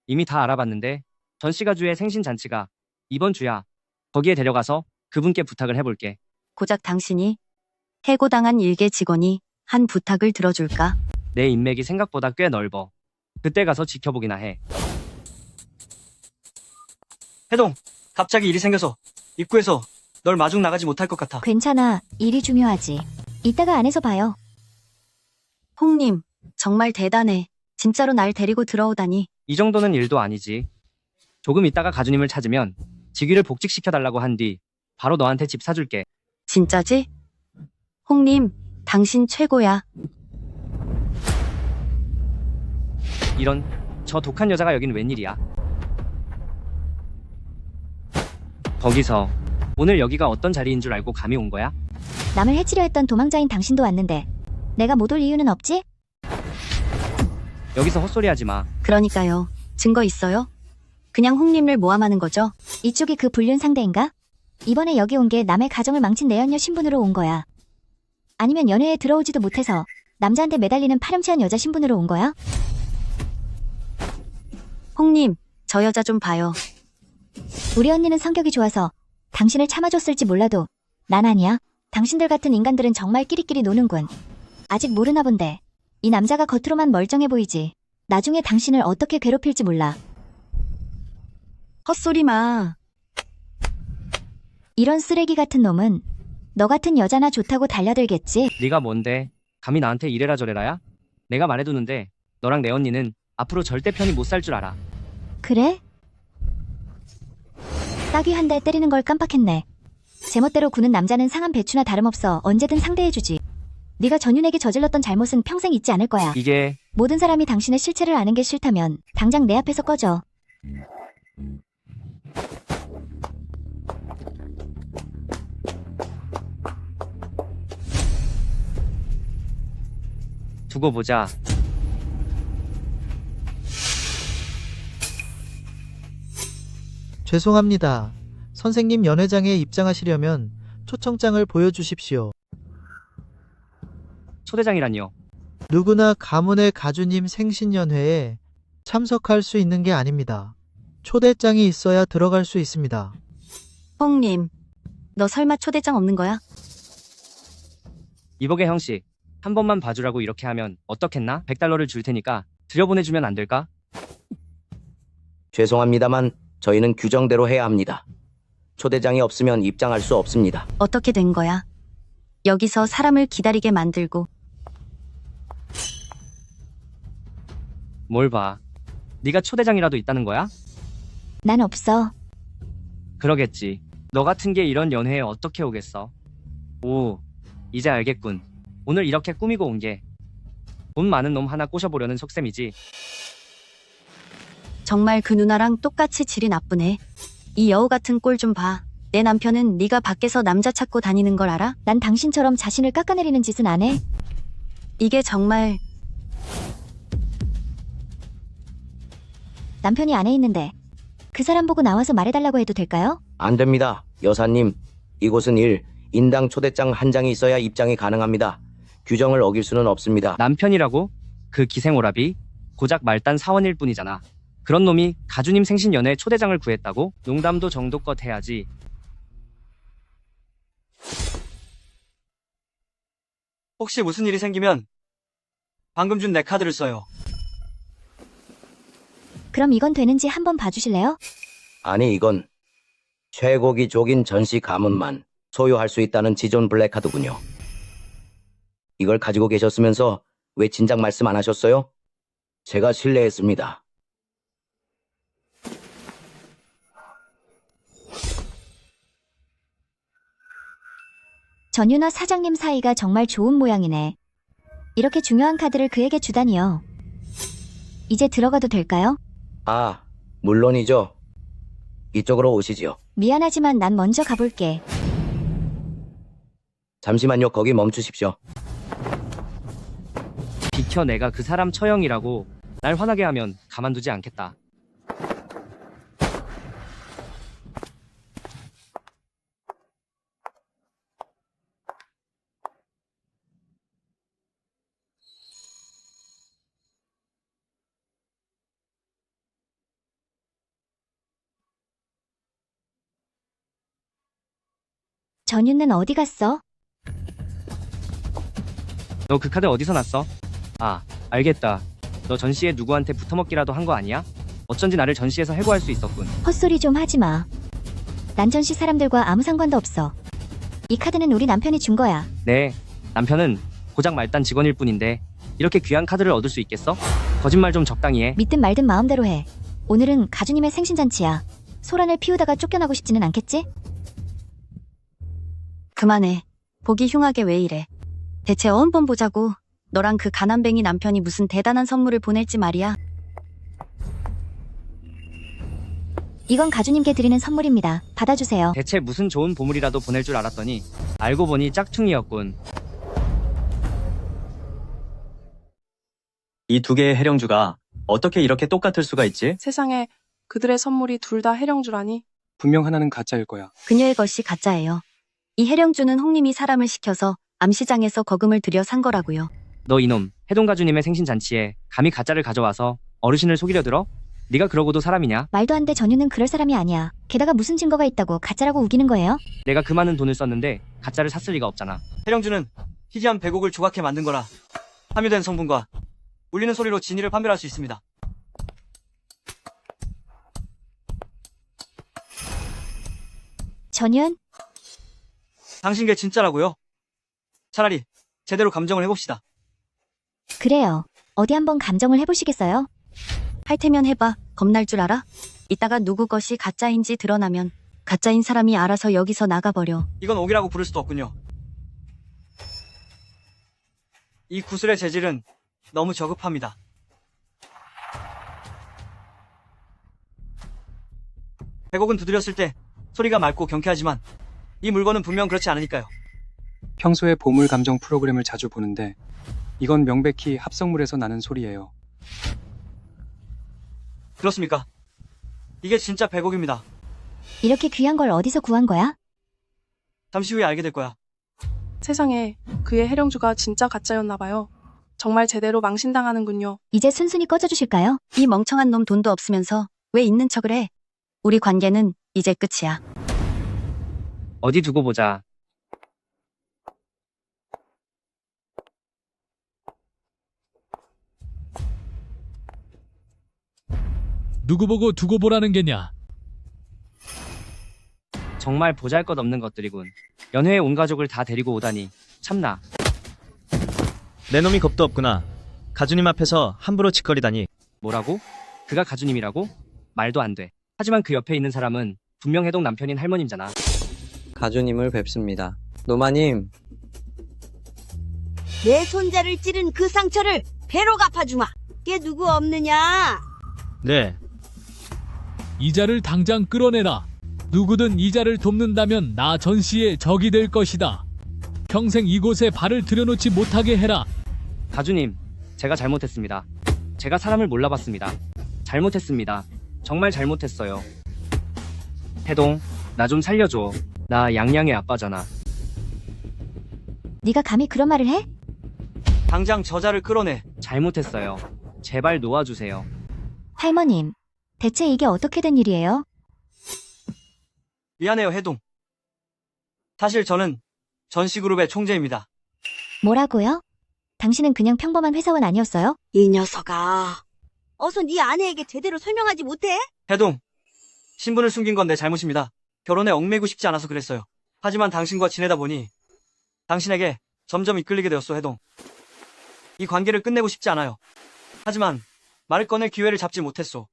이미 다 알아봤는데 전 씨가 주의 생신 잔치가 이번 주야. 거기에 데려가서 그분께 부탁을 해볼게. 고작 당신이 해고당한 일개 직원이 한 부탁을 들어줄까? 내 인맥이 생각보다 꽤 넓어. 그때 가서 지켜보기나 해. 해동, 갑자기 일이 생겨서 입구에서 널 마중 나가지 못할 것 같아. 괜찮아. 일이 중요하지. 이따가 안에서 봐요. 홍님, 정말 대단해. 진짜로 날 데리고 들어오다니. 이 정도는 일도 아니지. 조금 있다가 가주님을 찾으면 직위를 복직시켜달라고 한 뒤 바로 너한테 집 사줄게. 진짜지? 홍님, 당신 최고야. 이런 저 독한 여자가 여긴 웬일이야? 거기서 오늘 여기가 어떤 자리인 줄 알고 감이 온 거야? 남을 해치려 했던 도망자인 당신도 왔는데 내가 못 올 이유는 없지? 여기서 헛소리하지 마. 그러니까요. 증거 있어요? 그냥 홍님을 모함하는 거죠? 이쪽이 그 불륜 상대인가? 이번에 여기 온 게 남의 가정을 망친 내연녀 신분으로 온 거야. 아니면 연애에 들어오지도 못해서 남자한테 매달리는 파렴치한 여자 신분으로 온 거야? 홍님, 저 여자 좀 봐요. 우리 언니는 성격이 좋아서 당신을 참아줬을지 몰라도 난 아니야. 당신들 같은 인간들은 정말 끼리끼리 노는군. 아직 모르나 본데 이 남자가 겉으로만 멀쩡해 보이지 나중에 당신을 어떻게 괴롭힐지 몰라. 헛소리 마. 이런 쓰레기 같은 놈은 너 같은 여자나 좋다고 달려들겠지. 네가 뭔데? 감히 나한테 이래라 저래라야? 내가 말해두는데 너랑 내 언니는 앞으로 절대 편히 못 살 줄 알아. 그래? 따귀 한 달 때리는 걸 깜빡했네. 제멋대로 구는 남자는 상한 배추나 다름없어 언제든 상대해주지. 네가 전윤에게 저질렀던 잘못은 평생 잊지 않을 거야. 이게 모든 사람이 당신의 실체를 아는 게 싫다면 당장 내 앞에서 꺼져. 두고 보자. 죄송합니다. 선생님 연회장에 입장하시려면 초청장을 보여주십시오. 초대장이란요. 누구나 가문의 가주님 생신연회에 참석할 수 있는 게 아닙니다. 초대장이 있어야 들어갈 수 있습니다. 홍님, 너 설마 초대장 없는 거야? 이보게 형씨, 한 번만 봐주라고 이렇게 하면 어떻겠나? 100달러를 줄 테니까 들여보내주면 안 될까? 죄송합니다만 저희는 규정대로 해야 합니다. 초대장이 없으면 입장할 수 없습니다. 어떻게 된 거야? 여기서 사람을 기다리게 만들고. 뭘 봐. 네가 초대장이라도 있다는 거야? 난 없어. 그러겠지. 너 같은 게 이런 연회에 어떻게 오겠어? 오, 이제 알겠군. 오늘 이렇게 꾸미고 온 게 돈 많은 놈 하나 꼬셔보려는 속셈이지. 정말 그 누나랑 똑같이 질이 나쁘네. 이 여우 같은 꼴 좀 봐. 내 남편은 네가 밖에서 남자 찾고 다니는 걸 알아? 난 당신처럼 자신을 깎아내리는 짓은 안 해. 이게 정말... 남편이 안에 있는데 그 사람 보고 나와서 말해달라고 해도 될까요? 안 됩니다. 여사님, 이곳은 인당 초대장 한 장이 있어야 입장이 가능합니다. 규정을 어길 수는 없습니다. 남편이라고? 그 기생오라비? 고작 말단 사원일 뿐이잖아. 그런 놈이 가주님 생신 연회에 초대장을 구했다고? 농담도 정도껏 해야지. 혹시 무슨 일이 생기면 방금 준 내 카드를 써요. 그럼 이건 되는지 한번 봐주실래요? 아니, 이건 최고 기족인 전시 가문만 소유할 수 있다는 지존 블랙카드군요. 이걸 가지고 계셨으면서 왜 진작 말씀 안 하셨어요? 제가 실례했습니다. 전윤아 사장님 사이가 정말 좋은 모양이네. 이렇게 중요한 카드를 그에게 주다니요. 이제 들어가도 될까요? 아, 물론이죠. 이쪽으로 오시지요. 미안하지만 난 먼저 가볼게. 잠시만요. 거기 멈추십시오. 비켜. 내가 그 사람 처형이라고. 날 화나게 하면 가만두지 않겠다. 전윤는 어디 갔어? 너 그 카드 어디서 났어? 아, 알겠다. 너 전시에 누구한테 붙어먹기라도 한 거 아니야? 어쩐지 나를 전시에서 해고할 수 있었군. 헛소리 좀 하지 마. 난 전시 사람들과 아무 상관도 없어. 이 카드는 우리 남편이 준 거야. 네, 남편은 고작 말단 직원일 뿐인데 이렇게 귀한 카드를 얻을 수 있겠어? 거짓말 좀 적당히 해. 믿든 말든 마음대로 해. 오늘은 가주님의 생신잔치야. 소란을 피우다가 쫓겨나고 싶지는 않겠지? 그만해. 보기 흉하게 왜 이래. 대체 어느 번 보자고 너랑 그 가난뱅이 남편이 무슨 대단한 선물을 보낼지 말이야. 이건 가주님께 드리는 선물입니다. 받아주세요. 대체 무슨 좋은 보물이라도 보낼 줄 알았더니 알고 보니 짝퉁이었군. 이 두 개의 해령주가 어떻게 이렇게 똑같을 수가 있지? 세상에 그들의 선물이 둘 다 해령주라니. 분명 하나는 가짜일 거야. 그녀의 것이 가짜예요. 이 해령주는 홍님이 사람을 시켜서 암시장에서 거금을 들여 산 거라고요. 너 이놈, 해동가주님의 생신잔치에 감히 가짜를 가져와서 어르신을 속이려 들어? 네가 그러고도 사람이냐? 말도 안 돼. 전유는 그럴 사람이 아니야. 게다가 무슨 증거가 있다고 가짜라고 우기는 거예요? 내가 그 많은 돈을 썼는데 가짜를 샀을 리가 없잖아. 해령주는 희귀한 백옥을 조각해 만든 거라 함유된 성분과 울리는 소리로 진위를 판별할 수 있습니다. 전윤? 당신 게 진짜라고요? 차라리 제대로 감정을 해봅시다. 그래요. 어디 한번 감정을 해보시겠어요? 할 테면 해봐. 겁날 줄 알아? 이따가 누구 것이 가짜인지 드러나면 가짜인 사람이 알아서 여기서 나가버려. 이건 옥이라고 부를 수도 없군요. 이 구슬의 재질은 너무 저급합니다. 백옥은 두드렸을 때 소리가 맑고 경쾌하지만 이 물건은 분명 그렇지 않으니까요. 평소에 보물 감정 프로그램을 자주 보는데 이건 명백히 합성물에서 나는 소리예요. 그렇습니까? 이게 진짜 백옥입니다. 이렇게 귀한 걸 어디서 구한 거야? 잠시 후에 알게 될 거야. 세상에 그의 해령주가 진짜 가짜였나 봐요. 정말 제대로 망신당하는군요. 이제 순순히 꺼져주실까요? 이 멍청한 놈 돈도 없으면서 왜 있는 척을 해? 우리 관계는 이제 끝이야. 어디 두고 보자. 누구 보고 두고 보라는 게냐? 정말 보잘것없는 것들이군. 연회에 온 가족을 다 데리고 오다니 참나. 내 놈이 겁도 없구나. 가주님 앞에서 함부로 짓거리다니. 뭐라고? 그가 가주님이라고? 말도 안 돼. 하지만 그 옆에 있는 사람은 분명 해동 남편인 할머님잖아. 가주님을 뵙습니다. 노마님, 내 손자를 찌른 그 상처를 배로 갚아주마. 걔 누구 없느냐? 네. 이자를 당장 끌어내라. 누구든 이자를 돕는다면 나 전시의 적이 될 것이다. 평생 이곳에 발을 들여놓지 못하게 해라. 가주님, 제가 잘못했습니다. 제가 사람을 몰라봤습니다. 잘못했습니다. 정말 잘못했어요. 해동, 나 좀 살려줘. 나 양양의 아빠잖아. 네가 감히 그런 말을 해? 당장 저자를 끌어내. 잘못했어요. 제발 놓아주세요. 할머님, 대체 이게 어떻게 된 일이에요? 미안해요, 해동. 사실 저는 전시그룹의 총재입니다. 뭐라고요? 당신은 그냥 평범한 회사원 아니었어요? 이 녀석아. 어서 네 아내에게 제대로 설명하지 못해? 해동, 신분을 숨긴 건 내 잘못입니다. 결혼에 얽매이고 싶지 않아서 그랬어요. 하지만 당신과 지내다 보니 당신에게 점점 이끌리게 되었어, 해동. 이 관계를 끝내고 싶지 않아요. 하지만 말을 꺼낼 기회를 잡지 못했소.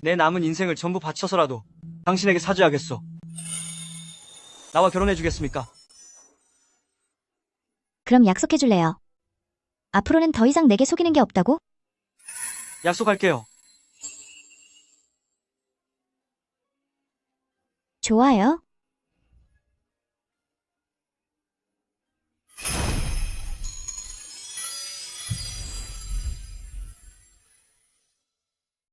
내 남은 인생을 전부 바쳐서라도 당신에게 사죄하겠소. 나와 결혼해주겠습니까? 그럼 약속해줄래요? 앞으로는 더 이상 내게 속이는 게 없다고? 약속할게요. 좋아요.